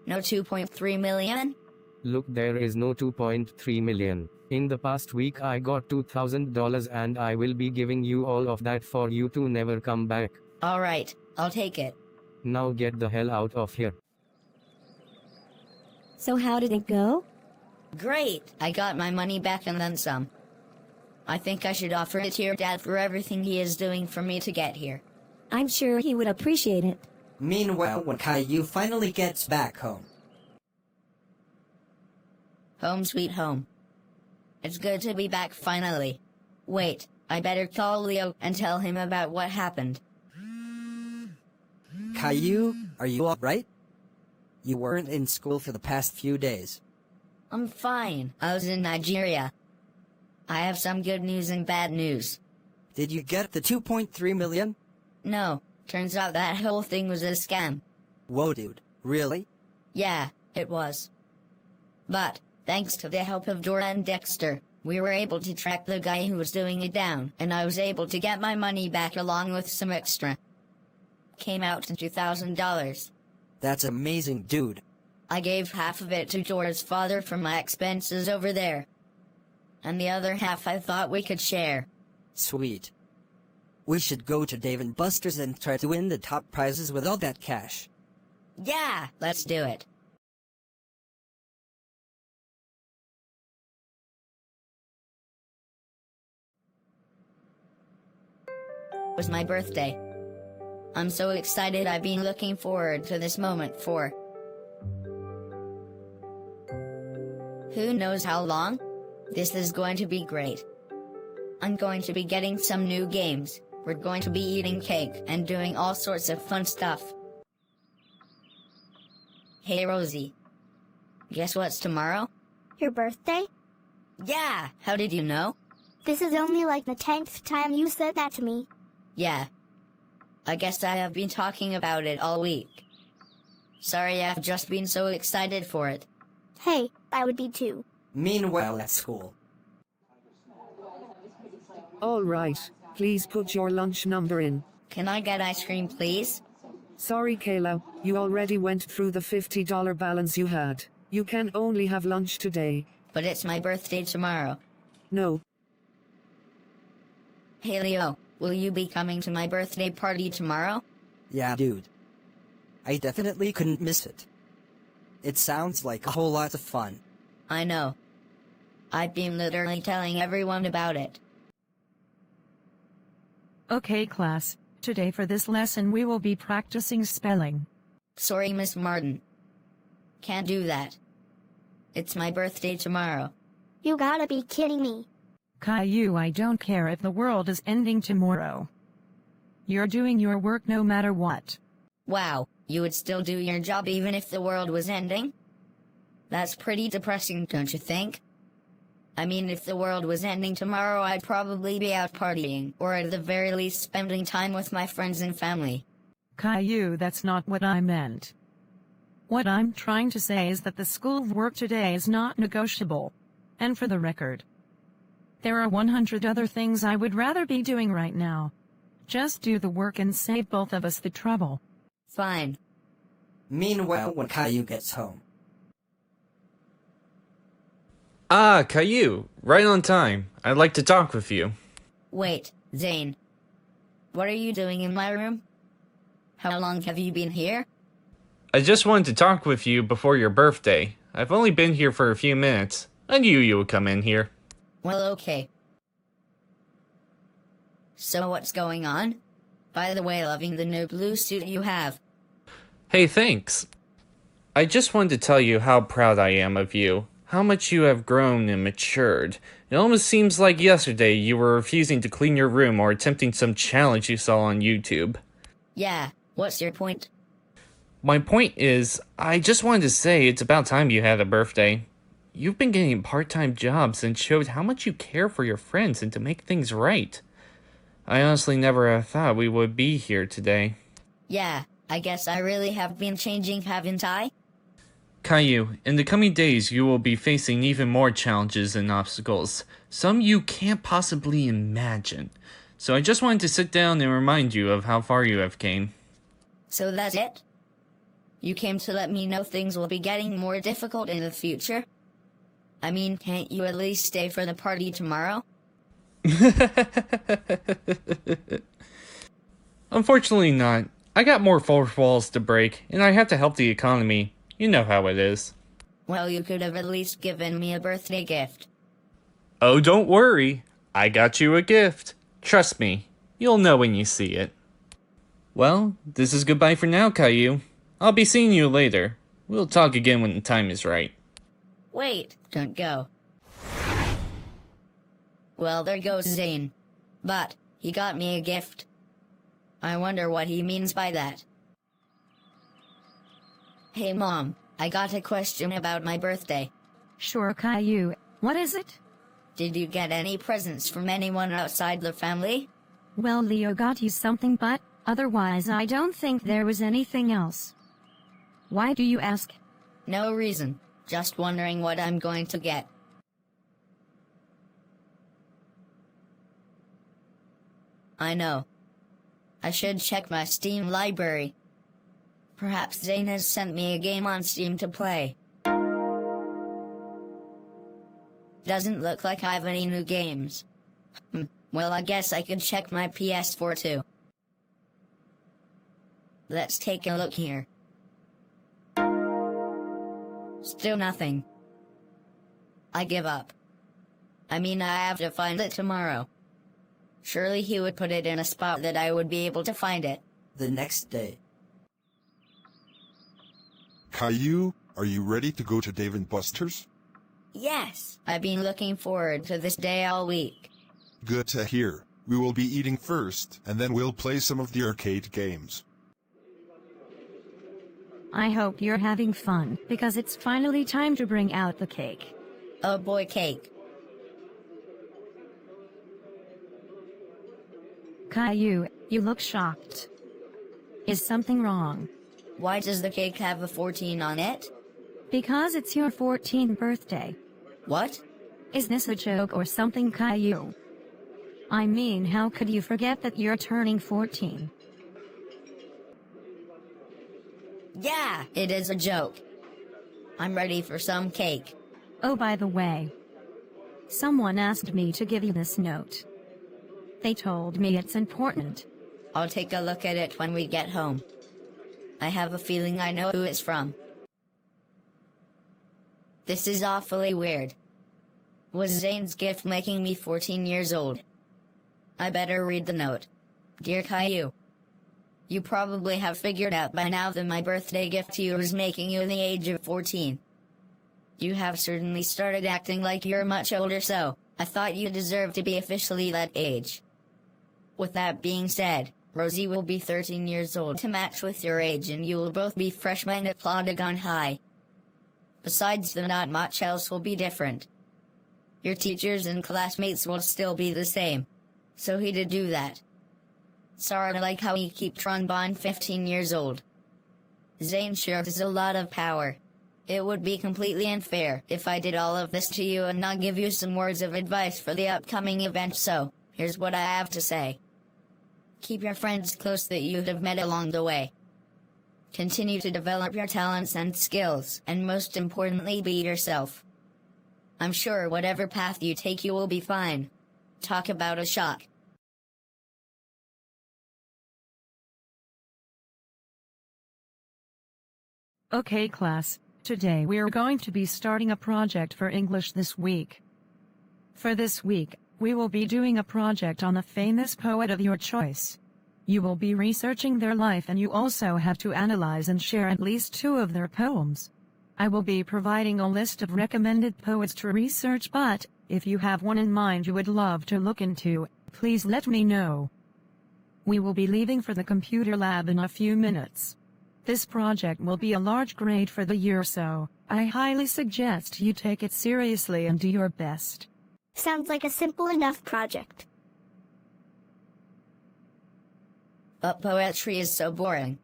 No 2.3 million? Look, there is no 2.3 million. In the past week I got $2,000 and I will be giving you all of that for you to never come back. Alright, I'll take it. Now get the hell out of here. So how did it go? Great! I got my money back and then some. I think I should offer it to your dad for everything he is doing for me to get here. I'm sure he would appreciate it. Meanwhile, when Caillou finally gets back home. Home sweet home. It's good to be back finally. Wait, I better call Leo and tell him about what happened. Caillou, are you alright? You weren't in school for the past few days. I'm fine. I was in Nigeria. I have some good news and bad news. Did you get the 2.3 million? No, turns out that whole thing was a scam. Whoa, dude. Really? Yeah, it was. But, thanks to the help of Dora and Dexter, we were able to track the guy who was doing it down, and I was able to get my money back along with some extra. Came out to $2,000. That's amazing, dude. I gave half of it to Dora's father for my expenses over there. And the other half I thought we could share. Sweet. We should go to Dave & Buster's and try to win the top prizes with all that cash. Yeah, let's do it. It was my birthday. I'm so excited. I've been looking forward to this moment for who knows how long? This is going to be great. I'm going to be getting some new games. We're going to be eating cake and doing all sorts of fun stuff. Hey Rosie. Guess what's tomorrow? Your birthday? Yeah, how did you know? This is only like the 10th time you said that to me. Yeah. I guess I have been talking about it all week. Sorry, I've just been so excited for it. Hey, I would be too. Meanwhile at school. All right, please put your lunch number in. Can I get ice cream, please? Sorry, Caillou, you already went through the $50 balance you had. You can only have lunch today. But it's my birthday tomorrow. No. Hey Leo, will you be coming to my birthday party tomorrow? Yeah, dude. I definitely couldn't miss it. It sounds like a whole lot of fun. I know. I've been literally telling everyone about it. Okay class, today for this lesson we will be practicing spelling. Sorry Miss Martin. Can't do that. It's my birthday tomorrow. You gotta be kidding me. Caillou, I don't care if the world is ending tomorrow. You're doing your work no matter what. Wow, you would still do your job even if the world was ending? That's pretty depressing, don't you think? I mean, if the world was ending tomorrow, I'd probably be out partying, or at the very least spending time with my friends and family. Caillou, that's not what I meant. What I'm trying to say is that the schoolwork today is not negotiable. And for the record, there are 100 other things I would rather be doing right now. Just do the work and save both of us the trouble. Fine. Meanwhile, when Caillou gets home. Ah, Caillou, right on time. I'd like to talk with you. Wait, Zane. What are you doing in my room? How long have you been here? I just wanted to talk with you before your birthday. I've only been here for a few minutes. I knew you would come in here. Well, okay. So what's going on? By the way, loving the new blue suit you have. Hey, thanks. I just wanted to tell you how proud I am of you. How much you have grown and matured. It almost seems like yesterday you were refusing to clean your room or attempting some challenge you saw on YouTube. Yeah, what's your point? My point is, I just wanted to say it's about time you had a birthday. You've been getting part-time jobs and showed how much you care for your friends and to make things right. I honestly never thought we would be here today. Yeah, I guess I really have been changing, haven't I? Caillou, in the coming days you will be facing even more challenges and obstacles, some you can't possibly imagine. So I just wanted to sit down and remind you of how far you have came. So that's it? You came to let me know things will be getting more difficult in the future? I mean, can't you at least stay for the party tomorrow? Unfortunately not. I got more fourth walls to break, and I have to help the economy. You know how it is. Well, you could have at least given me a birthday gift. Oh, don't worry. I got you a gift. Trust me. You'll know when you see it. Well, this is goodbye for now, Caillou. I'll be seeing you later. We'll talk again when the time is right. Wait, don't go. Well, there goes Zane. But he got me a gift. I wonder what he means by that. Hey Mom, I got a question about my birthday. Sure, Caillou. What is it? Did you get any presents from anyone outside the family? Well, Leo got you something, but otherwise I don't think there was anything else. Why do you ask? No reason. Just wondering what I'm going to get. I know. I should check my Steam library. Perhaps Zane has sent me a game on Steam to play. Doesn't look like I have any new games. Well, I guess I could check my PS4 too. Let's take a look here. Still nothing. I give up. I mean, I have to find it tomorrow. Surely he would put it in a spot that I would be able to find it. The next day. Caillou, are you ready to go to Dave & Buster's? Yes, I've been looking forward to this day all week. Good to hear. We will be eating first, and then we'll play some of the arcade games. I hope you're having fun, because it's finally time to bring out the cake. Oh boy, cake. Caillou, you look shocked. Is something wrong? Why does the cake have a 14 on it? Because it's your 14th birthday. What? Is this a joke or something, Caillou? I mean, how could you forget that you're turning 14? Yeah, it is a joke. I'm ready for some cake. Oh, by the way, someone asked me to give you this note. They told me it's important. I'll take a look at it when we get home. I have a feeling I know who it's from. This is awfully weird. Was Zane's gift making me 14 years old? I better read the note. Dear Caillou, you probably have figured out by now that my birthday gift to you is making you the age of 14. You have certainly started acting like you're much older, so I thought you deserved to be officially that age. With that being said, Rosie will be 13 years old to match with your age, and you will both be freshmen at Plotagon High. Besides, not much else will be different. Your teachers and classmates will still be the same. So he did do that. Sorta like how he keep Tron 15 years old. Zane sure has a lot of power. It would be completely unfair if I did all of this to you and not give you some words of advice for the upcoming event, so here's what I have to say. Keep your friends close that you have met along the way. Continue to develop your talents and skills, and most importantly, be yourself. I'm sure whatever path you take, you will be fine. Talk about a shock. Okay, class. Today we're going to be starting a project for English this week. For this week, we will be doing a project on a famous poet of your choice. You will be researching their life, and you also have to analyze and share at least 2 of their poems. I will be providing a list of recommended poets to research, but if you have one in mind you would love to look into, please let me know. We will be leaving for the computer lab in a few minutes. This project will be a large grade for the year, so I highly suggest you take it seriously and do your best. Sounds like a simple enough project. But poetry is so boring.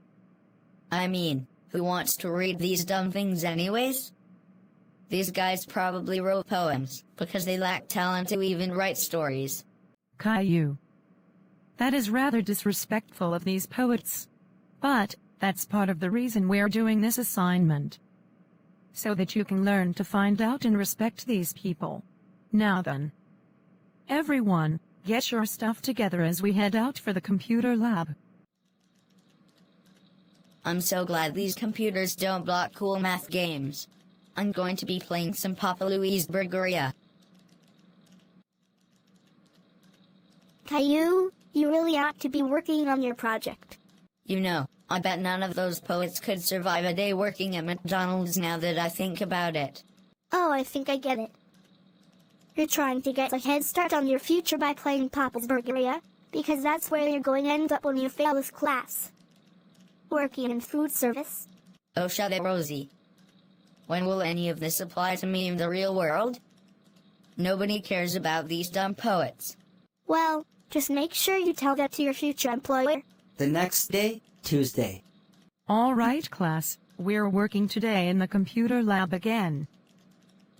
I mean, who wants to read these dumb things anyways? These guys probably wrote poems because they lack talent to even write stories. Caillou. That is rather disrespectful of these poets. But that's part of the reason we're doing this assignment. So that you can learn to find out and respect these people. Now then. Everyone, get your stuff together as we head out for the computer lab. I'm so glad these computers don't block cool math games. I'm going to be playing some Papa Louie's Burgeria. Caillou, you really ought to be working on your project. You know, I bet none of those poets could survive a day working at McDonald's now that I think about it. Oh, I think I get it. You're trying to get a head start on your future by playing Papa's Burgeria, because that's where you're going to end up when you fail this class. Working in food service. Oh, shut it, Rosie. When will any of this apply to me in the real world? Nobody cares about these dumb poets. Well, just make sure you tell that to your future employer. The next day, Tuesday. All right, class. We're working today in the computer lab again.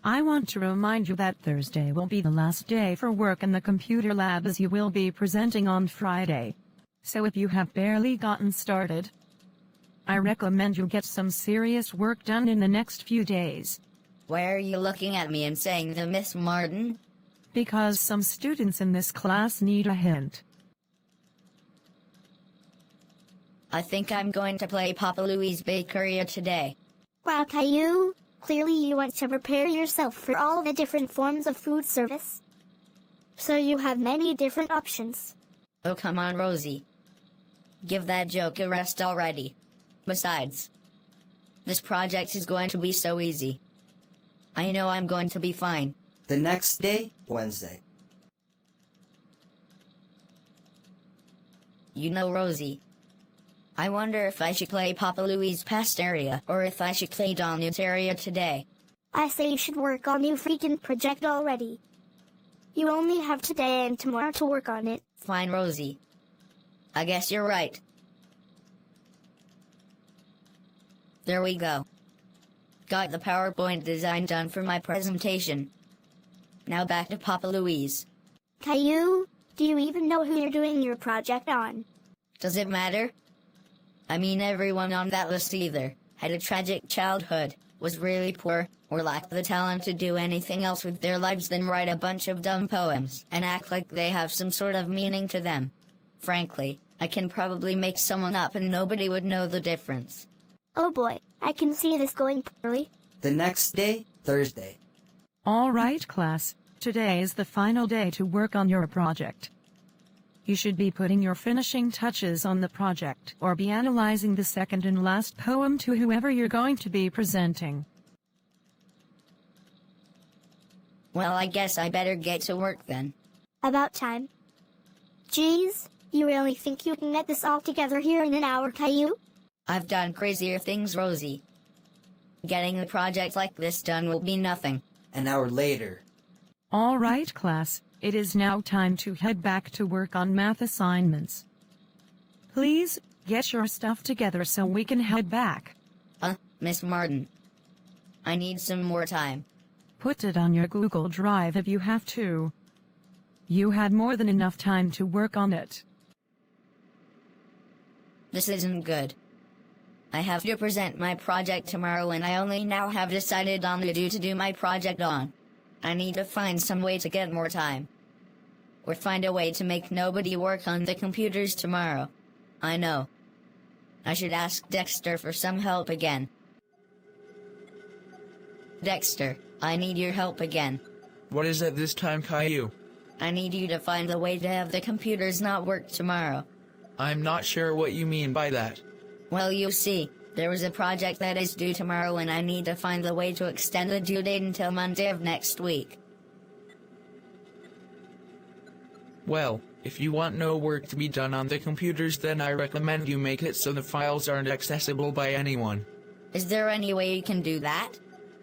I want to remind you that Thursday will be the last day for work in the computer lab, as you will be presenting on Friday. So if you have barely gotten started, I recommend you get some serious work done in the next few days. Why are you looking at me and saying that, Miss Martin? Because some students in this class need a hint. I think I'm going to play Papa Louie's Bakeria today. Wow, Caillou. Clearly you want to prepare yourself for all the different forms of food service. So you have many different options. Oh, come on, Rosie. Give that joke a rest already. Besides, this project is going to be so easy. I know I'm going to be fine. The next day, Wednesday. You know, Rosie, I wonder if I should play Papa Louie's Pastaria or if I should play Donutaria today. I say you should work on your freaking project already. You only have today and tomorrow to work on it. Fine, Rosie. I guess you're right. There we go. Got the PowerPoint design done for my presentation. Now back to Papa Louie's. Caillou, do you even know who you're doing your project on? Does it matter? I mean, everyone on that list either had a tragic childhood, was really poor, or lacked the talent to do anything else with their lives than write a bunch of dumb poems and act like they have some sort of meaning to them. Frankly, I can probably make someone up and nobody would know the difference. Oh boy, I can see this going poorly. The next day, Thursday. All right, class. Today is the final day to work on your project. You should be putting your finishing touches on the project or be analyzing the second and last poem to whoever you're going to be presenting. Well, I guess I better get to work then. About time. Geez, you really think you can get this all together here in an hour, Caillou? I've done crazier things, Rosie. Getting a project like this done will be nothing. An hour later. All right, class, it is now time to head back to work on math assignments. Please, get your stuff together so we can head back. Miss Martin. I need some more time. Put it on your Google Drive if you have to. You had more than enough time to work on it. This isn't good. I have to present my project tomorrow and I only now have decided on the due to do my project on. I need to find some way to get more time. Or find a way to make nobody work on the computers tomorrow. I know. I should ask Dexter for some help again. Dexter, I need your help again. What is it this time, Caillou? I need you to find a way to have the computers not work tomorrow. I'm not sure what you mean by that. Well, you see, there was a project that is due tomorrow and I need to find a way to extend the due date until Monday of next week. Well, if you want no work to be done on the computers, then I recommend you make it so the files aren't accessible by anyone. Is there any way you can do that?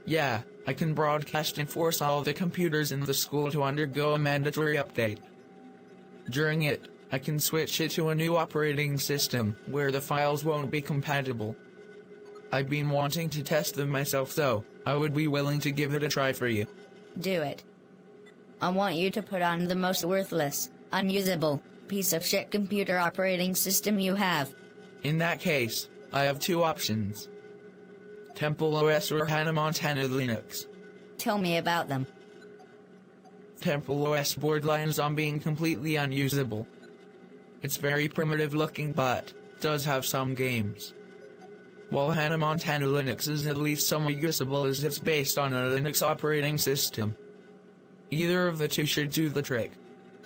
Yeah, I can broadcast and force all the computers in the school to undergo a mandatory update. During it, I can switch it to a new operating system, where the files won't be compatible. I've been wanting to test them myself though. I would be willing to give it a try for you. Do it. I want you to put on the most worthless, unusable, piece of shit computer operating system you have. In that case, I have two options. Temple OS or Hannah Montana Linux. Tell me about them. Temple OS borderlines on being completely unusable. It's very primitive looking but does have some games. While Hannah Montana Linux is at least somewhat usable as it's based on a Linux operating system. Either of the two should do the trick.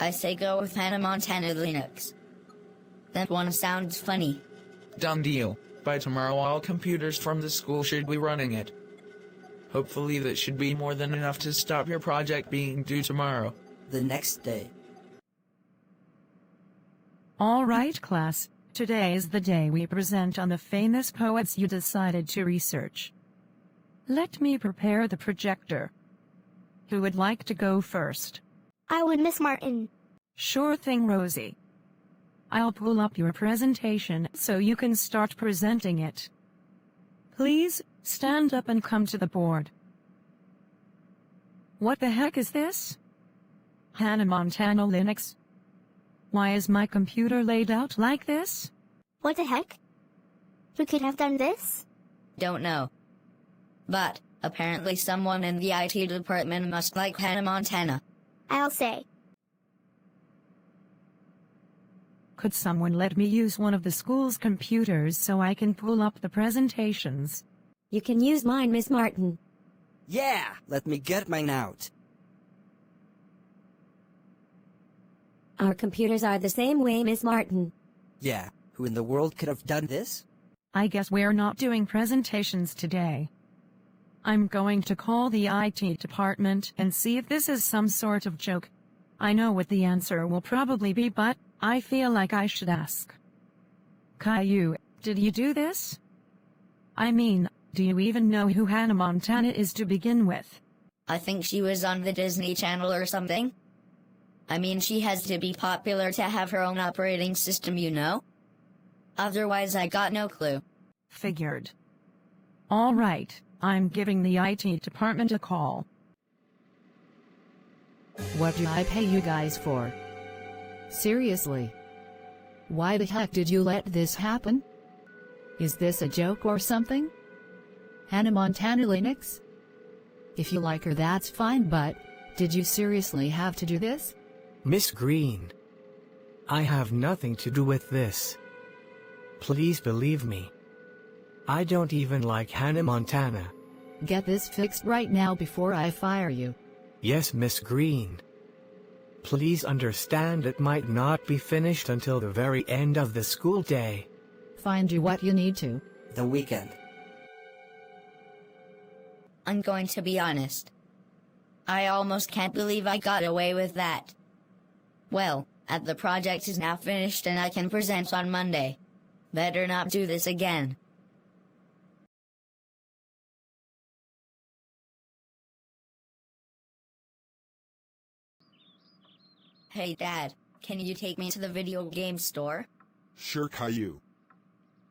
I say go with Hannah Montana Linux. That one sounds funny. Done deal. By tomorrow all computers from the school should be running it. Hopefully that should be more than enough to stop your project being due tomorrow. The next day. All right, class, today is the day we present on the famous poets you decided to research. Let me prepare the projector. Who would like to go first? I would, Miss Martin. Sure thing, Rosie. I'll pull up your presentation so you can start presenting it. Please, stand up and come to the board. What the heck is this? Hannah Montana Linux? Why is my computer laid out like this? What the heck? Who could have done this? Don't know. But, apparently someone in the IT department must like Hannah Montana. I'll say. Could someone let me use one of the school's computers so I can pull up the presentations? You can use mine, Miss Martin. Yeah! Let me get mine out. Our computers are the same way, Miss Martin. Yeah, who in the world could have done this? I guess we're not doing presentations today. I'm going to call the IT department and see if this is some sort of joke. I know what the answer will probably be, but I feel like I should ask. Caillou, did you do this? I mean, do you even know who Hannah Montana is to begin with? I think she was on the Disney Channel or something. I mean, she has to be popular to have her own operating system, you know? Otherwise, I got no clue. Figured. All right, I'm giving the IT department a call. What do I pay you guys for? Seriously? Why the heck did you let this happen? Is this a joke or something? Hannah Montana Linux? If you like her, that's fine, but did you seriously have to do this? Miss Green, I have nothing to do with this. Please believe me. I don't even like Hannah Montana. Get this fixed right now before I fire you. Yes, Miss Green. Please understand it might not be finished until the very end of the school day. Find you what you need to. The weekend. I'm going to be honest. I almost can't believe I got away with that. Well, the project is now finished and I can present on Monday. Better not do this again. Hey Dad, can you take me to the video game store? Sure, Caillou.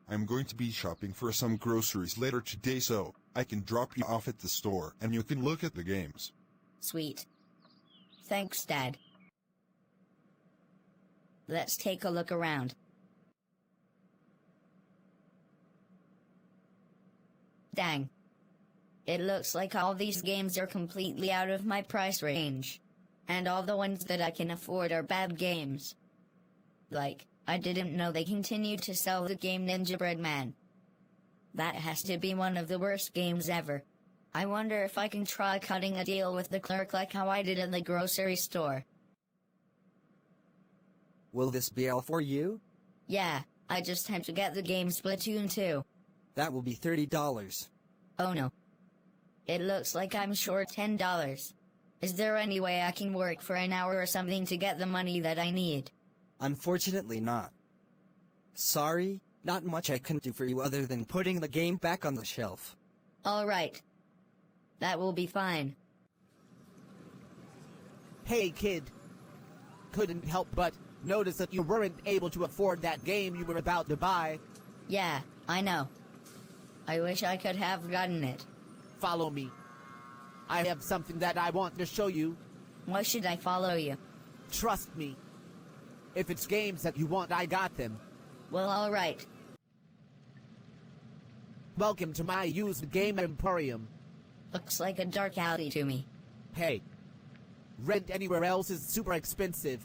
I'm going to be shopping for some groceries later today, so I can drop you off at the store and you can look at the games. Sweet. Thanks, Dad. Let's take a look around. Dang. It looks like all these games are completely out of my price range. And all the ones that I can afford are bad games. Like, I didn't know they continued to sell the game Ninja Bread Man. That has to be one of the worst games ever. I wonder if I can try cutting a deal with the clerk like how I did in the grocery store. Will this be all for you? Yeah, I just have to get the game Splatoon 2. That will be $30. Oh no. It looks like I'm short $10. Is there any way I can work for an hour or something to get the money that I need? Unfortunately not. Sorry, not much I can do for you other than putting the game back on the shelf. Alright. That will be fine. Hey kid. Couldn't help but notice that you weren't able to afford that game you were about to buy. Yeah, I know. I wish I could have gotten it. Follow me. I have something that I want to show you. Why should I follow you? Trust me. If it's games that you want, I got them. Well, alright. Welcome to my used game emporium. Looks like a dark alley to me. Hey. Rent anywhere else is super expensive.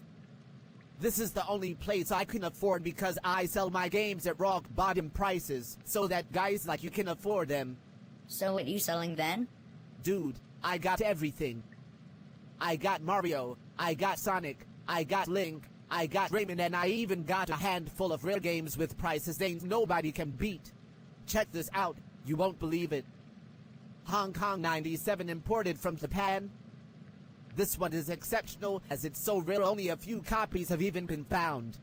This is the only place I can afford because I sell my games at rock bottom prices, so that guys like you can afford them. So what you selling then? Dude, I got everything. I got Mario, I got Sonic, I got Link, I got Rayman, and I even got a handful of rare games with prices ain't nobody can beat. Check this out, you won't believe it. Hong Kong 97 imported from Japan. This one is exceptional as it's so rare only a few copies have even been found.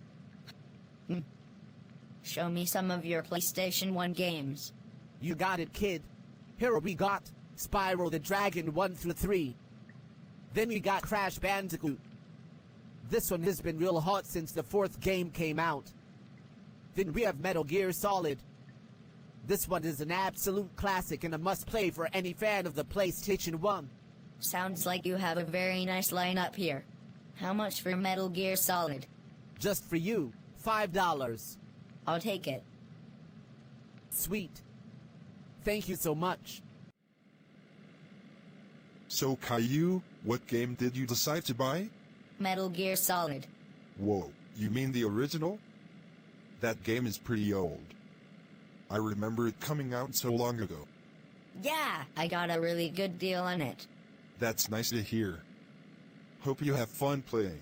Show me some of your PlayStation 1 games. You got it, kid. Here we got Spyro the Dragon 1 through 3. Then we got Crash Bandicoot. This one has been real hot since the 4th game came out. Then we have Metal Gear Solid. This one is an absolute classic and a must-play for any fan of the PlayStation 1. Sounds like you have a very nice lineup here. How much for Metal Gear Solid? Just for you, $5. I'll take it. Sweet. Thank you so much. So Caillou, what game did you decide to buy? Metal Gear Solid. Whoa, you mean the original? That game is pretty old. I remember it coming out so long ago. Yeah, I got a really good deal on it. That's nice to hear. Hope you have fun playing.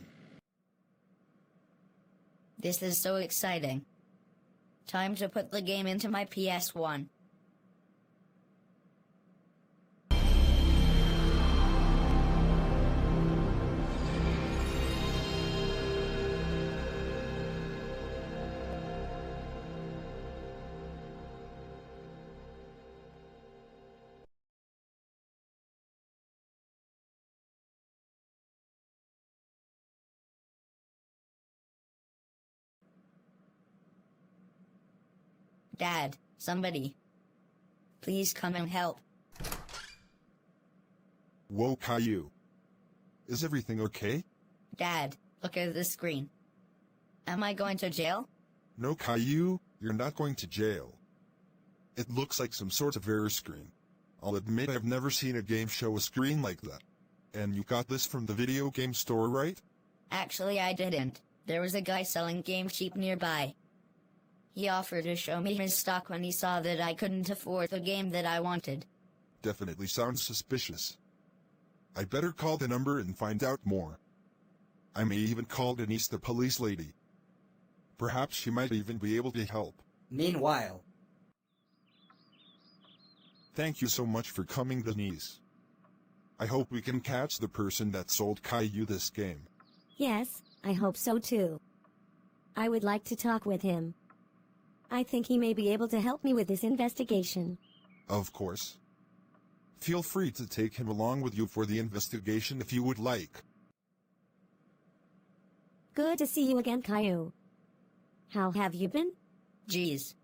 This is so exciting. Time to put the game into my PS1. Dad, somebody. Please come and help. Whoa, Caillou. Is everything okay? Dad, look at the screen. Am I going to jail? No, Caillou, you're not going to jail. It looks like some sort of error screen. I'll admit I've never seen a game show a screen like that. And you got this from the video game store, right? Actually, I didn't. There was a guy selling games cheap nearby. He offered to show me his stock when he saw that I couldn't afford the game that I wanted. Definitely sounds suspicious. I better call the number and find out more. I may even call Denise, the police lady. Perhaps she might even be able to help. Meanwhile, thank you so much for coming, Denise. I hope we can catch the person that sold Caillou this game. Yes, I hope so too. I would like to talk with him. I think he may be able to help me with this investigation. Of course. Feel free to take him along with you for the investigation if you would like. Good to see you again, Caillou. How have you been? Geez.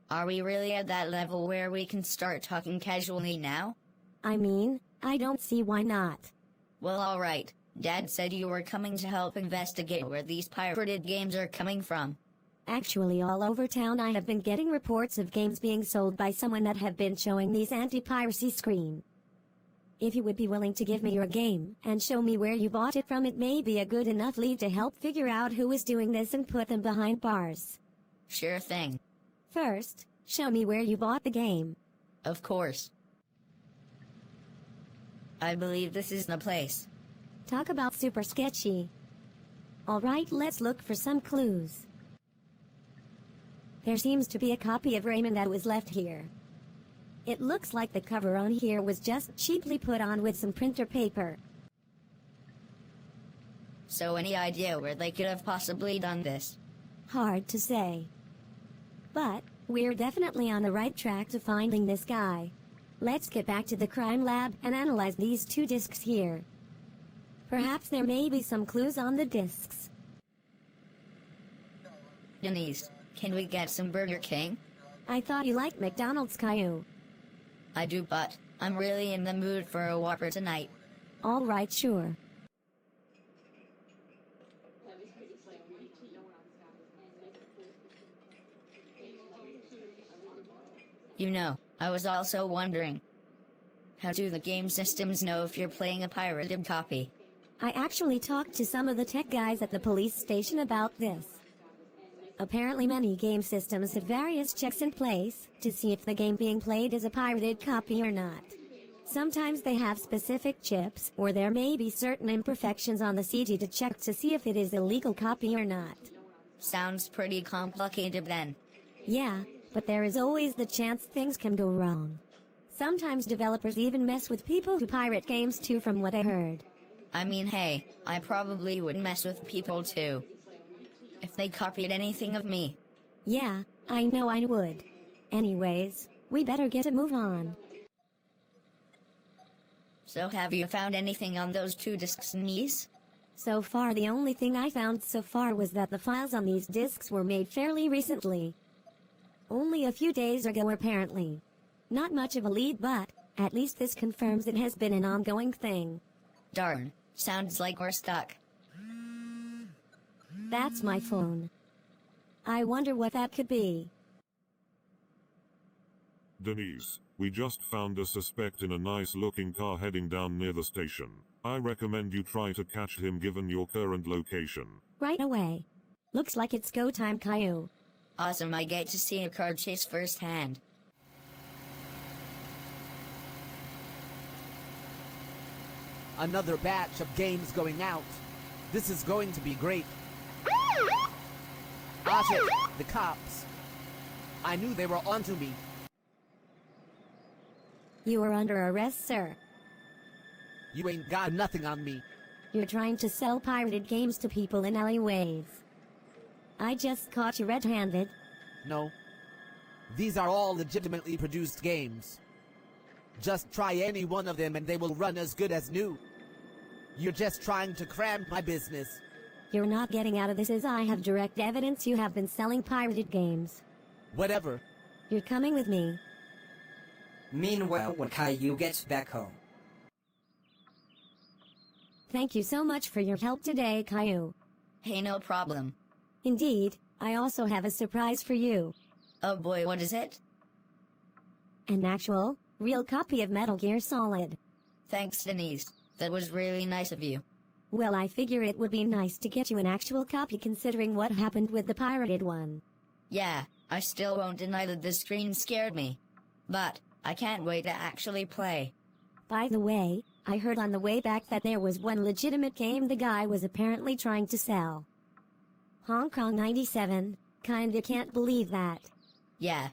Are we really at that level where we can start talking casually now? I mean, I don't see why not. Well, alright. Dad said you were coming to help investigate where these pirated games are coming from. Actually, all over town I have been getting reports of games being sold by someone that have been showing these anti-piracy screen. If you would be willing to give me your game and show me where you bought it from, it may be a good enough lead to help figure out who is doing this and put them behind bars. Sure thing. First, show me where you bought the game. Of course. I believe this is the place. Talk about super sketchy. Alright, let's look for some clues. There seems to be a copy of Raymond that was left here. It looks like the cover on here was just cheaply put on with some printer paper. So any idea where they could have possibly done this? Hard to say. But, we're definitely on the right track to finding this guy. Let's get back to the crime lab and analyze these 2 discs here. Perhaps there may be some clues on the discs. Denise, can we get some Burger King? I thought you liked McDonald's, Caillou. I do, but I'm really in the mood for a Whopper tonight. Alright, sure. You know, I was also wondering, how do the game systems know if you're playing a pirated copy? I actually talked to some of the tech guys at the police station about this. Apparently many game systems have various checks in place to see if the game being played is a pirated copy or not. Sometimes they have specific chips, or there may be certain imperfections on the CD to check to see if it is a legal copy or not. Sounds pretty complicated then. Yeah, but there is always the chance things can go wrong. Sometimes developers even mess with people who pirate games too, from what I heard. I mean, hey, I probably would mess with people too, if they copied anything of me. Yeah, I know I would. Anyways, we better get a move on. So have you found anything on those 2 discs, niece? So far the only thing I found so far was that the files on these discs were made fairly recently. Only a few days ago apparently. Not much of a lead, but at least this confirms it has been an ongoing thing. Darn, sounds like we're stuck. That's my phone. I wonder what that could be. Denise, we just found a suspect in a nice-looking car heading down near the station. I recommend you try to catch him given your current location. Right away. Looks like it's go time, Caillou. Awesome, I get to see a car chase firsthand. Another batch of games going out. This is going to be great. Ah shit, the cops. I knew they were onto me. You are under arrest, sir. You ain't got nothing on me. You're trying to sell pirated games to people in alleyways. I just caught you red-handed. No. These are all legitimately produced games. Just try any one of them and they will run as good as new. You're just trying to cram my business. You're not getting out of this, as I have direct evidence you have been selling pirated games. Whatever. You're coming with me. Meanwhile, when Caillou gets back home. Thank you so much for your help today, Caillou. Hey, no problem. Indeed, I also have a surprise for you. Oh boy, what is it? An actual, real copy of Metal Gear Solid. Thanks, Denise. That was really nice of you. Well, I figure it would be nice to get you an actual copy considering what happened with the pirated one. Yeah, I still won't deny that the screen scared me. But, I can't wait to actually play. By the way, I heard on the way back that there was one legitimate game the guy was apparently trying to sell. Hong Kong 97, kinda can't believe that. Yeah.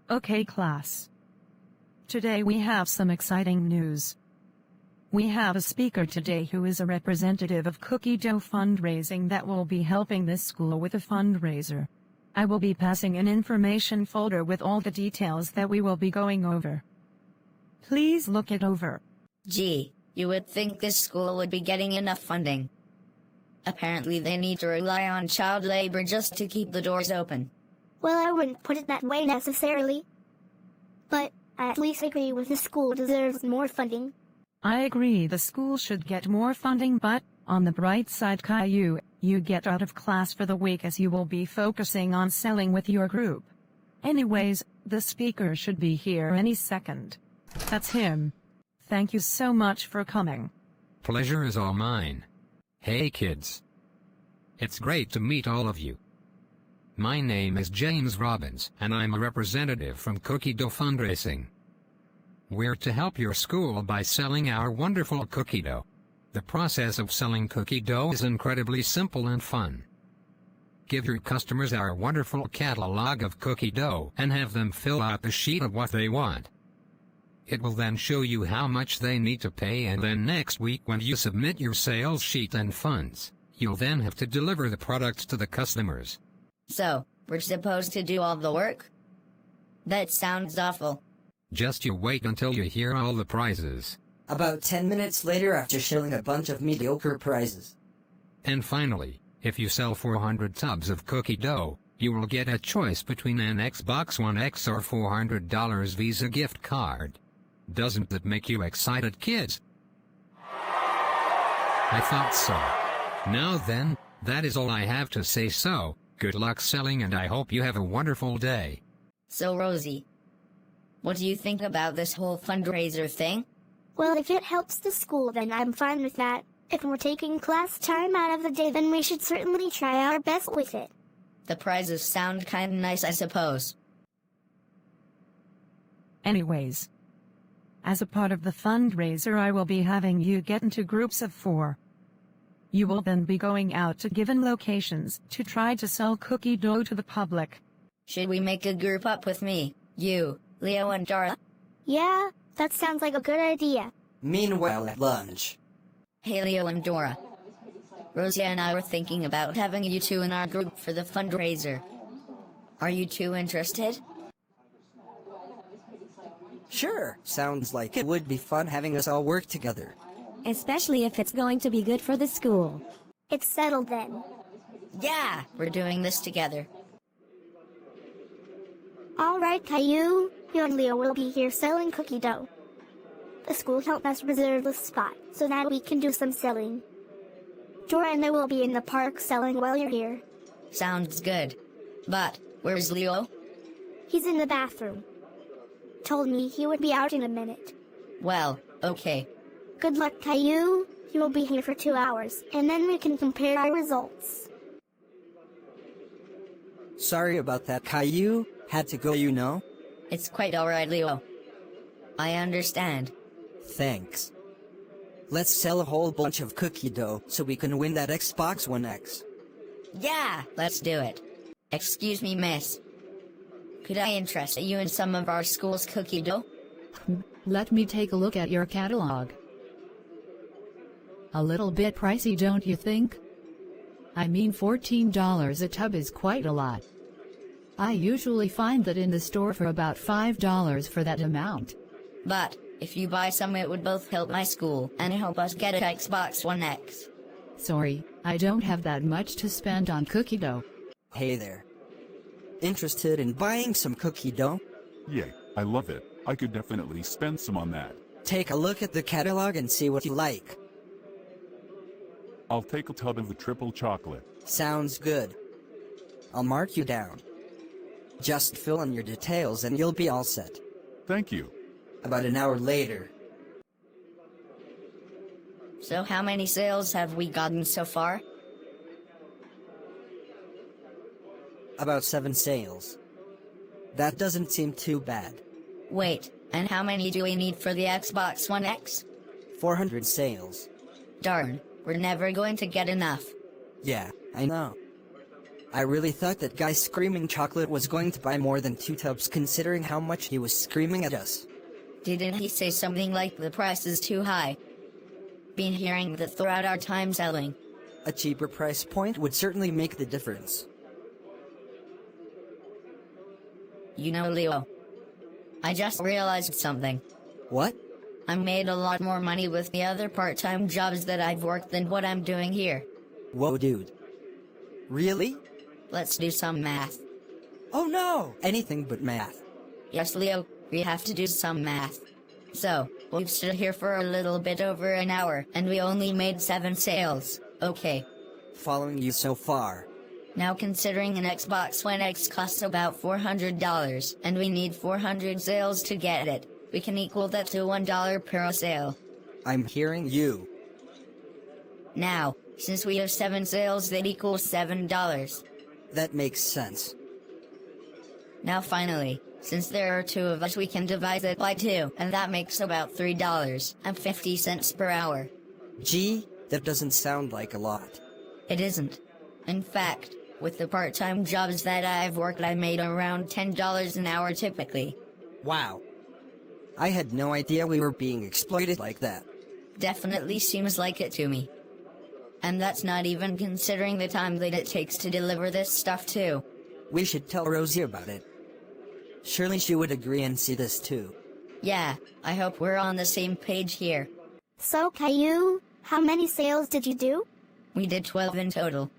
Okay, class. Today we have some exciting news. We have a speaker today who is a representative of Cookie Dough Fundraising that will be helping this school with a fundraiser. I will be passing an information folder with all the details that we will be going over. Please look it over. Gee, you would think this school would be getting enough funding. Apparently they need to rely on child labor just to keep the doors open. Well, I wouldn't put it that way necessarily. But I at least agree with the school deserves more funding. I agree the school should get more funding, but, on the bright side, Caillou, you get out of class for the week as you will be focusing on selling with your group. Anyways, the speaker should be here any second. That's him. Thank you so much for coming. Pleasure is all mine. Hey kids. It's great to meet all of you. My name is James Robbins, and I'm a representative from Cookie Dough Fundraising. We're to help your school by selling our wonderful cookie dough. The process of selling cookie dough is incredibly simple and fun. Give your customers our wonderful catalog of cookie dough and have them fill out the sheet of what they want. It will then show you how much they need to pay, and then next week when you submit your sales sheet and funds, you'll then have to deliver the products to the customers. So, we're supposed to do all the work? That sounds awful. Just you wait until you hear all the prizes. About 10 minutes later after showing a bunch of mediocre prizes. And finally, if you sell 400 tubs of cookie dough, you will get a choice between an Xbox One X or $400 Visa gift card. Doesn't that make you excited, kids? I thought so. Now then, that is all I have to say, so, good luck selling and I hope you have a wonderful day. So Rosie, what do you think about this whole fundraiser thing? Well, if it helps the school, then I'm fine with that. If we're taking class time out of the day, then we should certainly try our best with it. The prizes sound kinda nice, I suppose. Anyways, as a part of the fundraiser, I will be having you get into groups of 4. You will then be going out to given locations to try to sell cookie dough to the public. Should we make a group up with me, you, Leo and Dora? Yeah, that sounds like a good idea. Meanwhile at lunch. Hey Leo and Dora. Rosie and I were thinking about having you two in our group for the fundraiser. Are you two interested? Sure, sounds like it would be fun having us all work together. Especially if it's going to be good for the school. It's settled then. Yeah, we're doing this together. Alright, Caillou, you and Leo will be here selling cookie dough. The school helped us reserve the spot so that we can do some selling. Dora and I will be in the park selling while you're here. Sounds good. But, where's Leo? He's in the bathroom. Told me he would be out in a minute. Well, okay. Good luck, Caillou. You will be here for 2 hours, and then we can compare our results. Sorry about that, Caillou. Had to go, you know? It's quite alright, Leo. I understand. Thanks. Let's sell a whole bunch of cookie dough so we can win that Xbox One X. Yeah, let's do it. Excuse me, miss. Could I interest you in some of our school's cookie dough? Let me take a look at your catalog. A little bit pricey, don't you think? I mean, $14 a tub is quite a lot. I usually find that in the store for about $5 for that amount. But, if you buy some, it would both help my school and help us get an Xbox One X. Sorry, I don't have that much to spend on cookie dough. Hey there. Interested in buying some cookie dough? Yeah, I love it. I could definitely spend some on that. Take a look at the catalog and see what you like. I'll take a tub of the triple chocolate. Sounds good. I'll mark you down. Just fill in your details and you'll be all set. Thank you. About an hour later. So how many sales have we gotten so far? About 7 sales. That doesn't seem too bad. Wait, and how many do we need for the Xbox One X? 400 sales. Darn, we're never going to get enough. Yeah, I know. I really thought that guy screaming chocolate was going to buy more than 2 tubs considering how much he was screaming at us. Didn't he say something like the price is too high? Been hearing that throughout our time selling. A cheaper price point would certainly make the difference. You know, Leo, I just realized something. What? I made a lot more money with the other part-time jobs that I've worked than what I'm doing here. Whoa, dude. Really? Let's do some math. Oh no! Anything but math. Yes, Leo, we have to do some math. So, we've stood here for a little bit over an hour, and we only made 7 sales. Okay. Following you so far. Now considering an Xbox One X costs about $400, and we need 400 sales to get it, we can equal that to $1 per sale. I'm hearing you. Now, since we have 7 sales, that equals $7. That makes sense. Now finally, since there are 2 of us, we can divide it by 2, and that makes about $3.50 per hour. Gee, that doesn't sound like a lot. It isn't. In fact, with the part-time jobs that I've worked, I made around $10 an hour typically. Wow. I had no idea we were being exploited like that. Definitely seems like it to me. And that's not even considering the time that it takes to deliver this stuff too. We should tell Rosie about it. Surely she would agree and see this too. Yeah, I hope we're on the same page here. So, Caillou, how many sales did you do? We did 12 in total.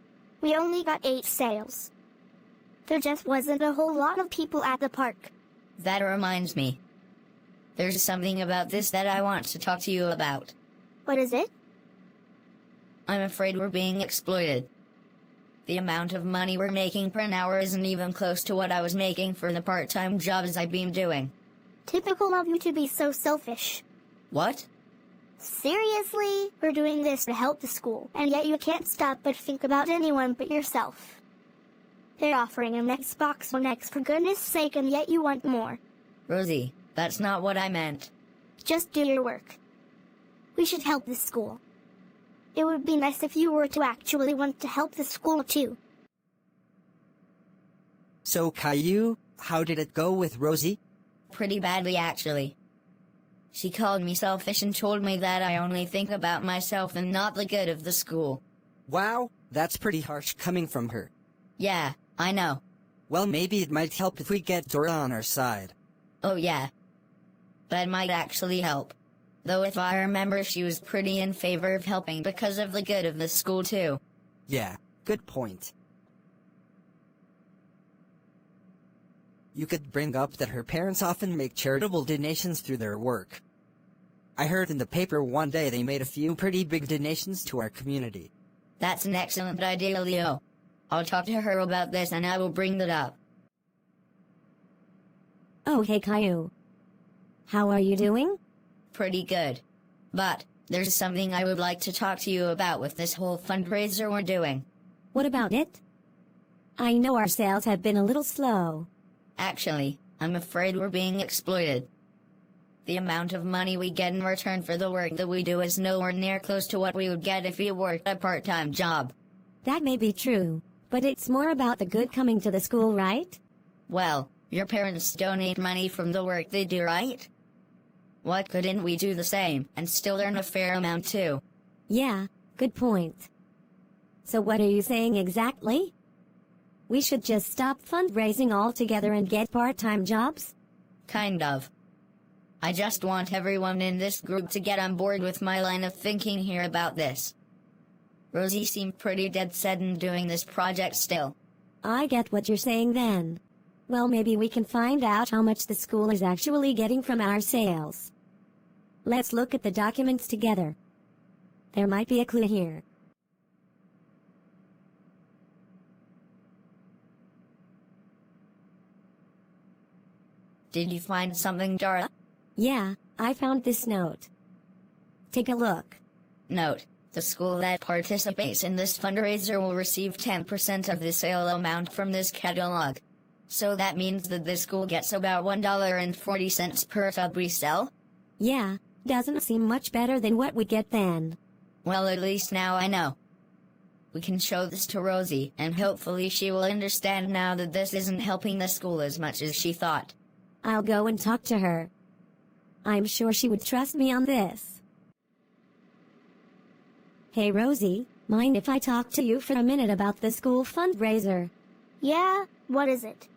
We only got 8 sales. There just wasn't a whole lot of people at the park. That reminds me. There's something about this that I want to talk to you about. What is it? I'm afraid we're being exploited. The amount of money we're making per hour isn't even close to what I was making for the part-time jobs I've been doing. Typical of you to be so selfish. What? Seriously? We're doing this to help the school, and yet you can't stop but think about anyone but yourself. They're offering an Xbox One X for goodness sake, and yet you want more. Rosie, that's not what I meant. Just do your work. We should help the school. It would be nice if you were to actually want to help the school too. So Caillou, how did it go with Rosie? Pretty badly actually. She called me selfish and told me that I only think about myself and not the good of the school. Wow, that's pretty harsh coming from her. Yeah, I know. Well, maybe it might help if we get Dora on our side. Oh yeah. That might actually help. Though if I remember, she was pretty in favor of helping because of the good of the school too. Yeah, good point. You could bring up that her parents often make charitable donations through their work. I heard in the paper one day they made a few pretty big donations to our community. That's an excellent idea, Leo. I'll talk to her about this and I will bring that up. Oh hey Caillou. How are you doing? Pretty good. But, there's something I would like to talk to you about with this whole fundraiser we're doing. What about it? I know our sales have been a little slow. Actually, I'm afraid we're being exploited. The amount of money we get in return for the work that we do is nowhere near close to what we would get if we worked a part-time job. That may be true, but it's more about the good coming to the school, right? Well, your parents donate money from the work they do, right? Why couldn't we do the same, and still earn a fair amount too? Yeah, good point. So what are you saying exactly? We should just stop fundraising altogether and get part-time jobs? Kind of. I just want everyone in this group to get on board with my line of thinking here about this. Rosie seemed pretty dead set in doing this project still. I get what you're saying then. Well, maybe we can find out how much the school is actually getting from our sales. Let's look at the documents together. There might be a clue here. Did you find something, Dora? Yeah, I found this note. Take a look. Note: the school that participates in this fundraiser will receive 10% of the sale amount from this catalog. So that means that the school gets about $1.40 per tub we sell? Yeah, doesn't seem much better than what we get then. Well, at least now I know. We can show this to Rosie, and hopefully she will understand now that this isn't helping the school as much as she thought. I'll go and talk to her. I'm sure she would trust me on this. Hey Rosie, mind if I talk to you for a minute about the school fundraiser? Yeah, what is it?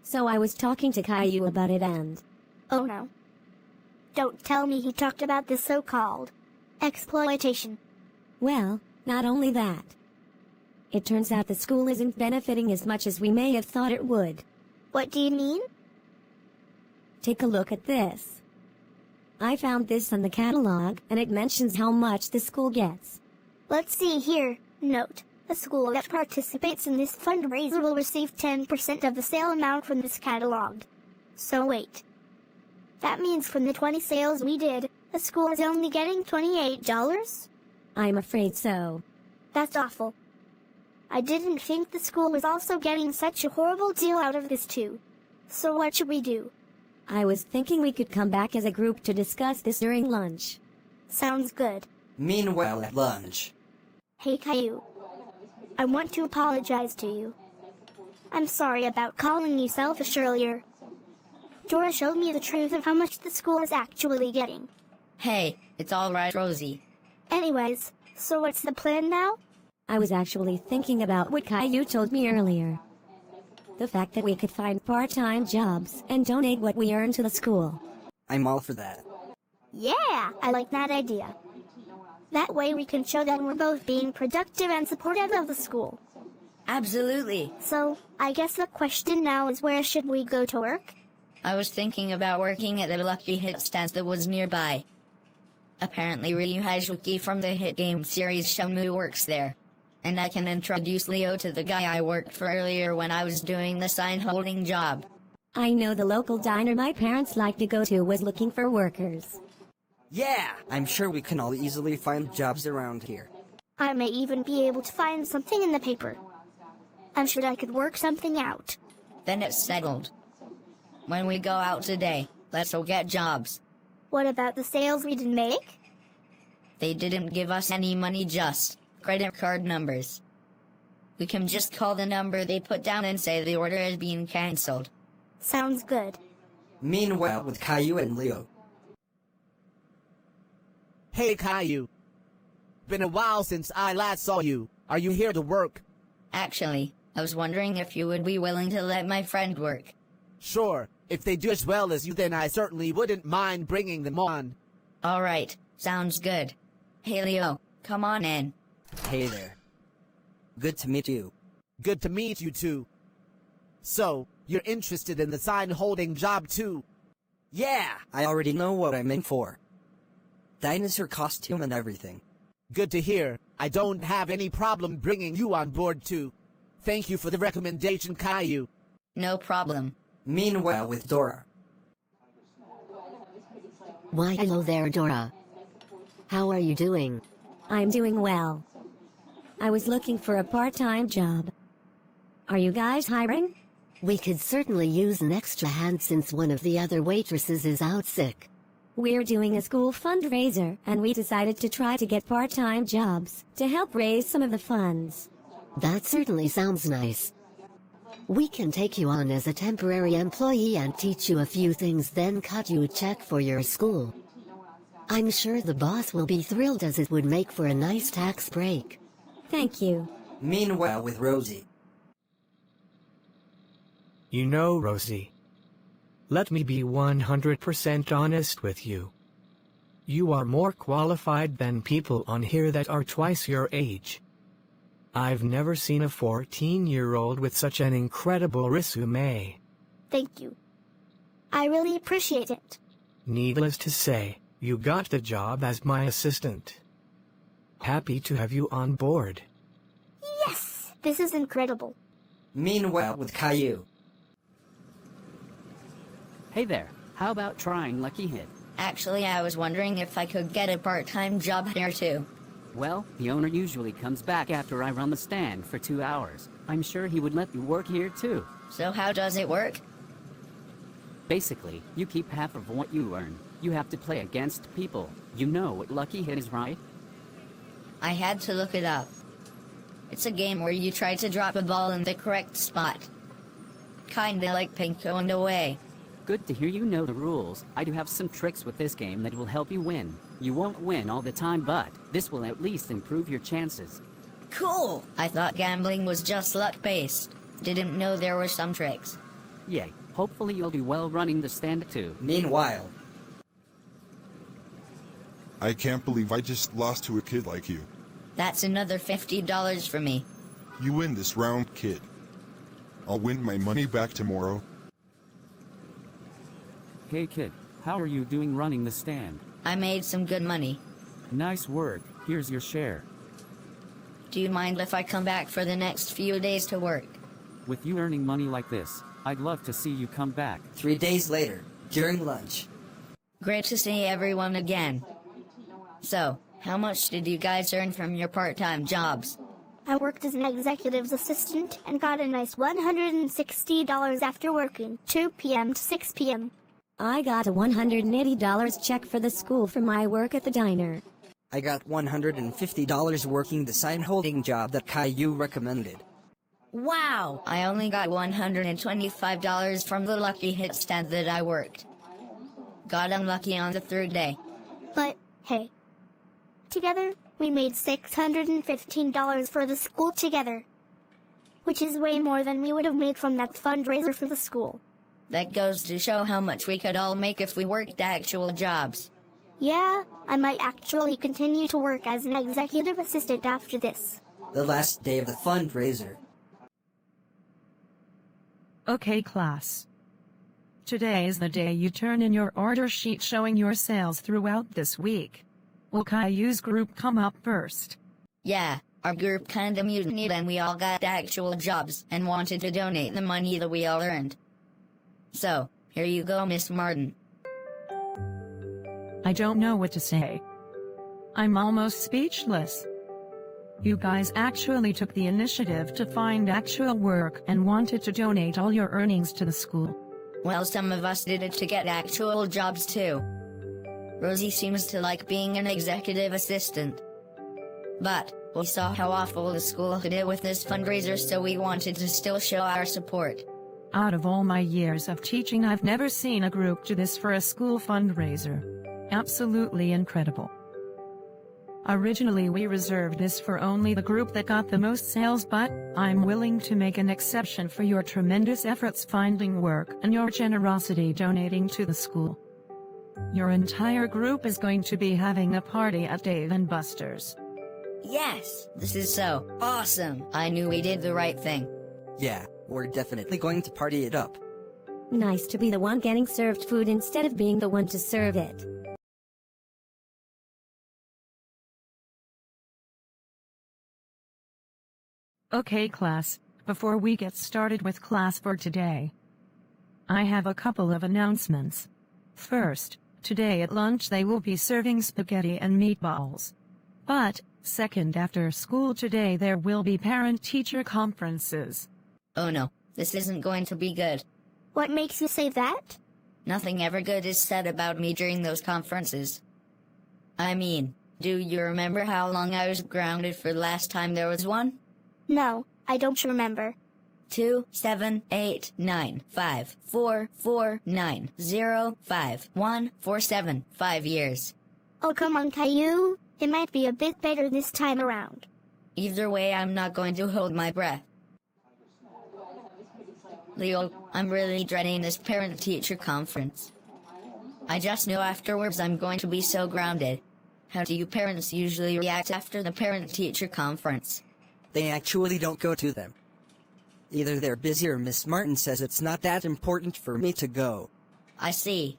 So I was talking to Caillou about it and... Oh no. Don't tell me he talked about this so-called exploitation. Well, not only that. It turns out the school isn't benefiting as much as we may have thought it would. What do you mean? Take a look at this. I found this on the catalog, and it mentions how much the school gets. Let's see here. Note. A school that participates in this fundraiser will receive 10% of the sale amount from this catalog. So wait. That means from the 20 sales we did, the school is only getting $28? I'm afraid so. That's awful. I didn't think the school was also getting such a horrible deal out of this too. So what should we do? I was thinking we could come back as a group to discuss this during lunch. Sounds good. Meanwhile at lunch. Hey Caillou. I want to apologize to you. I'm sorry about calling you selfish earlier. Dora showed me the truth of how much the school is actually getting. Hey, it's alright, Rosie. Anyways, so what's the plan now? I was actually thinking about what Caillou told me earlier. The fact that we could find part-time jobs and donate what we earn to the school. I'm all for that. Yeah, I like that idea. That way we can show that we're both being productive and supportive of the school. Absolutely. So, I guess the question now is where should we go to work? I was thinking about working at the Lucky Hit stand that was nearby. Apparently Ryu Hazuki from the hit game series Shenmue works there. And I can introduce Leo to the guy I worked for earlier when I was doing the sign-holding job. I know the local diner my parents like to go to was looking for workers. Yeah! I'm sure we can all easily find jobs around here. I may even be able to find something in the paper. I'm sure I could work something out. Then it's settled. When we go out today, let's all get jobs. What about the sales we didn't make? They didn't give us any money, just credit card numbers. We can just call the number they put down and say the order is being cancelled. Sounds good. Meanwhile with Caillou and Leo. Hey Caillou. Been a while since I last saw you. Are you here to work? Actually, I was wondering if you would be willing to let my friend work. Sure. If they do as well as you, then I certainly wouldn't mind bringing them on. Alright, sounds good. Hey Leo, come on in. Hey there. Good to meet you. Good to meet you too. So, you're interested in the sign-holding job too? Yeah! I already know what I'm in for. Dinosaur costume and everything. Good to hear. I don't have any problem bringing you on board too. Thank you for the recommendation, Caillou. No problem. Meanwhile with Dora. Why hello there, Dora. How are you doing? I'm doing well. I was looking for a part-time job. Are you guys hiring? We could certainly use an extra hand since one of the other waitresses is out sick. We're doing a school fundraiser, and we decided to try to get part-time jobs to help raise some of the funds. That certainly sounds nice. We can take you on as a temporary employee and teach you a few things, then cut you a check for your school. I'm sure the boss will be thrilled, as it would make for a nice tax break. Thank you. Meanwhile with Rosie. You know, Rosie, let me be 100% honest with you. You are more qualified than people on here that are twice your age. I've never seen a 14-year-old with such an incredible resume. Thank you. I really appreciate it. Needless to say, you got the job as my assistant. Happy to have you on board. Yes! This is incredible. Meanwhile with Caillou. Hey there, how about trying Lucky Hit? Actually, I was wondering if I could get a part-time job here too. Well, the owner usually comes back after I run the stand for 2 hours. I'm sure he would let you work here too. So how does it work? Basically, you keep half of what you earn. You have to play against people. You know what Lucky Hit is, right? I had to look it up. It's a game where you try to drop a ball in the correct spot. Kinda like Pinko and Away. Good to hear you know the rules. I do have some tricks with this game that will help you win. You won't win all the time, but this will at least improve your chances. Cool! I thought gambling was just luck-based. Didn't know there were some tricks. Yay, hopefully you'll do well running the stand too. Meanwhile, I can't believe I just lost to a kid like you. That's another $50 for me. You win this round, kid. I'll win my money back tomorrow. Hey kid, how are you doing running the stand? I made some good money. Nice work, here's your share. Do you mind if I come back for the next few days to work? With you earning money like this, I'd love to see you come back. 3 days later, during lunch. Great to see everyone again. So, how much did you guys earn from your part-time jobs? I worked as an executive's assistant and got a nice $160 after working 2 p.m. to 6 p.m. I got a $180 check for the school for my work at the diner. I got $150 working the sign-holding job that Caillou recommended. Wow! I only got $125 from the lucky hit stand that I worked. Got unlucky on the 3rd day. But, hey. Together, we made $615 for the school together. Which is way more than we would have made from that fundraiser for the school. That goes to show how much we could all make if we worked actual jobs. Yeah, I might actually continue to work as an executive assistant after this. The last day of the fundraiser. Okay class. Today is the day you turn in your order sheet showing your sales throughout this week. Will Caillou's group come up first? Yeah, our group kinda mutinied and we all got actual jobs and wanted to donate the money that we all earned. So, here you go, Miss Martin. I don't know what to say. I'm almost speechless. You guys actually took the initiative to find actual work and wanted to donate all your earnings to the school. Well, some of us did it to get actual jobs too. Rosie seems to like being an executive assistant. But, we saw how awful the school did with this fundraiser, so we wanted to still show our support. Out of all my years of teaching, I've never seen a group do this for a school fundraiser. Absolutely incredible. Originally we reserved this for only the group that got the most sales, but I'm willing to make an exception for your tremendous efforts finding work and your generosity donating to the school. Your entire group is going to be having a party at Dave & Buster's. Yes, this is so awesome. I knew we did the right thing. Yeah, we're definitely going to party it up. Nice to be the one getting served food instead of being the one to serve it. Okay class, before we get started with class for today, I have a couple of announcements. First, today at lunch they will be serving spaghetti and meatballs. But, second, after school today there will be parent-teacher conferences. Oh no, this isn't going to be good. What makes you say that? Nothing ever good is said about me during those conferences. I mean, do you remember how long I was grounded for the last time there was one? No, I don't remember. 2, 7, 8, 9, 5, 4, 4, 9, 0, 5, 1, 4, 7, 5 years. Oh come on, Caillou. It might be a bit better this time around. Either way, I'm not going to hold my breath. Leo, I'm really dreading this parent-teacher conference. I just know afterwards I'm going to be so grounded. How do you parents usually react after the parent-teacher conference? They actually don't go to them. Either they're busy or Miss Martin says it's not that important for me to go. I see.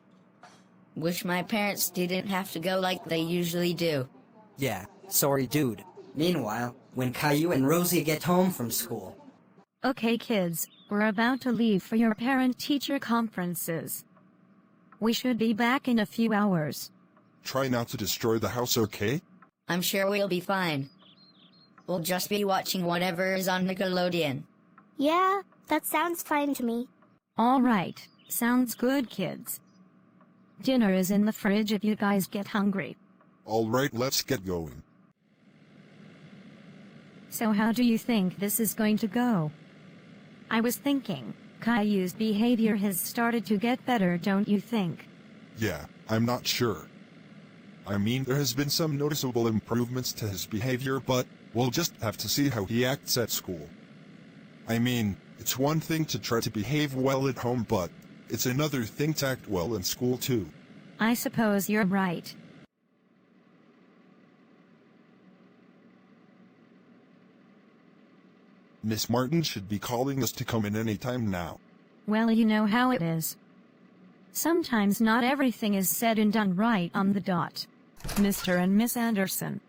Wish my parents didn't have to go like they usually do. Yeah, sorry dude. Meanwhile, when Caillou and Rosie get home from school. Okay kids, we're about to leave for your parent-teacher conferences. We should be back in a few hours. Try not to destroy the house, okay? I'm sure we'll be fine. We'll just be watching whatever is on Nickelodeon. Yeah, that sounds fine to me. Alright, sounds good kids. Dinner is in the fridge if you guys get hungry. Alright, let's get going. So how do you think this is going to go? I was thinking, Caillou's behavior has started to get better, don't you think? Yeah, I'm not sure. I mean, there has been some noticeable improvements to his behavior, but we'll just have to see how he acts at school. I mean, It's one thing to try to behave well at home, but it's another thing to act well in school too. I suppose you're right. Miss Martin should be calling us to come in any time now. Well, you know how it is. Sometimes not everything is said and done right on the dot. Mr. and Miss Anderson,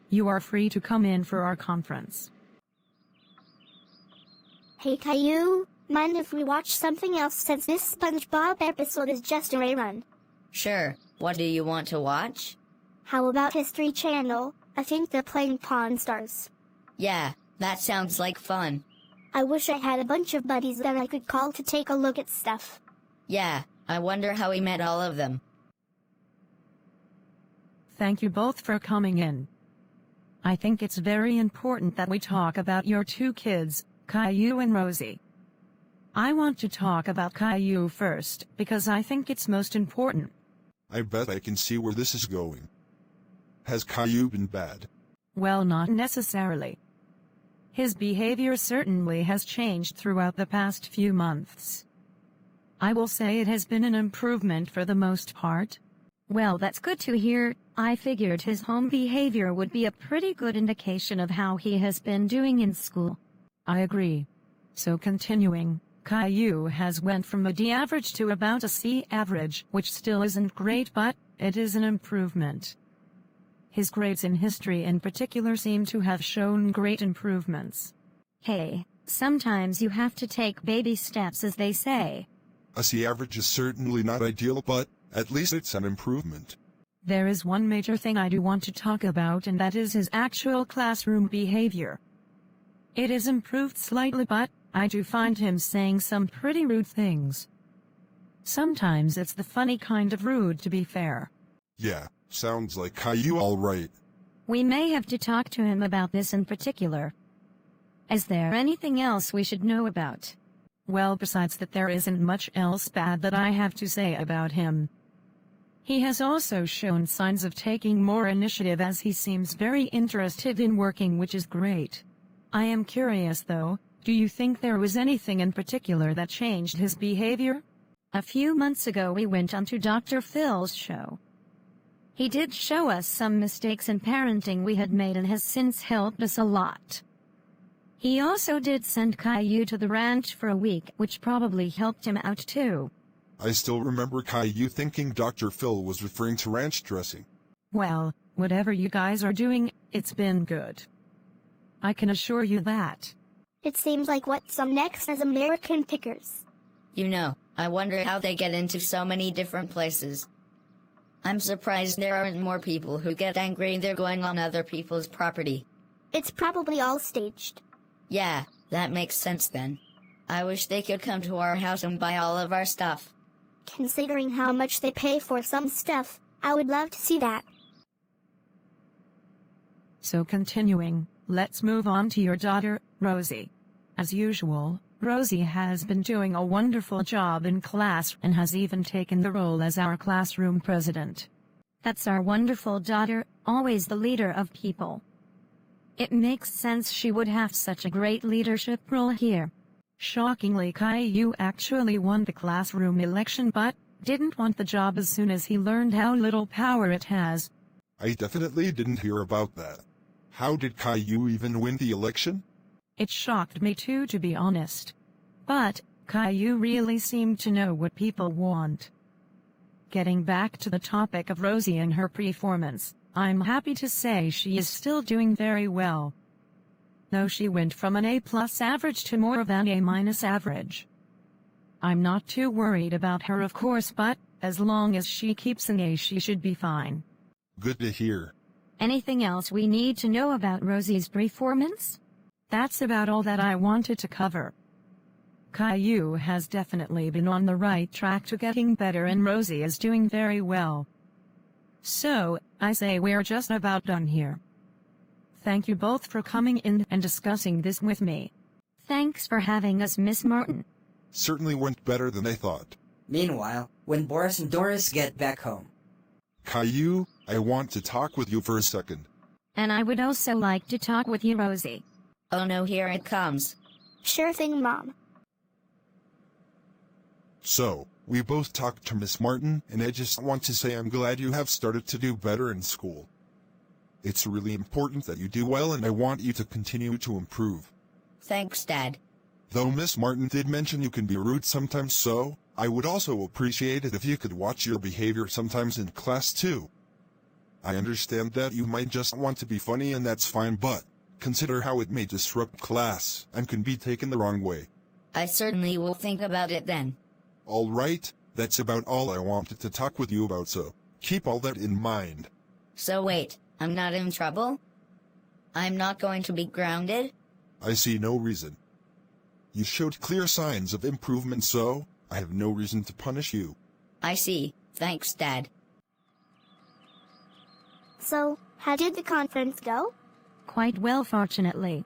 you are free to come in for our conference. Hey Caillou, mind if we watch something else since this SpongeBob episode is just a rerun? Sure, what do you want to watch? How about History Channel? I think they're playing Pawn Stars. Yeah, that sounds like fun. I wish I had a bunch of buddies that I could call to take a look at stuff. Yeah, I wonder how we met all of them. Thank you both for coming in. I think it's very important that we talk about your two kids, Caillou and Rosie. I want to talk about Caillou first, because I think it's most important. I bet I can see where this is going. Has Caillou been bad? Well, not necessarily. His behavior certainly has changed throughout the past few months. I will say it has been an improvement for the most part. Well, that's good to hear. I figured his home behavior would be a pretty good indication of how he has been doing in school. I agree. So continuing, Caillou has went from a D average to about a C average, which still isn't great, but it is an improvement. His grades in history in particular seem to have shown great improvements. Hey, sometimes you have to take baby steps, as they say. A C average is certainly not ideal, but at least it's an improvement. There is one major thing I do want to talk about, and that is his actual classroom behavior. It is improved slightly, but I do find him saying some pretty rude things. Sometimes it's the funny kind of rude, to be fair. Yeah, sounds like Caillou all right. We may have to talk to him about this in particular. Is there anything else we should know about? Well, besides that, there isn't much else bad that I have to say about him. He has also shown signs of taking more initiative, as he seems very interested in working, which is great. I am curious though, do you think there was anything in particular that changed his behavior? A few months ago we went onto Dr. Phil's show. He did show us some mistakes in parenting we had made and has since helped us a lot. He also did send Caillou to the ranch for a week, which probably helped him out too. I still remember Caillou thinking Dr. Phil was referring to ranch dressing. Well, whatever you guys are doing, it's been good. I can assure you that. It seems like what's up next is American Pickers. You know, I wonder how they get into so many different places. I'm surprised there aren't more people who get angry they're going on other people's property. It's probably all staged. Yeah, that makes sense then. I wish they could come to our house and buy all of our stuff. Considering how much they pay for some stuff, I would love to see that. So continuing, let's move on to your daughter, Rosie. As usual, Rosie has been doing a wonderful job in class and has even taken the role as our classroom president. That's our wonderful daughter, always the leader of people. It makes sense she would have such a great leadership role here. Shockingly, Caillou actually won the classroom election but didn't want the job as soon as he learned how little power it has. I definitely didn't hear about that. How did Caillou even win the election? It shocked me too, to be honest. But Caillou really seemed to know what people want. Getting back to the topic of Rosie and her performance, I'm happy to say she is still doing very well. Though she went from an A+ average to more of an A- average. I'm not too worried about her, of course, but as long as she keeps an A, she should be fine. Good to hear. Anything else we need to know about Rosie's performance? That's about all that I wanted to cover. Caillou has definitely been on the right track to getting better, and Rosie is doing very well. So, I say we're just about done here. Thank you both for coming in and discussing this with me. Thanks for having us, Miss Martin. Certainly went better than I thought. Meanwhile, when Boris and Doris get back home. Caillou, I want to talk with you for a second. And I would also like to talk with you, Rosie. Oh no, here it comes. Sure thing, Mom. So, we both talked to Miss Martin, and I just want to say I'm glad you have started to do better in school. It's really important that you do well, and I want you to continue to improve. Thanks, Dad. Though Miss Martin did mention you can be rude sometimes, so I would also appreciate it if you could watch your behavior sometimes in class too. I understand that you might just want to be funny, and that's fine, but consider how it may disrupt class and can be taken the wrong way. I certainly will think about it then. Alright, that's about all I wanted to talk with you about, so keep all that in mind. So wait, I'm not in trouble? I'm not going to be grounded? I see no reason. You showed clear signs of improvement, so I have no reason to punish you. I see. Thanks, Dad. So, how did the conference go? Quite well, fortunately.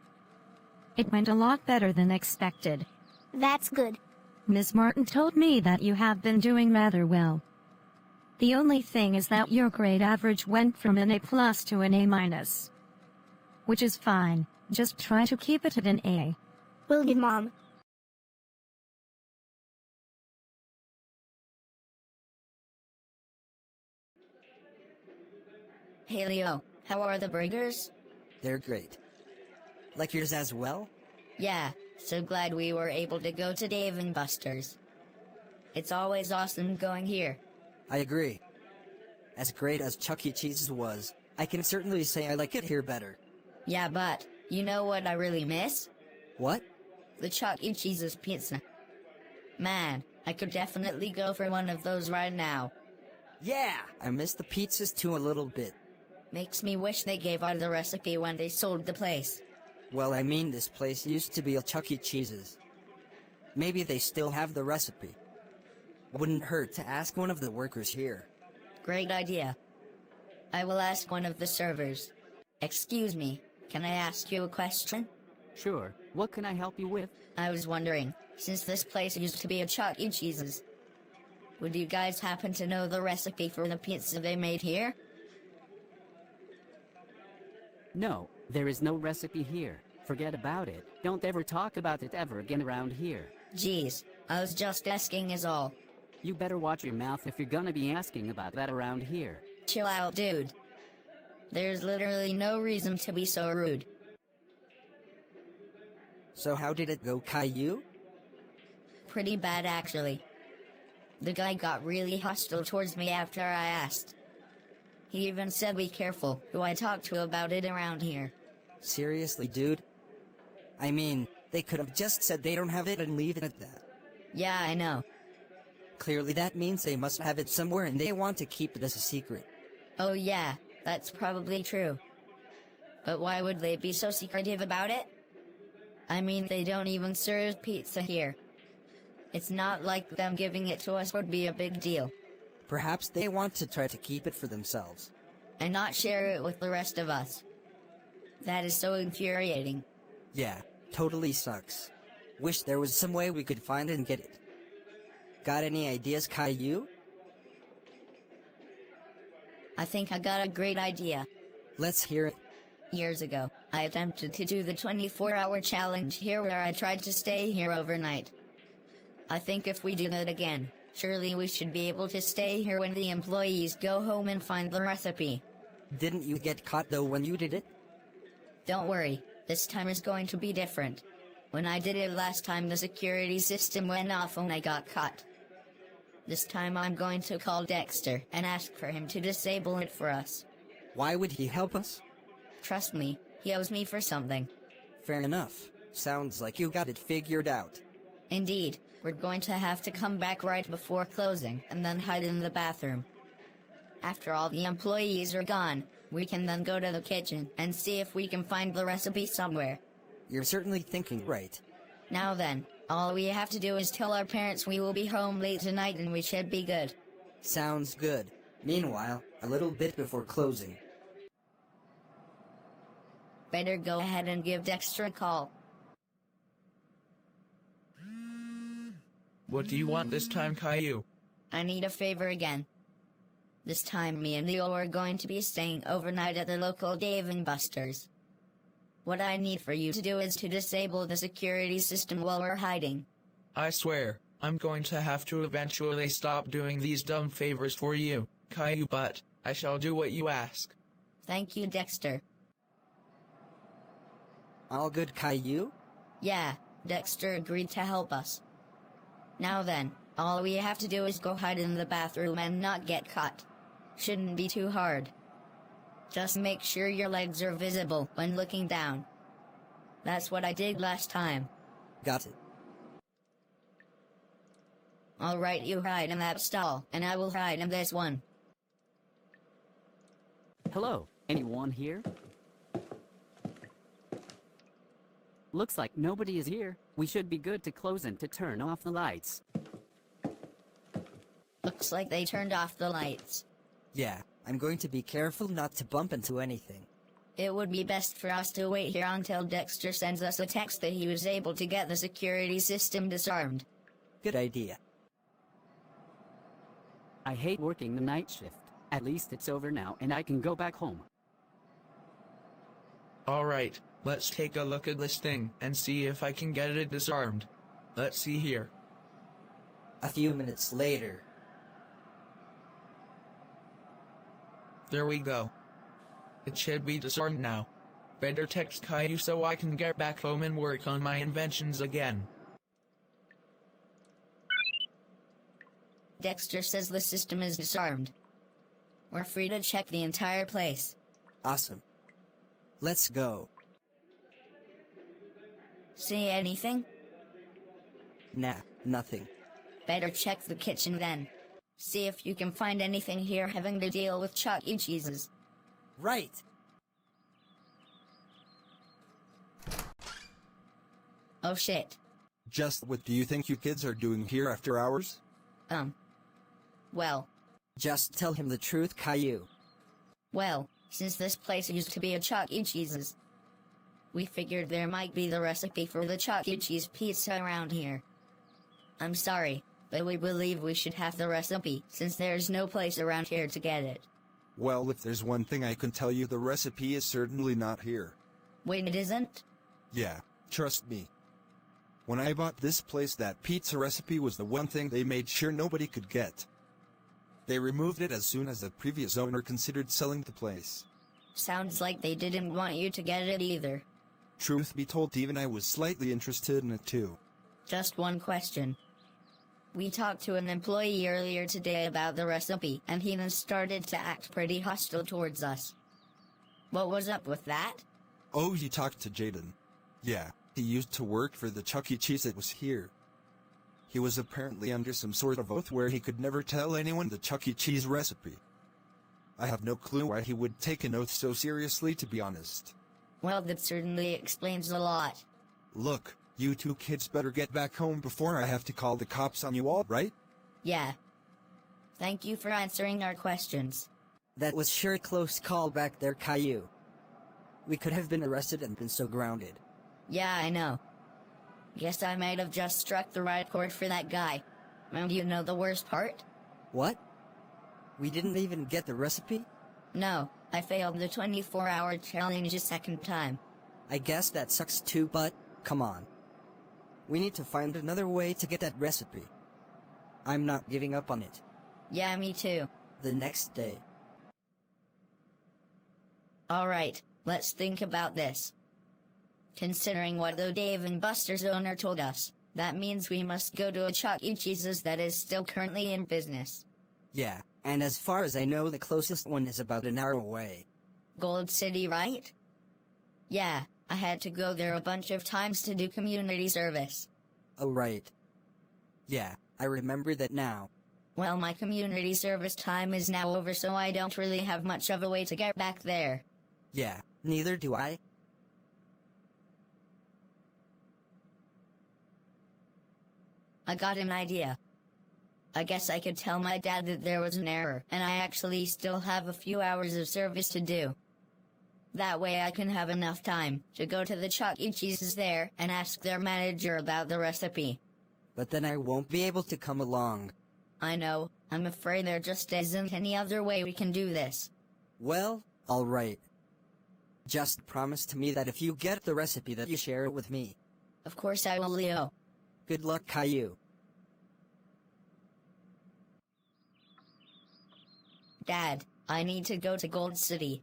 It went a lot better than expected. That's good. Miss Martin told me that you have been doing rather well. The only thing is that your grade average went from an A+ to an A-, which is fine. Just try to keep it at an A. Will do, Mom. Hey Leo, how are the burgers? They're great. Like yours as well? Yeah, so glad we were able to go to Dave & Buster's. It's always awesome going here. I agree. As great as Chuck E. Cheese's was, I can certainly say I like it here better. Yeah, but you know what I really miss? What? The Chuck E. Cheese's pizza. Man, I could definitely go for one of those right now. Yeah! I miss the pizzas too a little bit. Makes me wish they gave out the recipe when they sold the place. Well, I mean, this place used to be a Chuck E. Cheese's. Maybe they still have the recipe. Wouldn't hurt to ask one of the workers here. Great idea. I will ask one of the servers. Excuse me, can I ask you a question? Sure, what can I help you with? I was wondering, since this place used to be a Chuck E. Cheese's, would you guys happen to know the recipe for the pizza they made here? No, there is no recipe here. Forget about it. Don't ever talk about it ever again around here. Jeez, I was just asking is all. You better watch your mouth if you're gonna be asking about that around here. Chill out, dude. There's literally no reason to be so rude. So how did it go, Caillou? Pretty bad, actually. The guy got really hostile towards me after I asked. He even said be careful who I talk to about it around here. Seriously, dude? I mean, they could have just said they don't have it and leave it at that. Yeah, I know. Clearly that means they must have it somewhere and they want to keep it as a secret. Oh yeah, that's probably true. But why would they be so secretive about it? I mean, they don't even serve pizza here. It's not like them giving it to us would be a big deal. Perhaps they want to try to keep it for themselves. And not share it with the rest of us. That is so infuriating. Yeah, totally sucks. Wish there was some way we could find it and get it. Got any ideas, Caillou? I think I got a great idea. Let's hear it. Years ago, I attempted to do the 24-hour challenge here where I tried to stay here overnight. I think if we do that again, surely we should be able to stay here when the employees go home and find the recipe. Didn't you get caught though when you did it? Don't worry, this time is going to be different. When I did it last time, the security system went off and I got caught. This time I'm going to call Dexter and ask for him to disable it for us. Why would he help us? Trust me, he owes me for something. Fair enough. Sounds like you got it figured out. Indeed, we're going to have to come back right before closing and then hide in the bathroom. After all the employees are gone, we can then go to the kitchen and see if we can find the recipe somewhere. You're certainly thinking right. Now then, all we have to do is tell our parents we will be home late tonight and we should be good. Sounds good. Meanwhile, a little bit before closing. Better go ahead and give Dexter a call. What do you want this time, Caillou? I need a favor again. This time me and Leo are going to be staying overnight at the local Dave & Buster's. What I need for you to do is to disable the security system while we're hiding. I swear, I'm going to have to eventually stop doing these dumb favors for you, Caillou, but I shall do what you ask. Thank you, Dexter. All good, Caillou? Yeah, Dexter agreed to help us. Now then, all we have to do is go hide in the bathroom and not get caught. Shouldn't be too hard. Just make sure your legs are visible when looking down. That's what I did last time. Got it. Alright, you hide in that stall, and I will hide in this one. Hello, anyone here? Looks like nobody is here. We should be good to close and to turn off the lights. Looks like they turned off the lights. Yeah, I'm going to be careful not to bump into anything. It would be best for us to wait here until Dexter sends us a text that he was able to get the security system disarmed. Good idea. I hate working the night shift. At least it's over now and I can go back home. Alright, let's take a look at this thing and see if I can get it disarmed. Let's see here. A few minutes later. There we go. It should be disarmed now. Better text Caillou so I can get back home and work on my inventions again. Dexter says the system is disarmed. We're free to check the entire place. Awesome. Let's go. See anything? Nah, nothing. Better check the kitchen then. See if you can find anything here having to deal with Chuck E. Cheese's. Right. Oh shit. Just what do you think you kids are doing here after hours? Well. Just tell him the truth, Caillou. Well, since this place used to be a Chuck E. Cheese's, we figured there might be the recipe for the Chuck E. Cheese pizza around here. I'm sorry, but we believe we should have the recipe, since there's no place around here to get it. Well, if there's one thing I can tell you, the recipe is certainly not here. Wait, it isn't? Yeah, trust me. When I bought this place, that pizza recipe was the one thing they made sure nobody could get. They removed it as soon as the previous owner considered selling the place. Sounds like they didn't want you to get it either. Truth be told, even I was slightly interested in it too. Just one question. We talked to an employee earlier today about the recipe, and he then started to act pretty hostile towards us. What was up with that? Oh, you talked to Jaden. Yeah, he used to work for the Chuck E. Cheese that was here. He was apparently under some sort of oath where he could never tell anyone the Chuck E. Cheese recipe. I have no clue why he would take an oath so seriously, to be honest. Well, that certainly explains a lot. Look, you two kids better get back home before I have to call the cops on you all, right? Yeah. Thank you for answering our questions. That was sure a close call back there, Caillou. We could have been arrested and been so grounded. Yeah, I know. Guess I might have just struck the right chord for that guy. And you know the worst part? What? We didn't even get the recipe? No, I failed the 24-hour challenge a second time. I guess that sucks too, but come on. We need to find another way to get that recipe. I'm not giving up on it. Yeah, me too. The next day. Alright, let's think about this. Considering what the Dave and Buster's owner told us, that means we must go to a Chuck E. Cheese's that is still currently in business. Yeah, and as far as I know, the closest one is about an hour away. Gold City, right? Yeah, I had to go there a bunch of times to do community service. Oh, right. Yeah, I remember that now. Well, my community service time is now over, so I don't really have much of a way to get back there. Yeah, neither do I. I got an idea. I guess I could tell my dad that there was an error, and I actually still have a few hours of service to do. That way I can have enough time to go to the Chuck E. Cheese's there and ask their manager about the recipe. But then I won't be able to come along. I know. I'm afraid there just isn't any other way we can do this. Well, alright. Just promise to me that if you get the recipe that you share it with me. Of course I will, Leo. Good luck, Caillou. Dad, I need to go to Gold City.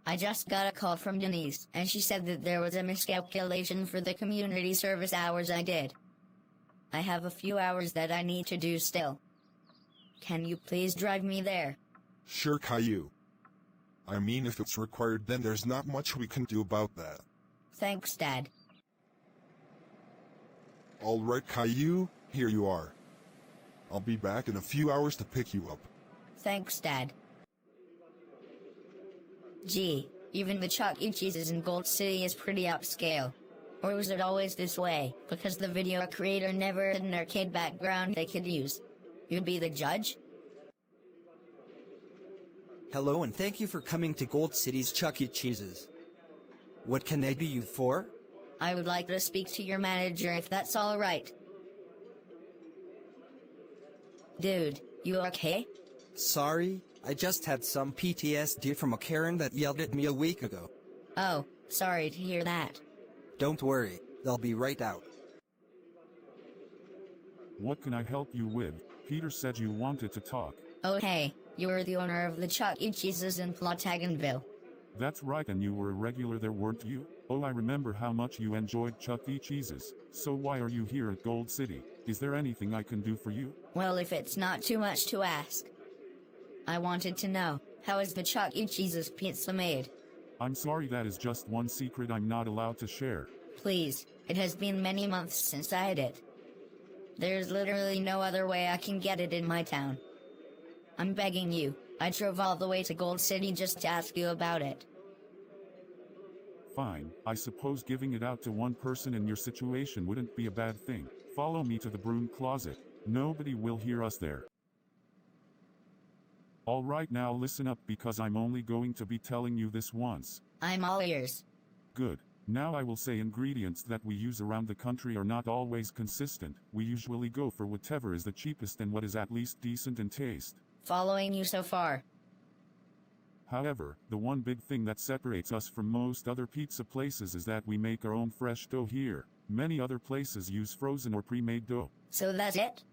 I just got a call from Denise, and she said that there was a miscalculation for the community service hours I did. I have a few hours that I need to do still. Can you please drive me there? Sure, Caillou. I mean, if it's required, then there's not much we can do about that. Thanks, Dad. Alright, Caillou, here you are. I'll be back in a few hours to pick you up. Thanks, Dad. Gee, even the Chuck E. Cheese's in Gold City is pretty upscale. Or was it always this way, because the video creator never had an arcade background they could use? You'd be the judge? Hello and thank you for coming to Gold City's Chuck E. Cheese's. What can I do you for? I would like to speak to your manager if that's alright. Dude, you okay? Sorry, I just had some PTSD from a Karen that yelled at me a week ago. Oh, sorry to hear that. Don't worry, they'll be right out. What can I help you with? Peter said you wanted to talk. Oh hey, you're the owner of the Chuck E. Cheese's in Platagonville. That's right, and you were a regular there, weren't you? Oh, I remember how much you enjoyed Chuck E. Cheese's. So why are you here at Gold City? Is there anything I can do for you? Well, if it's not too much to ask. I wanted to know, how is the Chuck E. Cheese's pizza made? I'm sorry, that is just one secret I'm not allowed to share. Please, it has been many months since I had it. There's literally no other way I can get it in my town. I'm begging you, I drove all the way to Gold City just to ask you about it. Fine, I suppose giving it out to one person in your situation wouldn't be a bad thing. Follow me to the broom closet. Nobody will hear us there. Alright, now listen up, because I'm only going to be telling you this once. I'm all ears. Good. Now I will say ingredients that we use around the country are not always consistent. We usually go for whatever is the cheapest and what is at least decent in taste. Following you so far. However, the one big thing that separates us from most other pizza places is that we make our own fresh dough here. Many other places use frozen or pre-made dough. So that's it?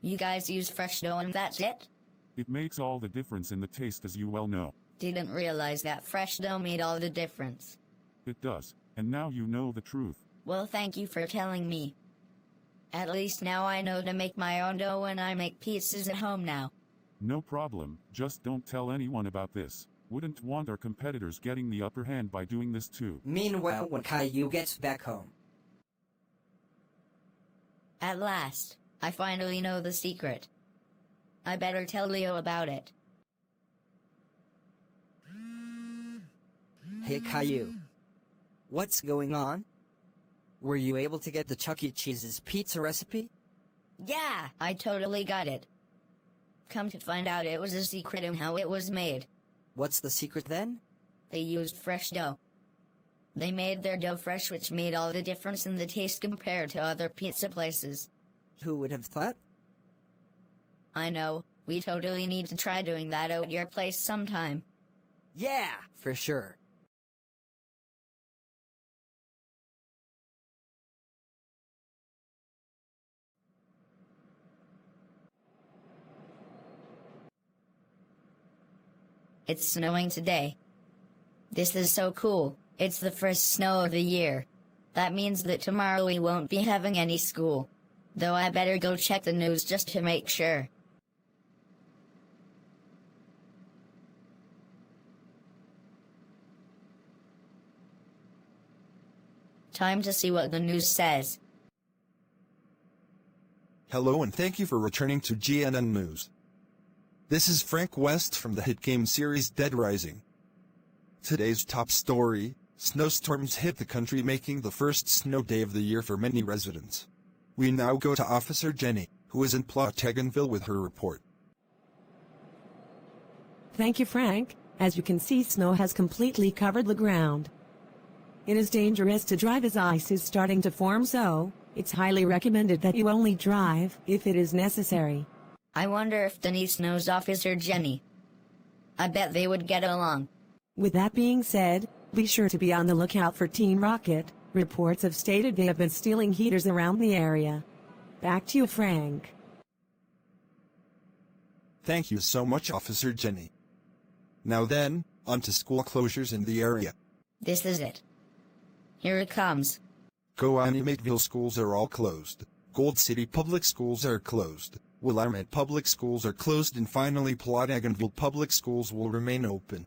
You guys use fresh dough and that's it? It makes all the difference in the taste, as you well know. Didn't realize that fresh dough made all the difference. It does, and now you know the truth. Well, thank you for telling me. At least now I know to make my own dough when I make pizzas at home now. No problem, just don't tell anyone about this. Wouldn't want our competitors getting the upper hand by doing this too. Meanwhile, when Caillou gets back home. At last, I finally know the secret. I better tell Leo about it. Hey Caillou. What's going on? Were you able to get the Chuck E. Cheese's pizza recipe? Yeah, I totally got it. Come to find out, it was a secret in how it was made. What's the secret then? They used fresh dough. They made their dough fresh, which made all the difference in the taste compared to other pizza places. Who would have thought? I know, we totally need to try doing that at your place sometime. Yeah, for sure. It's snowing today. This is so cool. It's the first snow of the year. That means that tomorrow we won't be having any school. Though I better go check the news just to make sure. Time to see what the news says. Hello and thank you for returning to GNN News. This is Frank West from the hit game series Dead Rising. Today's top story: snowstorms hit the country, making the first snow day of the year for many residents. We now go to Officer Jenny, who is in Platagonville with her report. Thank you, Frank. As you can see, snow has completely covered the ground. It is dangerous to drive as ice is starting to form, so it's highly recommended that you only drive if it is necessary. I wonder if Denise knows Officer Jenny. I bet they would get along. With that being said, be sure to be on the lookout for Team Rocket. Reports have stated they have been stealing heaters around the area. Back to you, Frank. Thank you so much, Officer Jenny. Now then, on to school closures in the area. This is it. Here it comes. Go Animateville schools are all closed. Gold City public schools are closed. Willamette public schools are closed, and finally Plotagonville public schools will remain open.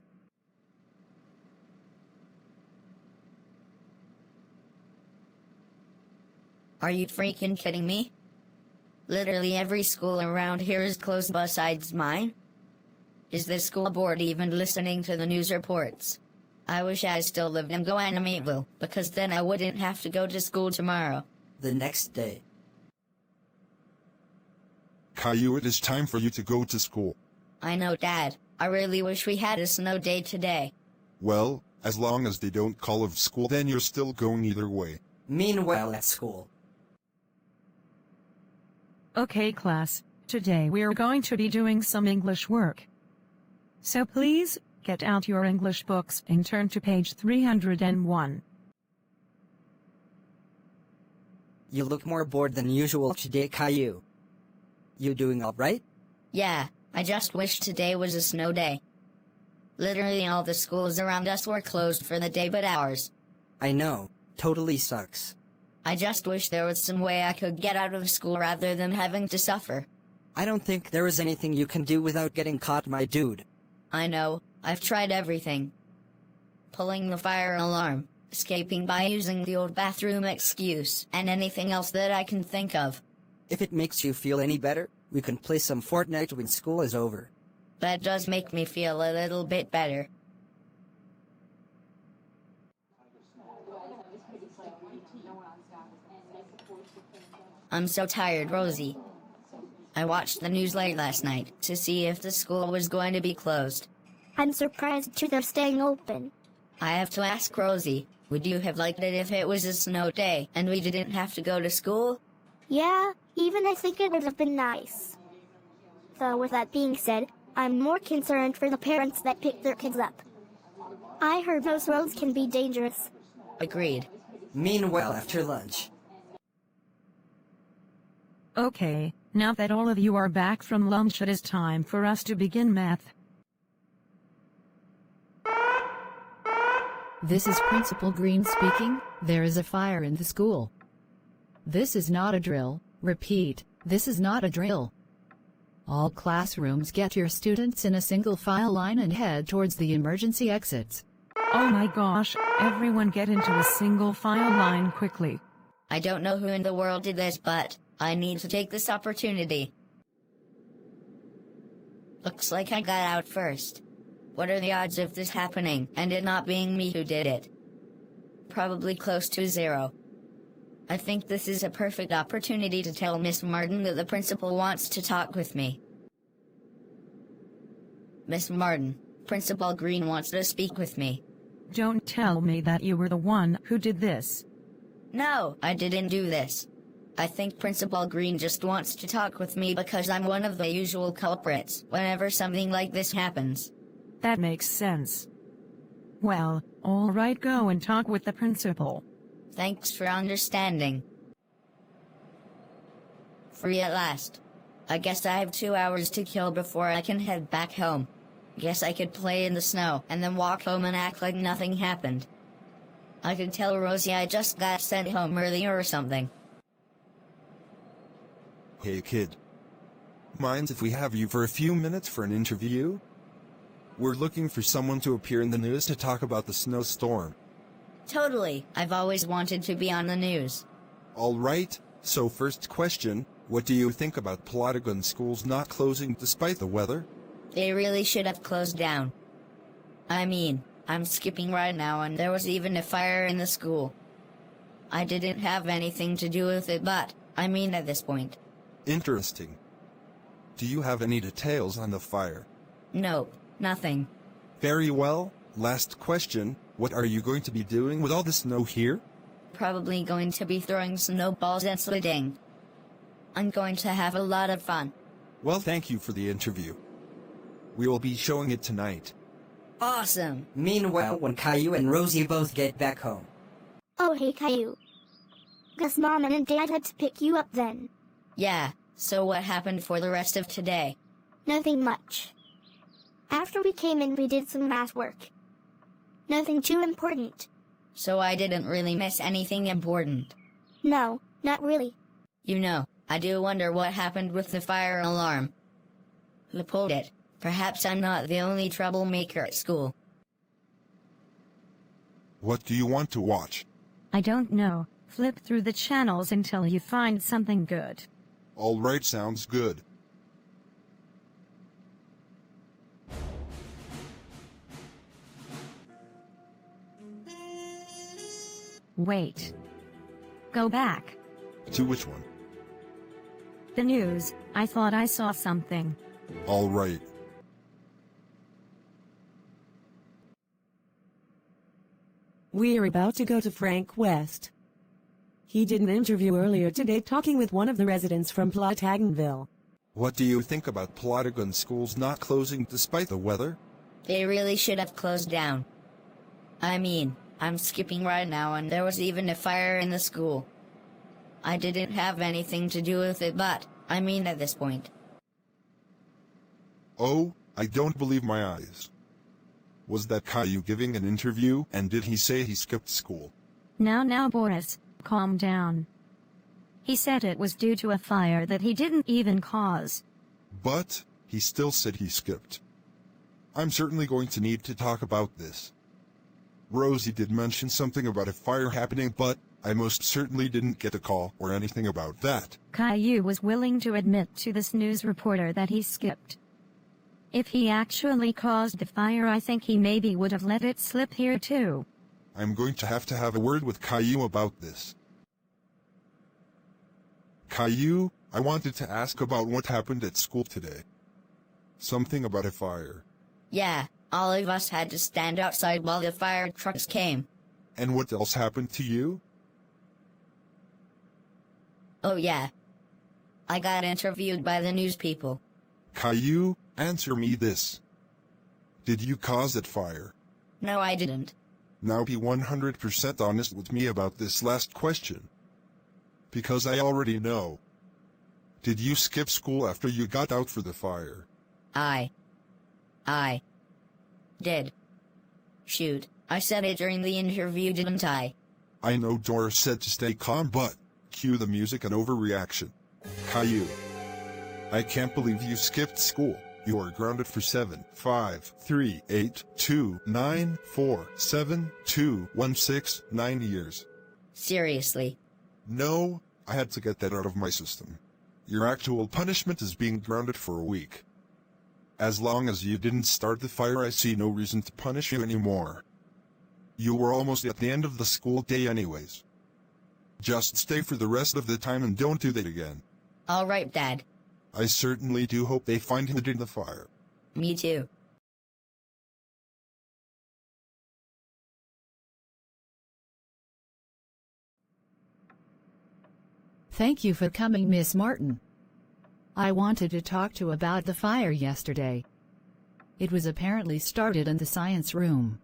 Are you freaking kidding me? Literally every school around here is closed besides mine. Is the school board even listening to the news reports? I wish I still lived in Animateville, because then I wouldn't have to go to school tomorrow. The next day. Caillou, it is time for you to go to school. I know, Dad. I really wish we had a snow day today. Well, as long as they don't call off school, then you're still going either way. Meanwhile at school. Okay, class. Today we're going to be doing some English work. So please, get out your English books and turn to page 301. You look more bored than usual today, Caillou. You doing alright? Yeah, I just wish today was a snow day. Literally all the schools around us were closed for the day but ours. I know, totally sucks. I just wish there was some way I could get out of school rather than having to suffer. I don't think there is anything you can do without getting caught, my dude. I know, I've tried everything. Pulling the fire alarm, escaping by using the old bathroom excuse, and anything else that I can think of. If it makes you feel any better, we can play some Fortnite when school is over. That does make me feel a little bit better. I'm so tired, Rosie. I watched the news late last night to see if the school was going to be closed. I'm surprised too they're staying open. I have to ask Rosie, would you have liked it if it was a snow day and we didn't have to go to school? Yeah, even I think it would have been nice. Though with that being said, I'm more concerned for the parents that pick their kids up. I heard those roads can be dangerous. Agreed. Meanwhile after lunch. Okay, now that all of you are back from lunch, it is time for us to begin math. This is Principal Green speaking. There is a fire in the school. This is not a drill. Repeat, this is not a drill. All classrooms, get your students in a single file line and head towards the emergency exits. Oh my gosh, everyone get into a single file line quickly. I don't know who in the world did this, but I need to take this opportunity. Looks like I got out first. What are the odds of this happening and it not being me who did it? Probably close to 0. I think this is a perfect opportunity to tell Miss Martin that the principal wants to talk with me. Miss Martin, Principal Green wants to speak with me. Don't tell me that you were the one who did this. No, I didn't do this. I think Principal Green just wants to talk with me because I'm one of the usual culprits whenever something like this happens. That makes sense. Well, alright, go and talk with the principal. Thanks for understanding. Free at last. I guess I have 2 hours to kill before I can head back home. Guess I could play in the snow and then walk home and act like nothing happened. I could tell Rosie I just got sent home earlier or something. Hey kid. Mind if we have you for a few minutes for an interview? We're looking for someone to appear in the news to talk about the snowstorm. Totally, I've always wanted to be on the news. Alright, so first question, what do you think about Plotagon schools not closing despite the weather? They really should have closed down. I mean, I'm skipping right now and there was even a fire in the school. I didn't have anything to do with it, but, I mean at this point. Interesting. Do you have any details on the fire? Nope, nothing. Very well, last question, what are you going to be doing with all the snow here? Probably going to be throwing snowballs and sledding. I'm going to have a lot of fun. Well, thank you for the interview. We will be showing it tonight. Awesome! Meanwhile, when Caillou and Rosie both get back home. Oh hey Caillou. Guess Mom and Dad had to pick you up then. Yeah, so what happened for the rest of today? Nothing much. After we came in we did some math work. Nothing too important. So I didn't really miss anything important. No, not really. You know, I do wonder what happened with the fire alarm. Who pulled it? Perhaps I'm not the only troublemaker at school. What do you want to watch? I don't know. Flip through the channels until you find something good. Alright, sounds good. Wait. Go back. To which one? The news. I thought I saw something. Alright. We're about to go to Frank West. He did an interview earlier today talking with one of the residents from Plotagonville. What do you think about Plotagon schools not closing despite the weather? They really should have closed down. I mean, I'm skipping right now and there was even a fire in the school. I didn't have anything to do with it, but, I mean at this point. Oh, I don't believe my eyes. Was that Caillou giving an interview, and did he say he skipped school? Now Boris, calm down. He said it was due to a fire that he didn't even cause. But, he still said he skipped. I'm certainly going to need to talk about this. Rosie did mention something about a fire happening, but I most certainly didn't get a call or anything about that. Caillou was willing to admit to this news reporter that he skipped. If he actually caused the fire, I think he maybe would have let it slip here too. I'm going to have a word with Caillou about this. Caillou, I wanted to ask about what happened at school today. Something about a fire. Yeah, all of us had to stand outside while the fire trucks came. And what else happened to you? Oh yeah. I got interviewed by the news people. Caillou, answer me this. Did you cause that fire? No, I didn't. Now be 100% honest with me about this last question. Because I already know. Did you skip school after you got out for the fire? I did. Shoot, I said it during the interview, didn't I? I know Doris said to stay calm, but cue the music and overreaction. Caillou, I can't believe you skipped school. You are grounded for 7, 5, 3, 8, 2, 9, 4, 7, 2, 1, 6, 9 years. Seriously? No, I had to get that out of my system. Your actual punishment is being grounded for a week. As long as you didn't start the fire, I see no reason to punish you anymore. You were almost at the end of the school day anyways. Just stay for the rest of the time and don't do that again. All right, Dad. I certainly do hope they find who did the fire. Me too. Thank you for coming, Miss Martin. I wanted to talk to you about the fire yesterday. It was apparently started in the science room.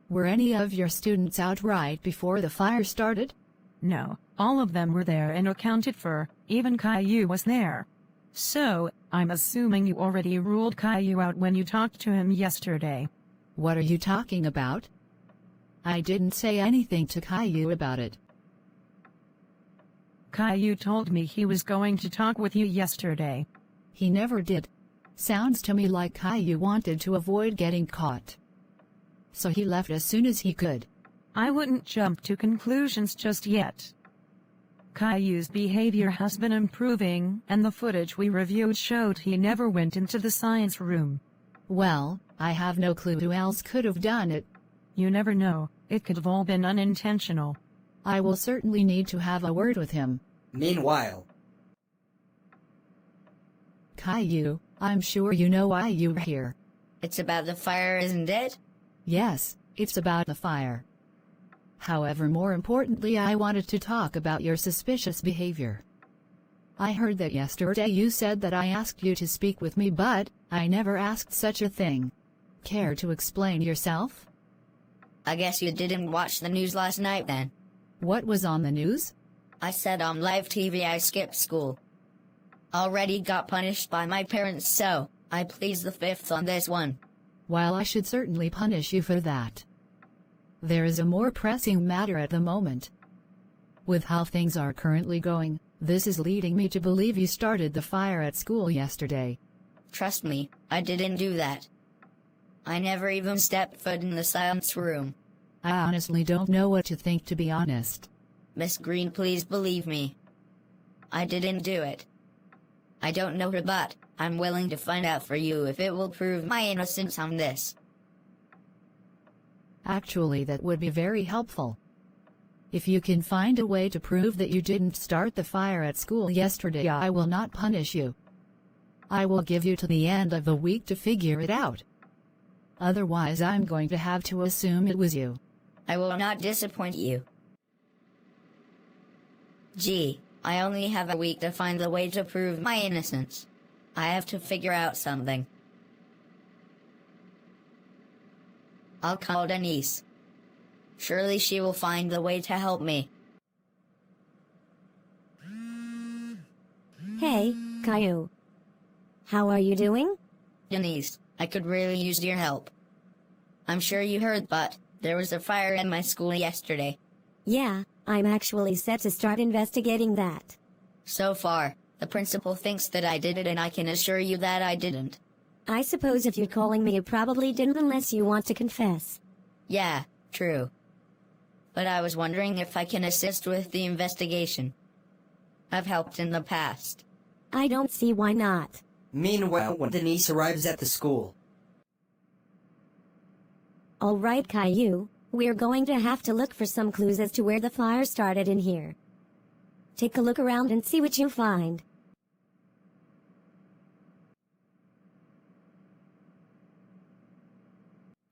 Were any of your students out right before the fire started? No, all of them were there and accounted for, even Caillou was there. So, I'm assuming you already ruled Caillou out when you talked to him yesterday. What are you talking about? I didn't say anything to Caillou about it. Caillou told me he was going to talk with you yesterday. He never did. Sounds to me like Caillou wanted to avoid getting caught. So he left as soon as he could. I wouldn't jump to conclusions just yet. Caillou's behavior has been improving, and the footage we reviewed showed he never went into the science room. Well, I have no clue who else could have done it. You never know, it could have all been unintentional. I will certainly need to have a word with him. Meanwhile, Caillou, I'm sure you know why you're here. It's about the fire, isn't it? Yes, it's about the fire. However, more importantly, I wanted to talk about your suspicious behavior. I heard that yesterday you said that I asked you to speak with me, but I never asked such a thing. Care to explain yourself? I guess you didn't watch the news last night then. What was on the news? I said on live TV I skipped school. Already got punished by my parents, so I plead the fifth on this one. While I should certainly punish you for that, there is a more pressing matter at the moment. With how things are currently going, this is leading me to believe you started the fire at school yesterday. Trust me, I didn't do that. I never even stepped foot in the science room. I honestly don't know what to think, to be honest. Miss Green, please believe me. I didn't do it. I don't know her, but I'm willing to find out for you if it will prove my innocence on this. Actually, that would be very helpful. If you can find a way to prove that you didn't start the fire at school yesterday, I will not punish you. I will give you to the end of the week to figure it out. Otherwise, I'm going to have to assume it was you. I will not disappoint you. Gee, I only have a week to find the way to prove my innocence. I have to figure out something. I'll call Denise. Surely she will find the way to help me. Hey, Caillou. How are you doing? Denise, I could really use your help. I'm sure you heard, but there was a fire in my school yesterday. Yeah, I'm actually set to start investigating that. So far, the principal thinks that I did it, and I can assure you that I didn't. I suppose if you're calling me, you probably didn't unless you want to confess. Yeah, true. But I was wondering if I can assist with the investigation. I've helped in the past. I don't see why not. Meanwhile, when Denise arrives at the school. All right, Caillou, we're going to have to look for some clues as to where the fire started in here. Take a look around and see what you find.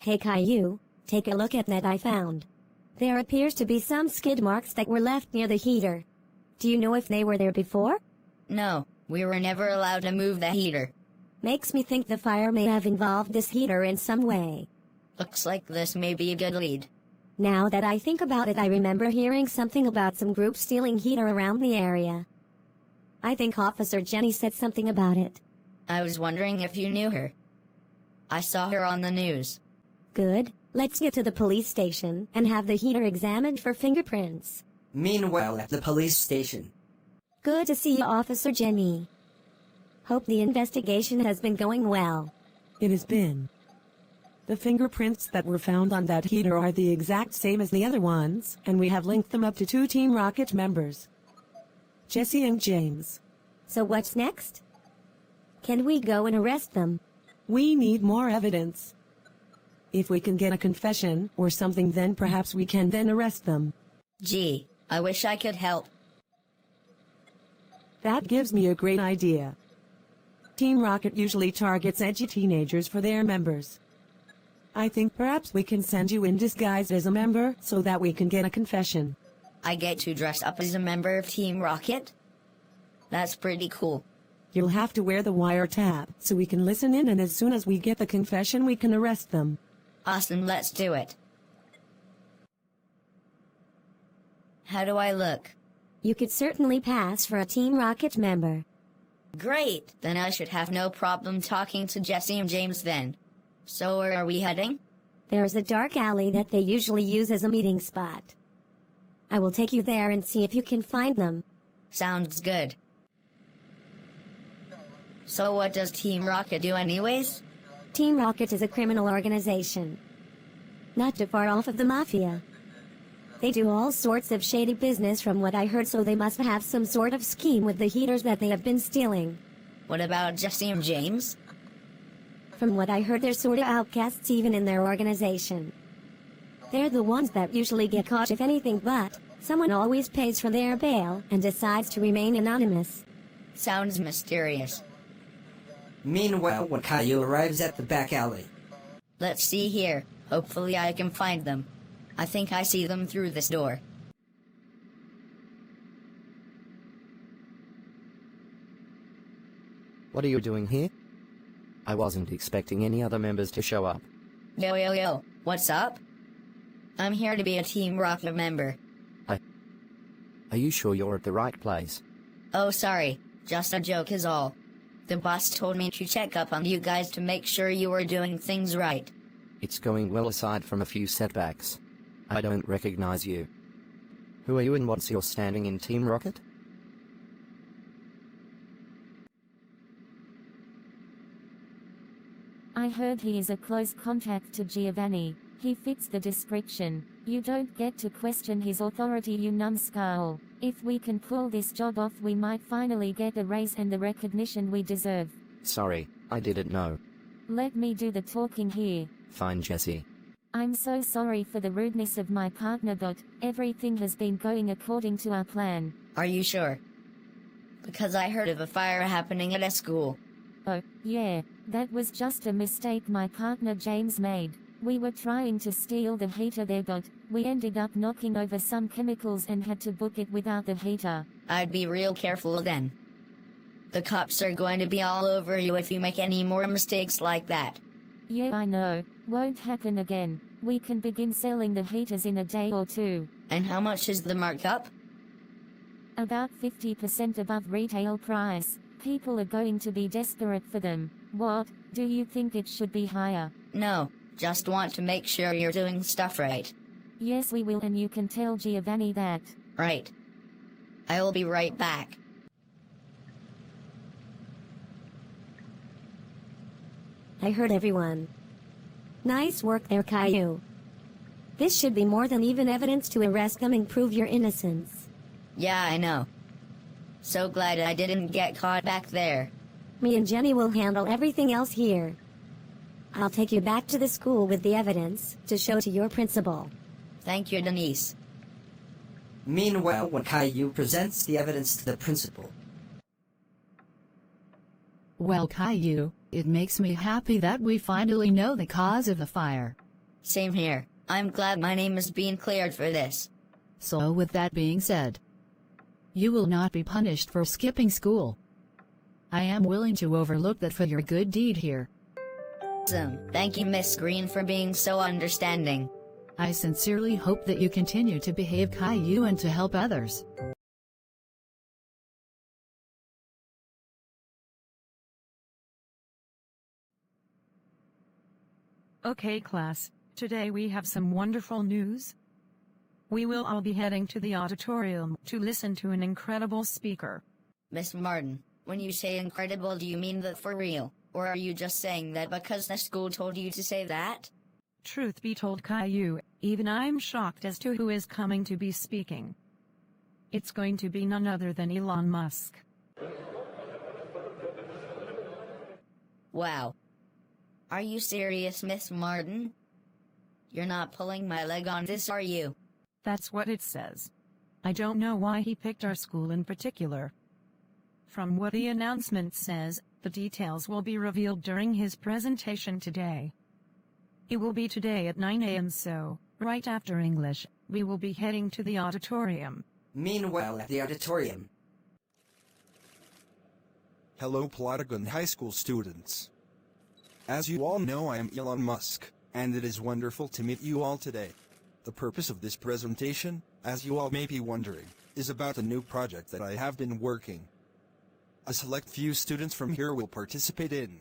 Hey Caillou, take a look at that I found. There appears to be some skid marks that were left near the heater. Do you know if they were there before? No, we were never allowed to move the heater. Makes me think the fire may have involved this heater in some way. Looks like this may be a good lead. Now that I think about it, I remember hearing something about some group stealing heater around the area. I think Officer Jenny said something about it. I was wondering if you knew her. I saw her on the news. Good. Let's get to the police station and have the heater examined for fingerprints. Meanwhile, at the police station. Good to see you, Officer Jenny. Hope the investigation has been going well. It has been. The fingerprints that were found on that heater are the exact same as the other ones, and we have linked them up to 2 Team Rocket members, Jesse and James. So what's next? Can we go and arrest them? We need more evidence. If we can get a confession or something, then perhaps we can then arrest them. Gee, I wish I could help. That gives me a great idea. Team Rocket usually targets edgy teenagers for their members. I think perhaps we can send you in disguise as a member so that we can get a confession. I get to dress up as a member of Team Rocket? That's pretty cool. You'll have to wear the wiretap so we can listen in, and as soon as we get the confession we can arrest them. Awesome, let's do it. How do I look? You could certainly pass for a Team Rocket member. Great! Then I should have no problem talking to Jesse and James then. So where are we heading? There's a dark alley that they usually use as a meeting spot. I will take you there and see if you can find them. Sounds good. So what does Team Rocket do anyways? Team Rocket is a criminal organization. Not too far off of the Mafia. They do all sorts of shady business from what I heard, so they must have some sort of scheme with the heaters that they have been stealing. What about Jesse and James? From what I heard, they're sort of outcasts even in their organization. They're the ones that usually get caught if anything, but someone always pays for their bail and decides to remain anonymous. Sounds mysterious. Meanwhile, when Caillou arrives at the back alley. Let's see here. Hopefully I can find them. I think I see them through this door. What are you doing here? I wasn't expecting any other members to show up. Yo, what's up? I'm here to be a Team Rocket member. Are you sure you're at the right place? Oh, sorry. Just a joke is all. The boss told me to check up on you guys to make sure you were doing things right. It's going well aside from a few setbacks. I don't recognize you. Who are you and what's your standing in Team Rocket? I heard he is a close contact to Giovanni. He fits the description. You don't get to question his authority, you numbskull. If we can pull this job off, we might finally get a raise and the recognition we deserve. Sorry, I didn't know. Let me do the talking here. Fine, Jesse. I'm so sorry for the rudeness of my partner, but everything has been going according to our plan. Are you sure? Because I heard of a fire happening at a school. Oh, yeah, that was just a mistake my partner James made. We were trying to steal the heater there, but we ended up knocking over some chemicals and had to book it without the heater. I'd be real careful then. The cops are going to be all over you if you make any more mistakes like that. Yeah, I know. Won't happen again. We can begin selling the heaters in a day or two. And how much is the markup? About 50% above retail price. People are going to be desperate for them. What? Do you think it should be higher? No, just want to make sure you're doing stuff right. Yes, we will, and you can tell Giovanni that. Right. I'll be right back. I heard everyone. Nice work there, Caillou. This should be more than even evidence to arrest them and prove your innocence. Yeah, I know. So glad I didn't get caught back there. Me and Jenny will handle everything else here. I'll take you back to the school with the evidence to show to your principal. Thank you, Denise. Meanwhile, when Caillou presents the evidence to the principal. Well, Caillou, it makes me happy that we finally know the cause of the fire. Same here. I'm glad my name is being cleared for this. So with that being said, you will not be punished for skipping school. I am willing to overlook that for your good deed here. Awesome. Thank you, Miss Green, for being so understanding. I sincerely hope that you continue to behave, Caillou, and to help others. Okay, class, today we have some wonderful news. We will all be heading to the auditorium to listen to an incredible speaker. Miss Martin, when you say incredible, do you mean that for real? Or are you just saying that because the school told you to say that? Truth be told, Caillou, even I'm shocked as to who is coming to be speaking. It's going to be none other than Elon Musk. Wow. Are you serious, Miss Martin? You're not pulling my leg on this, are you? That's what it says. I don't know why he picked our school in particular. From what the announcement says, the details will be revealed during his presentation today. It will be today at 9 a.m. so, right after English, we will be heading to the auditorium. Meanwhile at the auditorium. Hello Plotagon High School students. As you all know, I am Elon Musk, and it is wonderful to meet you all today. The purpose of this presentation, as you all may be wondering, is about a new project that I have been working. A select few students from here will participate in.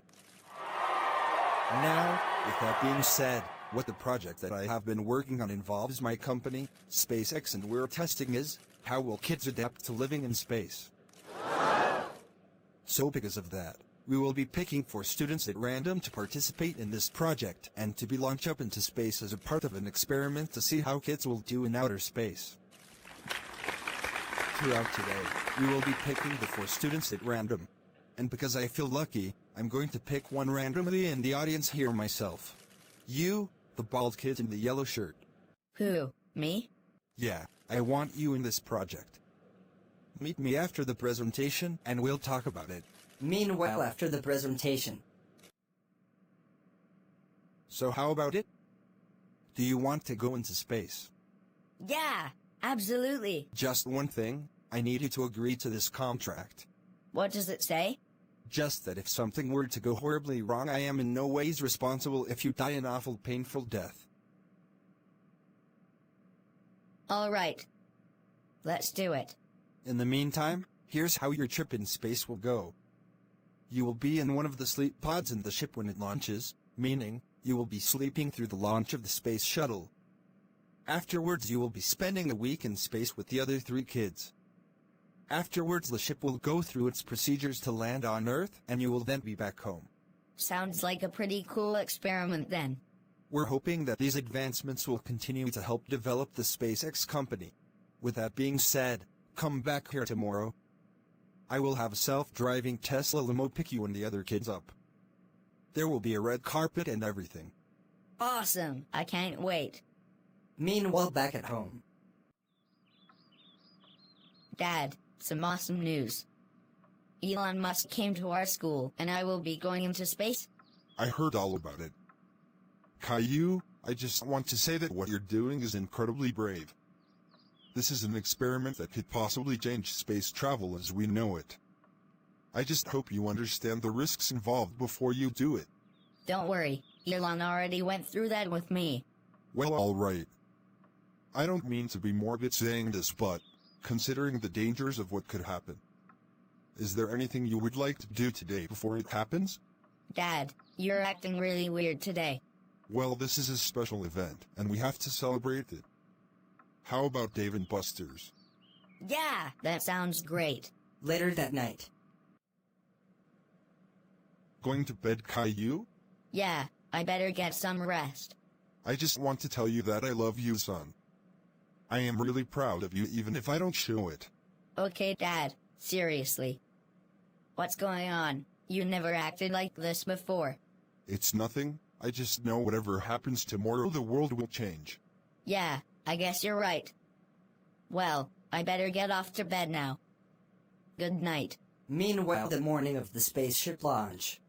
Now, with that being said, what the project that I have been working on involves my company, SpaceX, and we're testing is, how will kids adapt to living in space? So because of that, we will be picking 4 students at random to participate in this project and to be launched up into space as a part of an experiment to see how kids will do in outer space. Throughout today, we will be picking the 4 students at random. And because I feel lucky, I'm going to pick one randomly in the audience here myself. You, the bald kid in the yellow shirt. Who? Me? Yeah, I want you in this project. Meet me after the presentation and we'll talk about it. Meanwhile after the presentation. So how about it? Do you want to go into space? Yeah, absolutely. Just one thing, I need you to agree to this contract. What does it say? Just that if something were to go horribly wrong, I am in no ways responsible if you die an awful painful death. All right. Let's do it. In the meantime, here's how your trip in space will go. You will be in one of the sleep pods in the ship when it launches, meaning, you will be sleeping through the launch of the space shuttle. Afterwards you will be spending a week in space with the other 3 kids. Afterwards the ship will go through its procedures to land on Earth, and you will then be back home. Sounds like a pretty cool experiment then. We're hoping that these advancements will continue to help develop the SpaceX company. With that being said, come back here tomorrow. I will have a self-driving Tesla limo pick you and the other kids up. There will be a red carpet and everything. Awesome! I can't wait. Meanwhile, back at home. Dad, some awesome news. Elon Musk came to our school, and I will be going into space. I heard all about it. Caillou, I just want to say that what you're doing is incredibly brave. This is an experiment that could possibly change space travel as we know it. I just hope you understand the risks involved before you do it. Don't worry, Elon already went through that with me. Well, alright. I don't mean to be morbid saying this, but, considering the dangers of what could happen, is there anything you would like to do today before it happens? Dad, you're acting really weird today. Well, this is a special event, and we have to celebrate it. How about Dave and Buster's? Yeah, that sounds great. Later that night. Going to bed, Caillou? Yeah, I better get some rest. I just want to tell you that I love you, son. I am really proud of you even if I don't show it. Okay, Dad, seriously. What's going on? You never acted like this before. It's nothing, I just know whatever happens tomorrow the world will change. Yeah, I guess you're right. Well, I better get off to bed now. Good night. Meanwhile, the morning of the spaceship launch.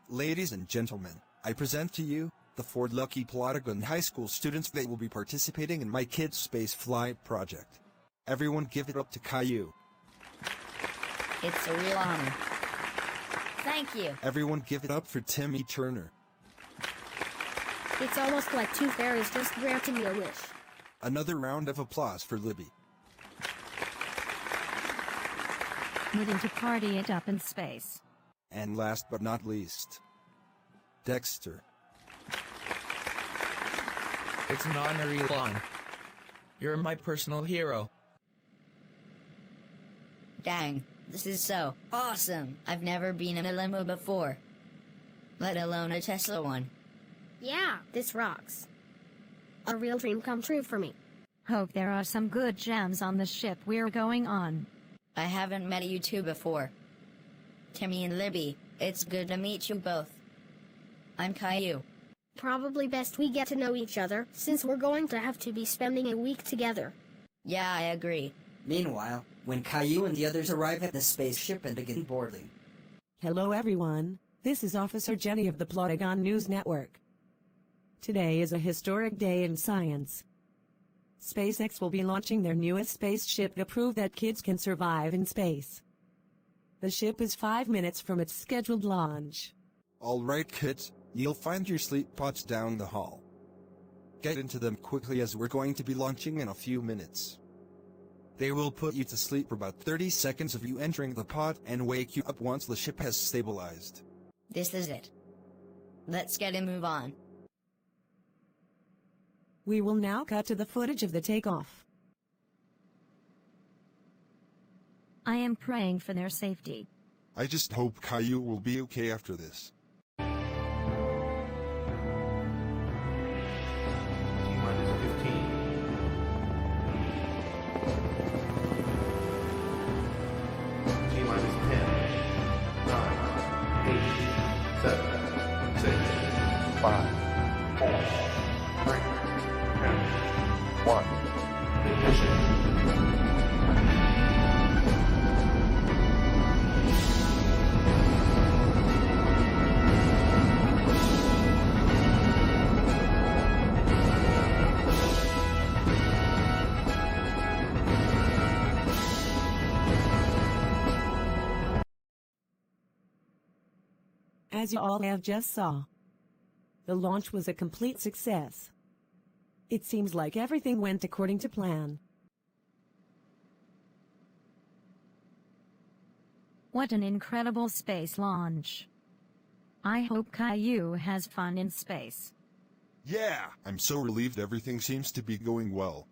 Ladies and gentlemen, I present to you the 4 lucky Plotagon High School students that will be participating in my kids' space flight project. Everyone give it up to Caillou. It's a real honor. Thank you. Everyone give it up for Timmy Turner. It's almost like 2 fairies just granted me a wish. Another round of applause for Libby. Moving to party it up in space. And last but not least, Dexter. It's an honor, Elon. You're my personal hero. Dang, this is so awesome. I've never been in a limo before, let alone a Tesla one. Yeah, this rocks. A real dream come true for me. Hope there are some good gems on the ship we're going on. I haven't met you two before. Timmy and Libby, it's good to meet you both. I'm Caillou. Probably best we get to know each other, since we're going to have to be spending a week together. Yeah, I agree. Meanwhile, when Caillou and the others arrive at the spaceship and begin boarding. Hello everyone, this is Officer Jenny of the Plotagon News Network. Today is a historic day in science. SpaceX will be launching their newest spaceship to prove that kids can survive in space. The ship is 5 minutes from its scheduled launch. Alright kids, you'll find your sleep pods down the hall. Get into them quickly as we're going to be launching in a few minutes. They will put you to sleep for about 30 seconds of you entering the pod and wake you up once the ship has stabilized. This is it. Let's get a move on. We will now cut to the footage of the takeoff. I am praying for their safety. I just hope Caillou will be okay after this. As you all have just saw, the launch was a complete success. It seems like everything went according to plan. What an incredible space launch. I hope Caillou has fun in space. Yeah! I'm so relieved everything seems to be going well.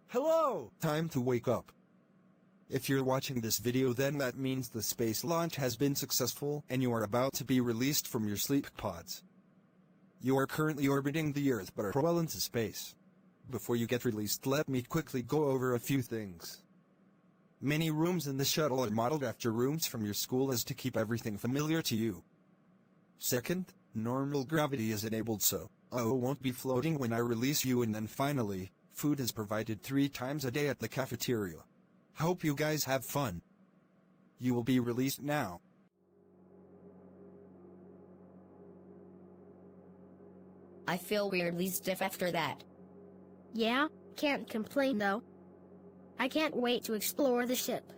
Hello! Time to wake up. If you're watching this video, then that means the space launch has been successful and you are about to be released from your sleep pods. You are currently orbiting the Earth but are well into space. Before you get released, let me quickly go over a few things. Many rooms in the shuttle are modeled after rooms from your school as to keep everything familiar to you. Second, normal gravity is enabled so won't be floating when I release you, and then finally, food is provided 3 times a day at the cafeteria. Hope you guys have fun. You will be released now. I feel weirdly stiff after that. Yeah, can't complain though. I can't wait to explore the ship.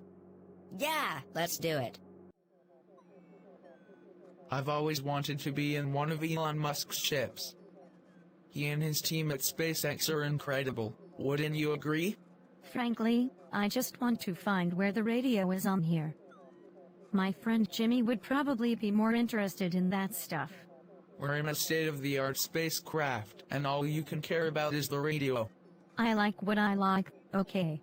Yeah, let's do it. I've always wanted to be in one of Elon Musk's ships. He and his team at SpaceX are incredible, wouldn't you agree? Frankly, I just want to find where the radio is on here. My friend Jimmy would probably be more interested in that stuff. We're in a state-of-the-art spacecraft, and all you can care about is the radio. I like what I like, okay.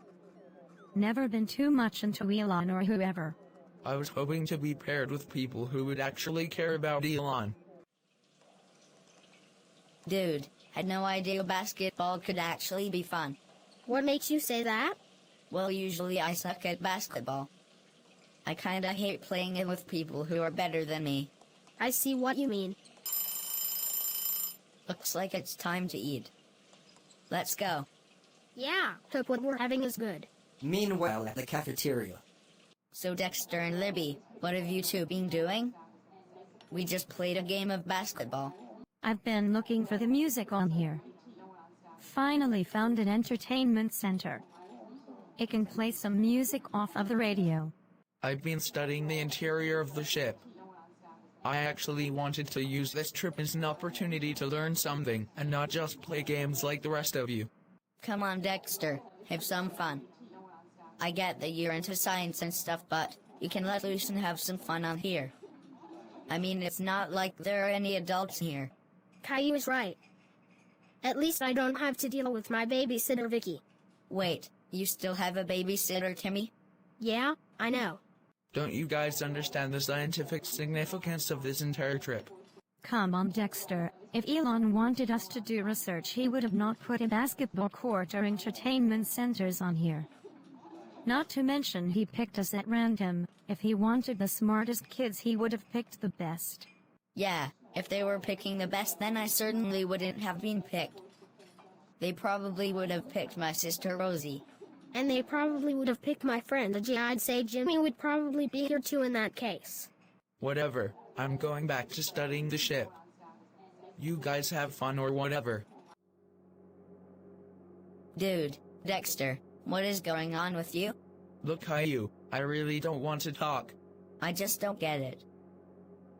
Never been too much into Elon or whoever. I was hoping to be paired with people who would actually care about Elon. Dude, had no idea basketball could actually be fun. What makes you say that? Well, usually I suck at basketball. I kinda hate playing it with people who are better than me. I see what you mean. Looks like it's time to eat. Let's go. Yeah, hope what we're having is good. Meanwhile, at the cafeteria. So Dexter and Libby, what have you two been doing? We just played a game of basketball. I've been looking for the music on here. Finally found an entertainment center. It can play some music off of the radio. I've been studying the interior of the ship. I actually wanted to use this trip as an opportunity to learn something, and not just play games like the rest of you. Come on, Dexter, have some fun. I get that you're into science and stuff, but you can let loose and have some fun on here. I mean, it's not like there are any adults here. Caillou is right. At least I don't have to deal with my babysitter Vicky. Wait, you still have a babysitter, Timmy? Yeah, I know. Don't you guys understand the scientific significance of this entire trip? Come on, Dexter. If Elon wanted us to do research, he would have not put a basketball court or entertainment centers on here. Not to mention he picked us at random. If he wanted the smartest kids, he would have picked the best. Yeah, if they were picking the best, then I certainly wouldn't have been picked. They probably would have picked my sister Rosie. And they probably would have picked my friend Ajay. I'd say Jimmy would probably be here too in that case. Whatever, I'm going back to studying the ship. You guys have fun or whatever. Dude, Dexter, what is going on with you? Look, Caillou, I really don't want to talk. I just don't get it.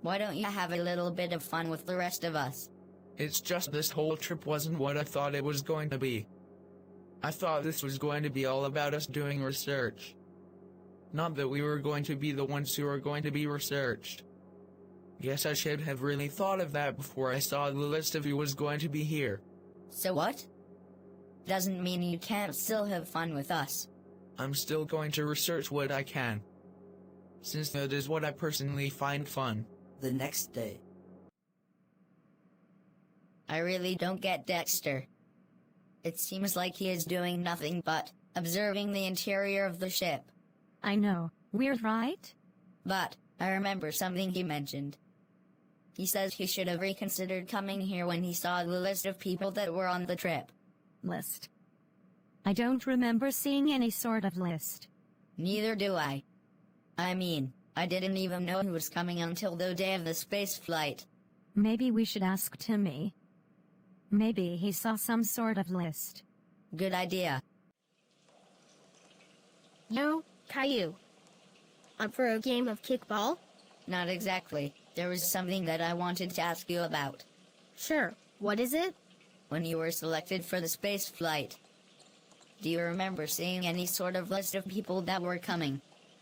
Why don't you have a little bit of fun with the rest of us? It's just this whole trip wasn't what I thought it was going to be. I thought this was going to be all about us doing research. Not that we were going to be the ones who are going to be researched. Guess I should have really thought of that before I saw the list of who was going to be here. So what? Doesn't mean you can't still have fun with us. I'm still going to research what I can, since that is what I personally find fun. The next day. I really don't get Dexter. It seems like he is doing nothing but observing the interior of the ship. I know, weird, right? But I remember something he mentioned. He says he should have reconsidered coming here when he saw the list of people that were on the trip. List. I don't remember seeing any sort of list. Neither do I. I mean, I didn't even know who was coming until the day of the space flight. Maybe we should ask Timmy. Maybe he saw some sort of list. Good idea. Yo, Caillou. Up for a game of kickball? Not exactly. There was something that I wanted to ask you about. Sure. What is it? When you were selected for the space flight, do you remember seeing any sort of list of people that were coming?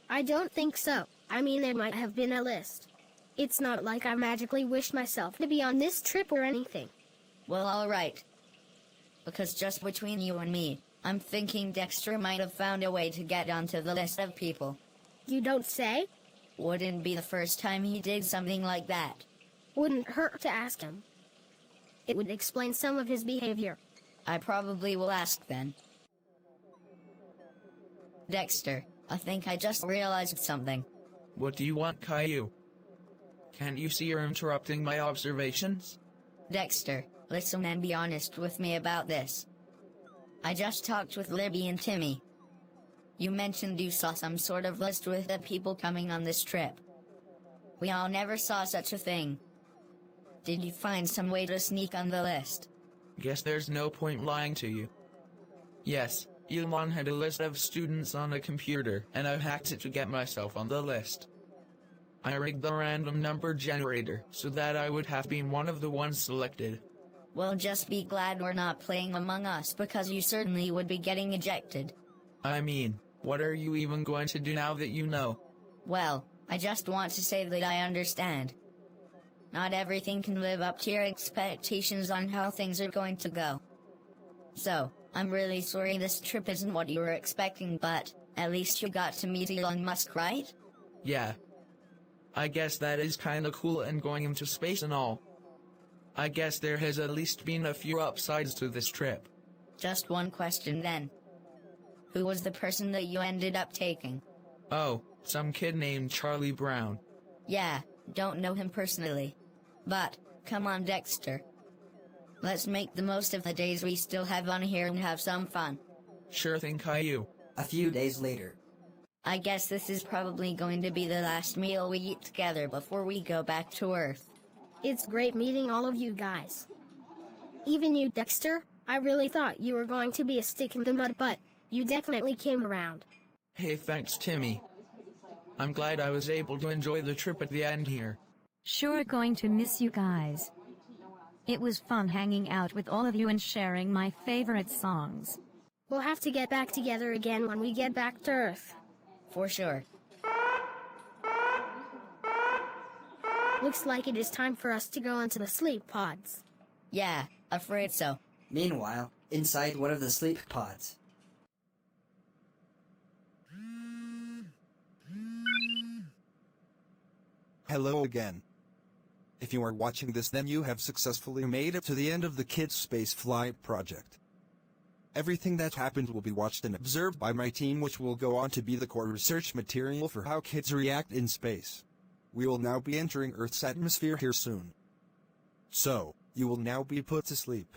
I don't think so. I mean, there might have been a list. It's not like I magically wished myself to be on this trip or anything. Well, alright. Because just between you and me, I'm thinking Dexter might have found a way to get onto the list of people. You don't say? Wouldn't be the first time he did something like that. Wouldn't hurt to ask him. It would explain some of his behavior. I probably will ask then. Dexter, I think I just realized something. What do you want, Caillou? Can't you see you're interrupting my observations? Dexter, listen and be honest with me about this. I just talked with Libby and Timmy. You mentioned you saw some sort of list with the people coming on this trip. We all never saw such a thing. Did you find some way to sneak on the list? Guess there's no point lying to you. Yes, Elon had a list of students on a computer, and I hacked it to get myself on the list. I rigged the random number generator so that I would have been one of the ones selected. Well, just be glad we're not playing Among Us, because you certainly would be getting ejected. I mean, what are you even going to do now that you know? Well, I just want to say that I understand. Not everything can live up to your expectations on how things are going to go. So, I'm really sorry this trip isn't what you were expecting, but at least you got to meet Elon Musk, right? Yeah. I guess that is kinda cool, and going into space and all. I guess there has at least been a few upsides to this trip. Just one question then. Who was the person that you ended up taking? Oh, some kid named Charlie Brown. Yeah, don't know him personally. But, come on, Dexter. Let's make the most of the days we still have on here and have some fun. Sure thing, Caillou. A few days later. I guess this is probably going to be the last meal we eat together before we go back to Earth. It's great meeting all of you guys. Even you, Dexter. I really thought you were going to be a stick in the mud, but you definitely came around. Hey, thanks, Timmy. I'm glad I was able to enjoy the trip at the end here. Sure going to miss you guys. It was fun hanging out with all of you and sharing my favorite songs. We'll have to get back together again when we get back to Earth. For sure. Looks like it is time for us to go into the sleep pods. Yeah, afraid so. Meanwhile, inside one of the sleep pods. Hello again. If you are watching this, then you have successfully made it to the end of the kids' space flight project. Everything that happened will be watched and observed by my team, which will go on to be the core research material for how kids react in space. We will now be entering Earth's atmosphere here soon. So, you will now be put to sleep.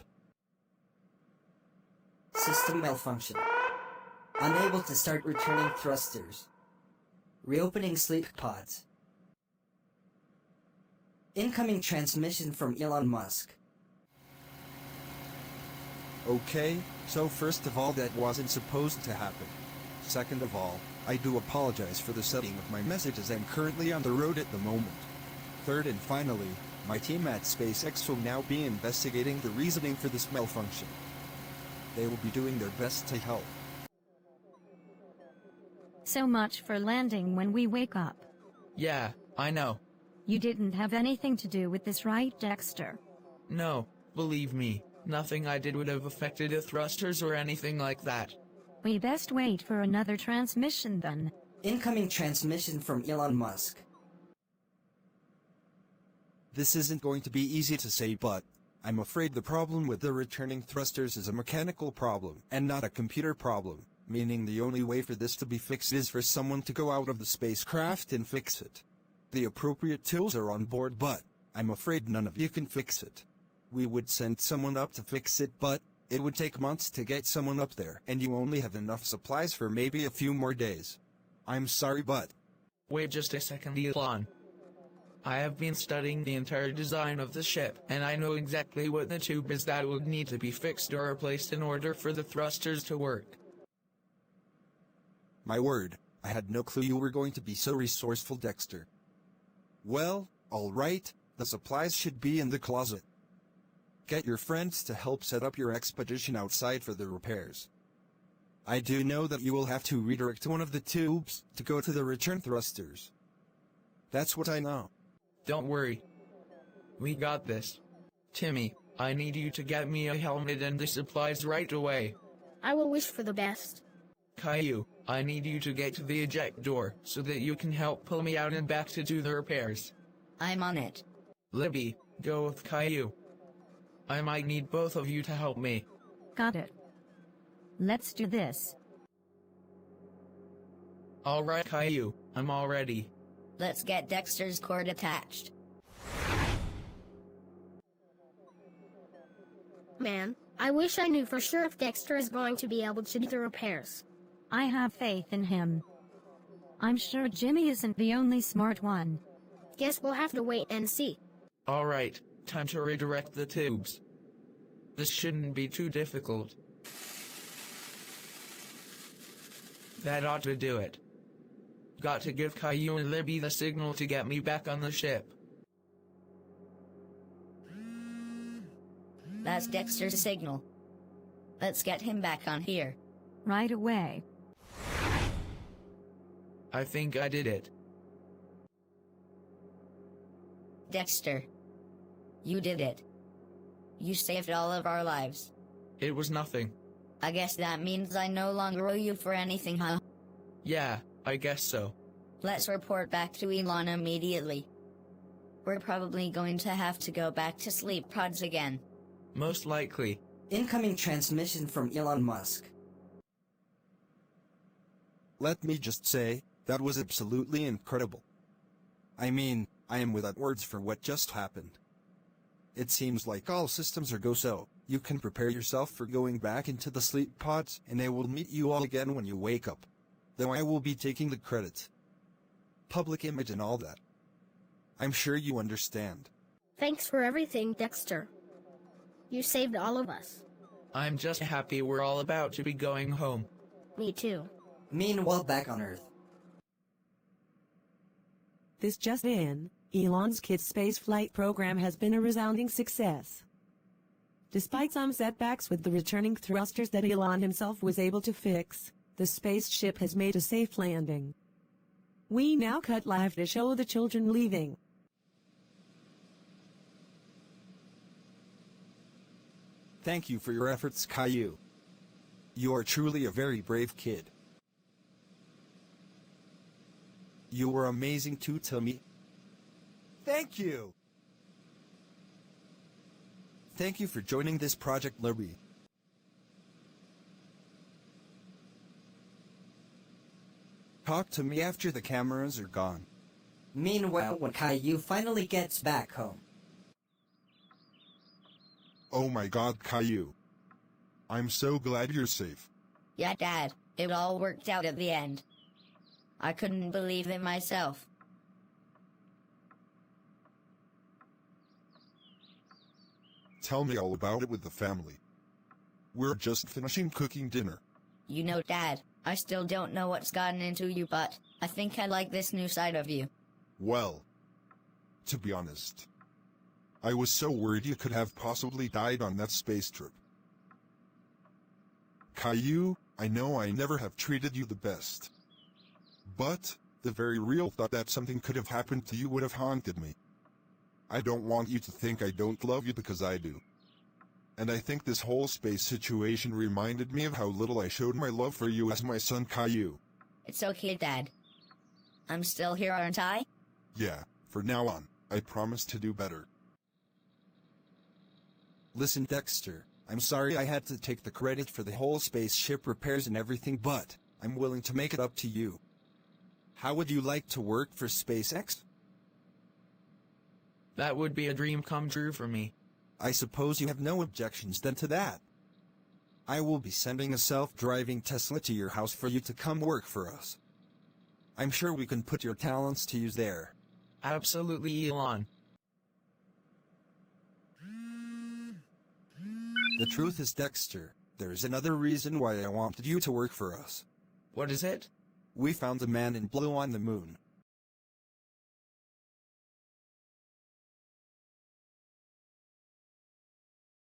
System malfunction. Unable to start returning thrusters. Reopening sleep pods. Incoming transmission from Elon Musk. Okay, so first of all, that wasn't supposed to happen. Second of all, I do apologize for the setting of my message, as I'm currently on the road at the moment. Third and finally, my team at SpaceX will now be investigating the reasoning for this malfunction. They will be doing their best to help. So much for landing when we wake up. Yeah, I know. You didn't have anything to do with this, right, Dexter? No, believe me, nothing I did would have affected the thrusters or anything like that. We best wait for another transmission then. Incoming transmission from Elon Musk. This isn't going to be easy to say, but I'm afraid the problem with the returning thrusters is a mechanical problem and not a computer problem, meaning the only way for this to be fixed is for someone to go out of the spacecraft and fix it. The appropriate tools are on board, but I'm afraid none of you can fix it. We would send someone up to fix it, but it would take months to get someone up there, and you only have enough supplies for maybe a few more days. I'm sorry, but... Wait just a second, Elon. I have been studying the entire design of the ship, and I know exactly what the tube is that would need to be fixed or replaced in order for the thrusters to work. My word, I had no clue you were going to be so resourceful, Dexter. Well, alright, the supplies should be in the closet. Get your friends to help set up your expedition outside for the repairs. I do know that you will have to redirect one of the tubes to go to the return thrusters. That's what I know. Don't worry. We got this. Timmy, I need you to get me a helmet and the supplies right away. I will wish for the best. Caillou, I need you to get to the eject door so that you can help pull me out and back to do the repairs. I'm on it. Libby, go with Caillou. I might need both of you to help me. Got it. Let's do this. Alright, Caillou, I'm all ready. Let's get Dexter's cord attached. Man, I wish I knew for sure if Dexter is going to be able to do the repairs. I have faith in him. I'm sure Jimmy isn't the only smart one. Guess we'll have to wait and see. Alright, time to redirect the tubes. This shouldn't be too difficult. That ought to do it. Got to give Caillou and Libby the signal to get me back on the ship. That's Dexter's signal. Let's get him back on here. Right away. I think I did it. Dexter. You did it. You saved all of our lives. It was nothing. I guess that means I no longer owe you for anything, huh? Yeah, I guess so. Let's report back to Elon immediately. We're probably going to have to go back to sleep pods again. Most likely. Incoming transmission from Elon Musk. Let me just say, that was absolutely incredible. I mean, I am without words for what just happened. It seems like all systems are go, so you can prepare yourself for going back into the sleep pods, and I will meet you all again when you wake up. Though I will be taking the credit. Public image and all that. I'm sure you understand. Thanks for everything, Dexter. You saved all of us. I'm just happy we're all about to be going home. Me too. Meanwhile, back on Earth. This just in, Elon's kids' space flight program has been a resounding success. Despite some setbacks with the returning thrusters that Elon himself was able to fix, the spaceship has made a safe landing. We now cut live to show the children leaving. Thank you for your efforts, Caillou. You are truly a very brave kid. You were amazing too, Timmy. Thank you! Thank you for joining this project, Libby. Talk to me after the cameras are gone. Meanwhile, when Caillou finally gets back home. Oh my god, Caillou. I'm so glad you're safe. Yeah, Dad, it all worked out at the end. I couldn't believe it myself. Tell me all about it with the family. We're just finishing cooking dinner. You know, Dad, I still don't know what's gotten into you, but I think I like this new side of you. Well, to be honest, I was so worried you could have possibly died on that space trip. Caillou, I know I never have treated you the best. But, the very real thought that something could have happened to you would have haunted me. I don't want you to think I don't love you because I do. And I think this whole space situation reminded me of how little I showed my love for you as my son Caillou. It's okay, Dad. I'm still here, aren't I? Yeah, for now on, I promise to do better. Listen, Dexter, I'm sorry I had to take the credit for the whole spaceship repairs and everything, but I'm willing to make it up to you. How would you like to work for SpaceX? That would be a dream come true for me. I suppose you have no objections then to that. I will be sending a self-driving Tesla to your house for you to come work for us. I'm sure we can put your talents to use there. Absolutely, Elon. The truth is, Dexter, there's another reason why I wanted you to work for us. What is it? We found the man in blue on the moon.